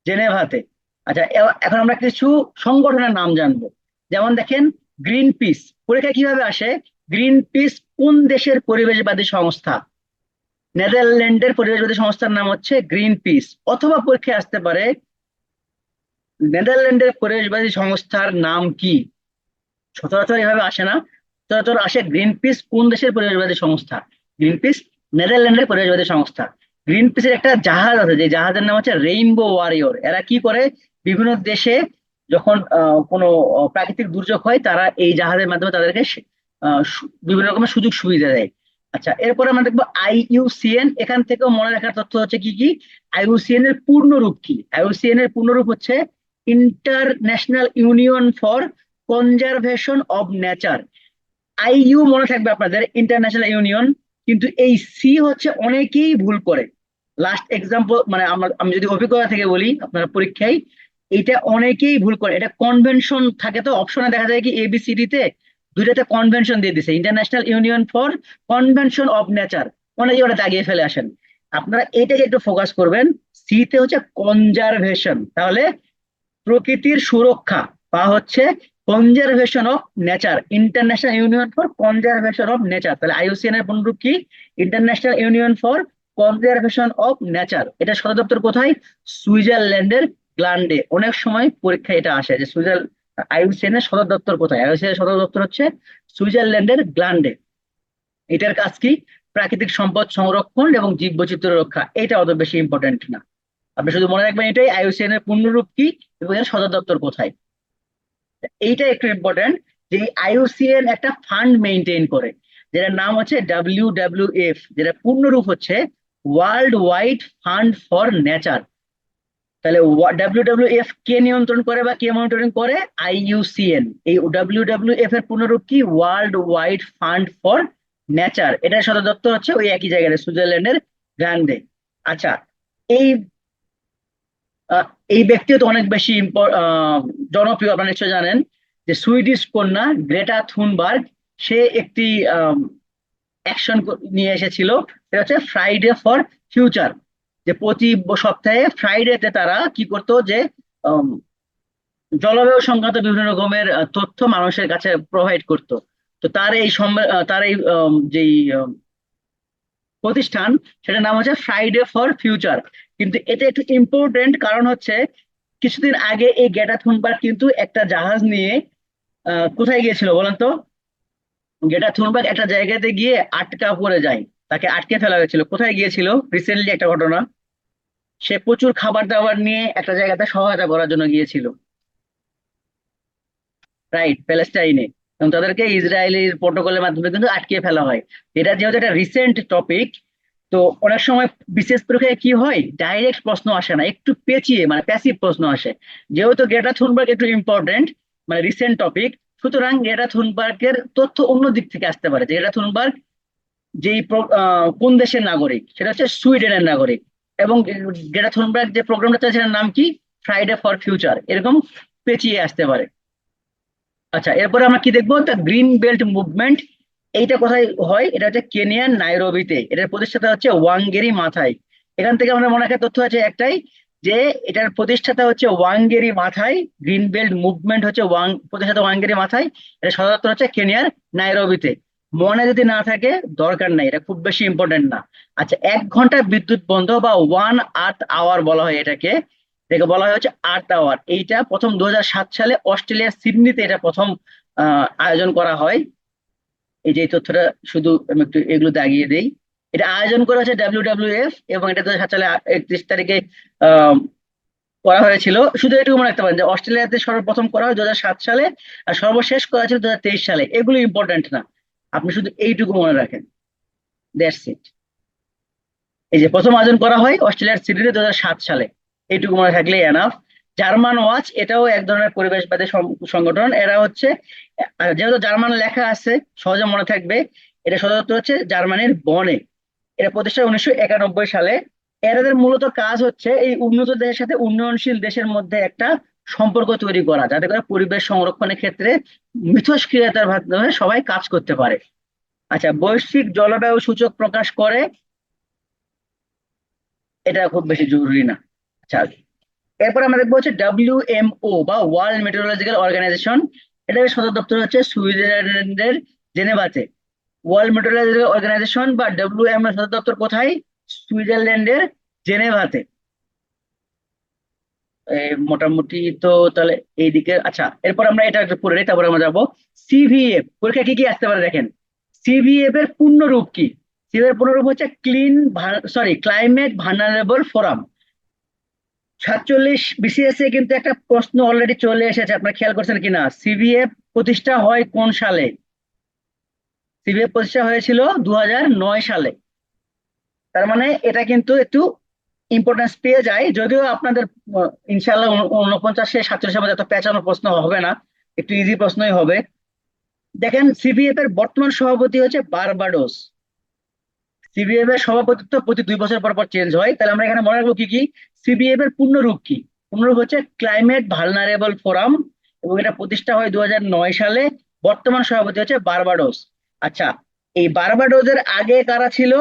জেনেভাতে। আচ্ছা, এখন আমরা কিছু সংগঠনের নাম জানবো। যেমন দেখেন, গ্রিন পিস। পরীক্ষা কিভাবে আসে? গ্রিন পিস কোন দেশের পরিবেশবাদী সংস্থা? নেদারল্যান্ডের পরিবেশবাদী সংস্থার নাম হচ্ছে গ্রিন পিস। অথবা পরীক্ষায় আসতে পারে, নেদারল্যান্ডের পরিবেশবাদী সংস্থার নাম কি? সচরাচর এভাবে আসে না, সচরাচর আসে গ্রিন পিস কোন দেশের পরিবেশবাদী সংস্থা। গ্রিন পিস নেদারল্যান্ডের পরিবেশবাদী সংস্থা। গ্রিন পিসের একটা জাহাজ আছে, যে জাহাজের নাম হচ্ছে রেইনবো ওয়ারিয়র। এরা কি করে? বিভিন্ন দেশে যখন কোনো প্রাকৃতিক দুর্যোগ হয়, তারা এই জাহাজের মাধ্যমে তাদেরকে বিভিন্ন রকমের সুযোগ সুবিধা দেয়। আচ্ছা, এরপরে আমরা দেখবো আইইউসিএন। এখান থেকেও মনে রাখার তথ্য হচ্ছে কি কি? আইইউসিএন এর পূর্ণরূপ কি? আইইউসিএন এর পূর্ণরূপ হচ্ছে international union for conservation of nature. IU মনে থাকবে আপনাদের, ইন্টারন্যাশনাল ইউনিয়ন, কিন্তু এই সি হচ্ছে অনেকেই ভুল করে। লাস্ট এক্সাম্পল, মানে আমি যদি অভিজ্ঞতা থেকে বলি, আপনারা পরীক্ষায় এটা অনেকেই ভুল করে। এটা কনভেনশন থাকে, তো অপশনে দেখা যায় কি এবিসিডি তে দুইটাতে কনভেনশন দিয়ে দিছে, international union for convention of nature. অনেকে ওটা দাগিয়ে ফেলে আসেন। আপনারা এটাকে একটু ফোকাস করবেন। সি তে হচ্ছে কনজারভেশন, তাহলে প্রকৃতির সুরক্ষা, বা হচ্ছে conservation of nature, international union for conservation of nature. তাহলে আইইউসিএন এর পূর্ণরূপ কি? International union for conservation of nature. এটা সদর দপ্তর কোথায়? সুইজারল্যান্ডের গ্লান্ডে। অনেক সময় পরীক্ষা এটা আসে যে আইইউসিএন এর সদর দপ্তর কোথায়। আইইউসিএন এর সদর দপ্তর হচ্ছে সুইজারল্যান্ডের গ্লান্ডে। এটার কাজ কি? প্রাকৃতিক সম্পদ সংরক্ষণ এবং জীববৈচিত্র্য রক্ষা। এটা অত বেশি ইম্পর্টেন্ট না, আপনি শুধু মনে রাখবেন এটাই, আইইউসিএন এর পূর্ণরূপ কি এবং এর সদর দপ্তর কোথায়। এইটা একটু ইম্পর্টেন্ট, যে আইইউসিএন একটা ফান্ড মেইনটেইন করে, যেটার নাম হচ্ছে ডাব্লিউডাব্লিউএফ, যেটা পূর্ণরূপ হচ্ছে world wide fund for nature. তাহলে ডাব্লিউডাব্লিউএফ কে নিয়ন্ত্রণ করে বা কে মনিটরিং করে? আইইউসিএন। এই ডাব্লিউডাব্লিউএফ এর পূর্ণরূপ কি? World wide fund for nature. এটার সদর দপ্তর হচ্ছে ওই একই জায়গায়, সুইজারল্যান্ডের গ্রান্ডে। আচ্ছা, এই আহ, এই ব্যক্তিও তো অনেক বেশি জনপ্রিয়, আপনারা নিশ্চয় জানেন, যে সুইডিশ কন্যা গ্রেটা থুনবার্গ। সে একটি অ্যাকশন নিয়ে এসেছিল, সেটা হচ্ছে ফ্রাইডে ফর ফিউচার। যে প্রতি সপ্তাহে ফ্রাইডেতে তারা কি করতো, যে আম, জলবায়ু সংক্রান্ত বিভিন্ন রকমের তথ্য মানুষের কাছে প্রোভাইড করতো। তো তার এই তার এই যেই প্রতিষ্ঠান, সেটার নাম হচ্ছে ফ্রাইডে ফর ফিউচার। কিন্তু এটা একটু ইম্পর্টেন্ট, কারণ হচ্ছে কিছুদিন আগে এই গ্রেটা থুনবার্গ কিন্তু একটা জাহাজ নিয়ে কোথায় গিয়েছিল বলেন তো? গ্রেটা থুনবার্গ একটা জায়গাতে গিয়ে আটকা পড়ে যায়, তাকে আটকে ফেলা হয়েছিল। কোথায় গিয়েছিল? রিসেন্টলি একটা ঘটনা, সে প্রচুর খাবার দাবার নিয়ে একটা জায়গাতে সহায়তা করার জন্য গিয়েছিল, রাইট, প্যালেস্টাইনে। এবং তাদেরকে ইসরায়েলের প্রোটোকলের মাধ্যমে কিন্তু আটকে ফেলা হয়। এটা যেহেতু একটা রিসেন্ট টপিক, তো অনেক সময় বিশেষ পরীক্ষায় কি হয়, ডাইরেক্ট প্রশ্ন আসে না, একটু পেঁচিয়ে মানে প্যাসিভ প্রশ্ন আসে। যেহেতু গ্রেটা থুনবার্গ একটু ইম্পর্টেন্ট, মানে রিসেন্ট টপিক, সুতরাং গ্রেটা থুনবার্গের তথ্য অন্য দিক থেকে আসতে পারে। যে গ্রেটা থুনবার্গ কোন দেশের নাগরিক, সেটা হচ্ছে সুইডেনের নাগরিক। এবং গ্রেটা থুনবার্গ যে প্রোগ্রামটা চায় সেটার নাম কি? Friday for future. এরকম পেঁচিয়ে আসতে পারে। আচ্ছা, এরপরে আমরা কি দেখবো? The green belt movement. এইটা কোথায় হয়? এটা হচ্ছে কেনিয়ার নাইরোবিতে। এটার প্রতিষ্ঠাতা হচ্ছে ওয়াঙ্গেরি মাথাই। এখান থেকে আমাদের মনে রাখার তথ্য আছে একটাই, যে এটার প্রতিষ্ঠাতা হচ্ছে ওয়াঙ্গেরি মাথাই। গ্রিন বেল্ট মুভমেন্ট হচ্ছে প্রতিষ্ঠাতা ওয়াঙ্গেরি মাথাই। এটা সদর দপ্তর হচ্ছে কেনিয়ার নাইরোবিতে। মনে যদি না থাকে দরকার নাই, এটা খুব বেশি ইম্পর্টেন্ট না। আচ্ছা, 1 ঘন্টা বিদ্যুৎ বন্ধ বা 1 আর্থ আওয়ার বলা হয় এটাকে। এটাকে বলা হয় হচ্ছে আর্থ আওয়ার। এইটা প্রথম 2007 সালে অস্ট্রেলিয়ার সিডনিতে এটা প্রথম আয়োজন করা হয়। এই যে এই তথ্যটা শুধু আমি একটু এগুলো দাগিয়ে দেই। এটা আয়োজন করা হচ্ছে WWF, এবং এটা 2007 সালে 31 তারিখে আহ করা হয়েছিল। শুধু এটুকু মনে রাখতে পারেন যে অস্ট্রেলিয়াতে সর্বপ্রথম করা হয় 2007 সালে, আর সর্বশেষ করা ছিল 2023 সালে। এগুলো ইম্পর্টেন্ট না, আপনি শুধু এইটুকু মনে রাখেন, দ্যাটস ইট। এই যে প্রথম আয়োজন করা হয় অস্ট্রেলিয়ার সিডনিতে 2007 সালে, এইটুকু মনে থাকলে এনাফ। জার্মান ওয়াচ এটাও এক ধরনের পরিবেশবাদী সংগঠন। এরা হচ্ছে, যেহেতু জার্মান লেখা আছে সহজে মনে থাকবে, এটা সদর দপ্তর হচ্ছে জার্মানির বনে। এটা প্রতিষ্ঠা 1991 সালে। এদের মূলত কাজ হচ্ছে এই উন্নত দেশের সাথে উন্নয়নশীল দেশের মধ্যে একটা সম্পর্ক তৈরি করা, যাতে করে পরিবেশ সংরক্ষণের ক্ষেত্রে মিথস্ক্রিয়তার মাধ্যমে সবাই কাজ করতে পারে। আচ্ছা, বৈশ্বিক জলবায়ু সূচক প্রকাশ করে, এটা খুব বেশি জরুরি না। আচ্ছা, এরপর আমরা দেখবো হচ্ছে WMO বা ওয়ার্ল্ড মেটেরোলজিক্যাল অর্গানাইজেশন। এটার সদর দপ্তর হচ্ছে সুইজারল্যান্ডের জেনেভাতে। ওয়ার্ল্ড মেট্রোলজিক্যাল অর্গানাইজেশন বা WMO এর সদর দপ্তর কোথায়? সুইজারল্যান্ডের জেনেভাতে। মোটামুটি তো তাহলে এইদিকে। আচ্ছা, এরপর আমরা এটা একটু পড়ে নিই, তারপর আমরা যাবো CVF। পরীক্ষা কি কি আসতে পারে দেখেন। CVF এর পূর্ণ রূপ কি? সিভিএফ এর পূর্ণ রূপ হচ্ছে ক্লাইমেট ভালনারেবল ফোরাম। 47 BCS এ কিন্তু একটা প্রশ্ন অলরেডি চলে এসেছে, আপনারা খেয়াল করছেন কিনা? CVF প্রতিষ্ঠা হয় কোন সালে? CVF প্রতিষ্ঠা হয়েছিল 2009 সালে। তার মানে এটা কিন্তু একটু ইম্পর্টেন্স পেয়ে যায়, যদিও আপনাদের ইনশাল্লাহ 49-47 মধ্যে এত পেঁচানো প্রশ্ন হবে না, একটু ইজি প্রশ্নই হবে। দেখেন, CVF এর বর্তমান সভাপতি হচ্ছে বারবাডোস। CVF এর সভাপতিত্ব প্রতি 2 বছর পর পর চেঞ্জ হয়। তাহলে আমরা এখানে মনে রাখবো কি কি? CVF এর পূর্ণরূপ কি? পূর্ণরূপ হচ্ছে ক্লাইমেট ভালনারেবল ফোরাম, এবং এটা প্রতিষ্ঠা হয় 2009 সালে। বর্তমান সভাপতি হচ্ছে বারবাডোস। আচ্ছা, এই বারবাডোসের আগে কারা ছিল?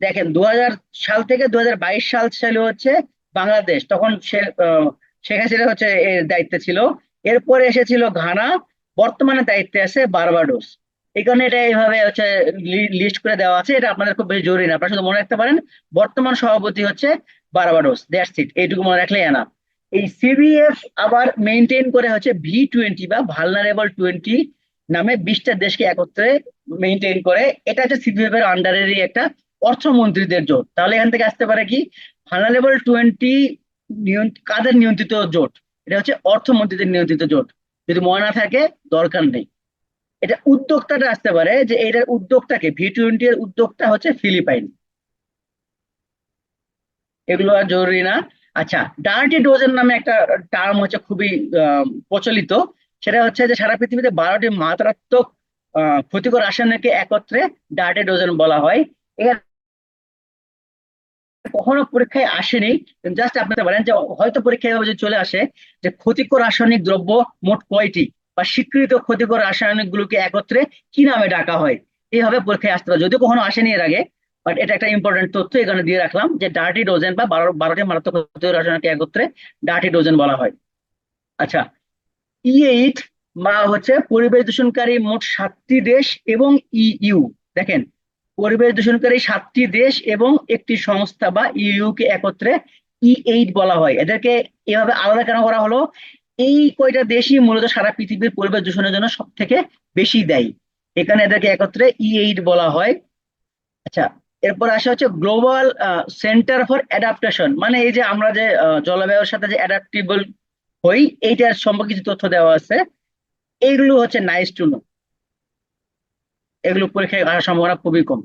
দেখেন, 2000 সাল থেকে 2022 সাল ছিল হচ্ছে বাংলাদেশ, তখন শেখ হাসিনা হচ্ছে এর দায়িত্বে ছিল। এরপরে এসেছিল ঘানা, বর্তমানে দায়িত্বে আছে বারবাডোস। এই কারণে এটা এইভাবে হচ্ছে লিস্ট করে দেওয়া আছে। এটা আপনাদের খুব বেশি জরুরি না, আপনারা শুধু মনে রাখতে পারেন বর্তমান সভাপতি হচ্ছে বারবাডোস, দ্যাটস ইট। এইটুকু মনে রাখলে এনা। এই CVF আবার মেনটেন করে হচ্ছে V20 বা ভালনারেবল 20 নামে 20টা দেশকে একত্রে মেনটেন করে। এটা হচ্ছে CVF এর আন্ডারেরই একটা অর্থমন্ত্রীদের জোট। তাহলে এখান থেকে আসতে পারে কি? ভালনারেবল 20 কাদের নিয়ন্ত্রিত জোট? এটা হচ্ছে অর্থমন্ত্রীদের নিয়ন্ত্রিত জোট। যদি মনে না থাকে, দরকার নেই। এটা উদ্যোক্তাটা আসতে পারে, যে এটার উদ্যোক্তাকে, V20 এর উদ্যোক্তা হচ্ছে ফিলিপাইন। এগুলো আর জরুরি না। আচ্ছা, ডার্টি ডোজেন নামে একটা টার্ম হচ্ছে খুবই প্রচলিত। সেটা হচ্ছে যে সারা পৃথিবীতে 12টি মারাত্মক ক্ষতিকর রাসায়নিককে একত্রে ডার্টি ডোজেন বলা হয়। এখানে কখনো পরীক্ষায় আসেনি, জাস্ট আপনি বলতে পারেন যে হয়তো পরীক্ষায় এভাবে যদি চলে আসে যে ক্ষতিকর রাসায়নিক দ্রব্য মোট কয়টি, বা স্বীকৃত ক্ষতিকর রাসায়নিক গুলোকে একত্রে কি নামে ডাকা হয়। এইভাবে পরীক্ষায় আসতে পারে, যদিও কখনো আসেনি এর আগে। বাট এটা একটা ইম্পর্টেন্ট তথ্য এখানে দিয়ে রাখলাম, যে ডার্টি ডোজেন বা 12টি মারাত্মক ক্ষতিকর রাসায়নিককে একত্রে ডার্টি ডোজেন বলা হয়। আচ্ছা, E8 বা হচ্ছে পরিবেশ দূষণকারী মোট 7টি দেশ এবং EU। দেখেন, পরিবেশ দূষণকারী 7টি দেশ এবং একটি সংস্থা বা EU কে একত্রে E8 বলা হয়। এদেরকে এভাবে আলাদা কেন করা হলো? এই কয়টা দেশই মূলত সারা পৃথিবীর পরিবেশ দূষণের জন্য সব থেকে বেশি দায়ী। এখানে এদেরকে একত্রে E8 বলা হয়। আচ্ছা, এরপর আসা হচ্ছে গ্লোবাল সেন্টার ফর অ্যাডাপ্টেশন। মানে এই যে আমরা যে জলবায়ুর সাথে যে অ্যাডাপ্টেবল হই, এইটার সম্পর্কে কিছু তথ্য দেওয়া আছে। এইগুলো হচ্ছে নাইস টু নো। এগুলো পরীক্ষায় আসার সম্ভাবনা খুবই কম,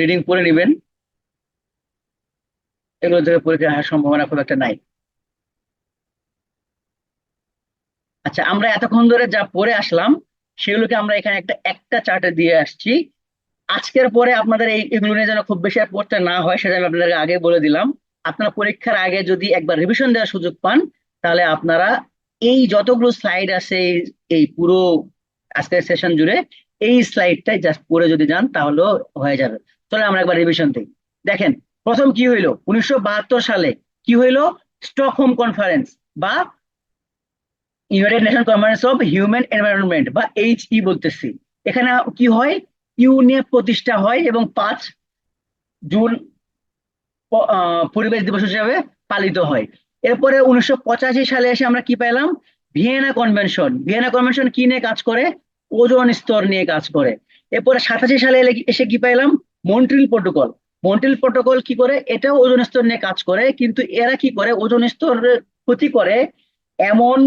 রিডিং পড়ে নিবেন। এগুলো থেকে পরীক্ষায় আসার সম্ভাবনা খুব একটা নাই। আচ্ছা, আমরা এতক্ষণ ধরে যা পড়ে আসলাম সেগুলোকে আমরা এখানে একটা একটা চার্টে দিয়ে আসছি। আজকের পরে আপনাদের এগুলো নিয়ে যেন খুব বেশি আর পড়তে না হয়, সেটা আমি আপনাদের আগে বলে দিলাম। আপনারা পরীক্ষার আগে যদি একবার রিভিশন দেওয়ার সুযোগ পান, তাহলে আপনারা এই যতগুলো স্লাইড আছে এই পুরো আজকের সেশন জুড়ে এই স্লাইডটাই জাস্ট পড়ে যদি যান তাহলেও হয়ে যাবে। চলে আমরা একবার রিভিশন দিই। দেখেন, প্রথম কি হইলো 1972 সালে? কি হইলো? স্টকহোম কনফারেন্স বা United Nation conference of human environment বা HE বলতেছি। এখানে কি হয়? ইউনিয়ন প্রতিষ্ঠা হয় এবং 5 জুন পরিবেশ দিবস হিসেবে পালিত হয়। এরপরে 1985 সালে এসে আমরা কি পেলাম? Vienna convention. ভিয়েনা কনভেনশন কি নিয়ে কাজ করে? ওজোন স্তর নিয়ে কাজ করে। এরপরে 87 সালে এসে কি পেলাম? Montreal protocol. মন্ট্রিল প্রোটোকল কি করে? এটাও ওজোন স্তর নিয়ে কাজ করে, কিন্তু এরা কি করে ওজোন স্তরের ক্ষতি করে এমন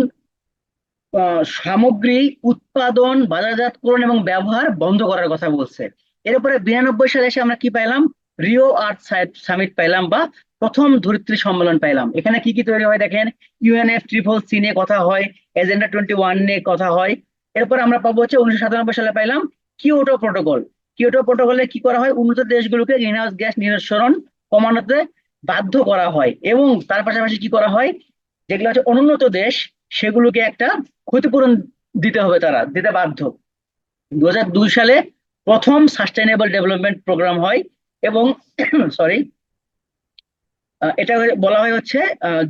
সামগ্রী উৎপাদন, বাজারজাতকরণ এবং ব্যবহার বন্ধ করার কথা বলছে। এরপরে 92 সালে এসে আমরা কি পাইলাম? রিও আর্থ সামিট পাইলাম, বা প্রথম ধরিত্রী সম্মেলন পাইলাম। এখানে কি কি তৈরি হয় দেখেন, UNFCCC নিয়ে কথা হয়, এজেন্ডা 21 নিয়ে কথা হয়। এরপর আমরা পাবো হচ্ছে 1997 সালে পাইলাম কিয়োটো প্রোটোকল। কিয়োটো প্রোটোকলে কি করা হয়? উন্নত দেশগুলোকে গ্রিনহাউস গ্যাস নিঃসরণ কমানোতে বাধ্য করা হয়, এবং তার পাশাপাশি কি করা হয়, যেগুলো হচ্ছে অনুন্নত দেশ সেগুলোকে একটা ক্ষতিপূরণ দিতে হবে, তারা দিতে বাধ্য। 2002 সালে প্রথম সাস্টেইনেবল ডেভেলপমেন্ট প্রোগ্রাম হয়, এবং সরি, এটা বলা হয় হচ্ছে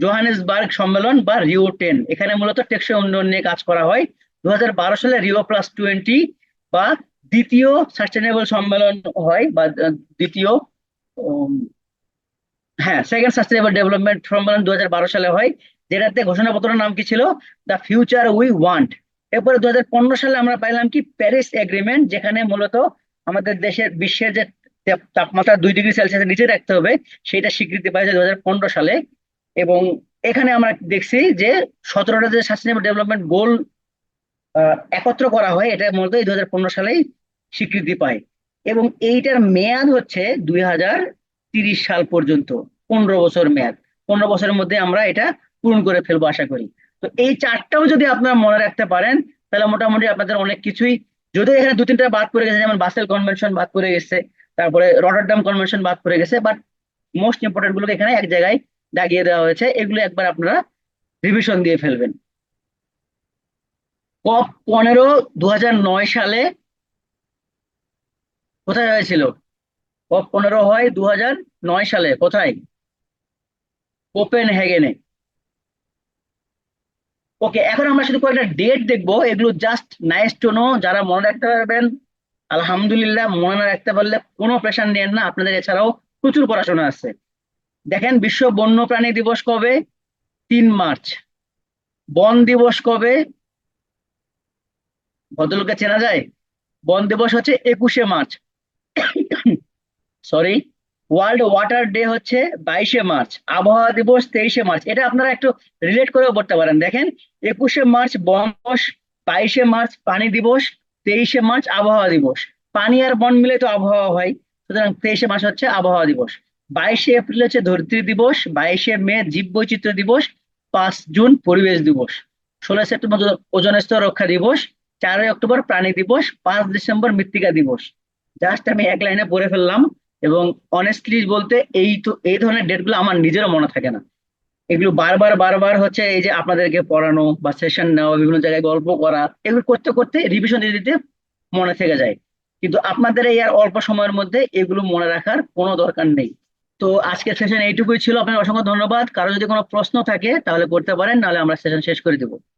জোহানেসবার্গ সম্মেলন বা রিও 10। এখানে মূলত টেকসই উন্নয়ন নিয়ে কাজ করা হয়। 2012 সালে রিও+20 বা দ্বিতীয় সাস্টেইনেবল সম্মেলন হয়, বা দ্বিতীয়, উম, হ্যাঁ, সেকেন্ড সাস্টেইনেবল ডেভেলপমেন্ট সম্মেলন 2012 সালে হয়, যেটাতে ঘোষণাপত্রের নাম কি ছিল? The future we want. এরপরে 2015 সালে আমরা পাইলাম কি? প্যারিস এগ্রিমেন্ট, যেখানে মূলত আমাদের দেশের বিশ্বের যে তাপমাত্রা 2 ডিগ্রি সেলসিয়াসের নিচে রাখতে হবে, সেটা স্বীকৃতি পাইছে 2015 সালে। এবং এখানে আমরা দেখছি যে 17টা যে সাস্টেইনেবল ডেভেলপমেন্ট গোল একত্র করা হয়, এটা মূলত এই 2015 সালেই স্বীকৃতি পায়। এবং এইটার মেয়াদ হচ্ছে 2030 সাল পর্যন্ত, 15 বছর মেয়াদ। 15 বছরের মধ্যে আমরা এটা পূরণ করে ফেলবো আশা করি। তো এই চারটাও যদি আপনারা মনে রাখতে পারেন, তাহলে মোটামুটি আপনাদের অনেক কিছুই, যদিও এখানে 2-3টা বাদ পড়ে গেছে, যেমন বাসেল কনভেনশন বাদ পড়ে গেছে, তারপরে রটারডাম কনভেনশন বাদ পড়ে গেছে, বাট মোস্ট ইম্পর্টেন্ট গুলোকে এখানে এক জায়গায় দাগিয়ে দেওয়া হয়েছে। এগুলো একবার আপনারা রিভিশন দিয়ে ফেলবেন। COP 15 2009 সালে কোথায় হয়েছিল? COP 15 হয় 2009 সালে। কোথায়? কোপেনহেগেনে। ওকে, এখন আমরা শুধু কয়েকটা ডেট দেখবো, এগুলো জাস্ট নাইস টু নো। যারা মনে রাখতে পারবেন আলহামদুলিল্লাহ, মনে না রাখতে পারলে কোনো প্রেশার নেন না, আপনাদের এছাড়াও প্রচুর পড়াশোনা আছে। দেখেন, বিশ্ব বন্যপ্রাণী দিবস কবে? 3 মার্চ। বন দিবস কবে? ভদ্রলোককে চেনা যায়? বন দিবস হচ্ছে 21শে March. Sorry, world water day হচ্ছে 22শে মার্চ। আবহাওয়া দিবস 23শে মার্চ। এটা আপনারা একটু রিলেট করেও পড়তে পারেন। দেখেন, 21শে মার্চ বন দিবস, 22শে মার্চ পানি দিবস, 23শে মার্চ আবহাওয়া দিবস। পানি আর বন মিলে তো আবহাওয়া হয়, সুতরাং 23শে মার্চ হচ্ছে আবহাওয়া দিবস। 22শে এপ্রিল হচ্ছে ধরিত্রী দিবস, 22শে মে জীববৈচিত্র্য দিবস, 5 জুন পরিবেশ দিবস, 16 সেপ্টেম্বর ওজোন স্তর রক্ষা দিবস, 4ই অক্টোবর প্রাণী দিবস, 5 ডিসেম্বর মৃত্তিকা দিবস। জাস্ট আমি এক লাইনে পড়ে ফেললাম। এবং অনেস্টলি বলতে, এই ধরনের ডেটগুলো আমার নিজেরও মনে থাকে না। এগুলো বারবার বারবার হচ্ছে এই যে আপনাদেরকে পড়ানো বা সেশন নেওয়া, বিভিন্ন জায়গায় গল্প করা, এগুলো করতে করতে রিভিশন দিতে দিতে মনে থেকে যায়। কিন্তু আপনাদের এই আর অল্প সময়ের মধ্যে এগুলো মনে রাখার কোনো দরকার নেই। তো আজকের সেশন এইটুকুই ছিল। আপনার অসংখ্য ধন্যবাদ। কারো যদি কোনো প্রশ্ন থাকে তাহলে করতে পারেন, নাহলে আমরা সেশন শেষ করে দেবো।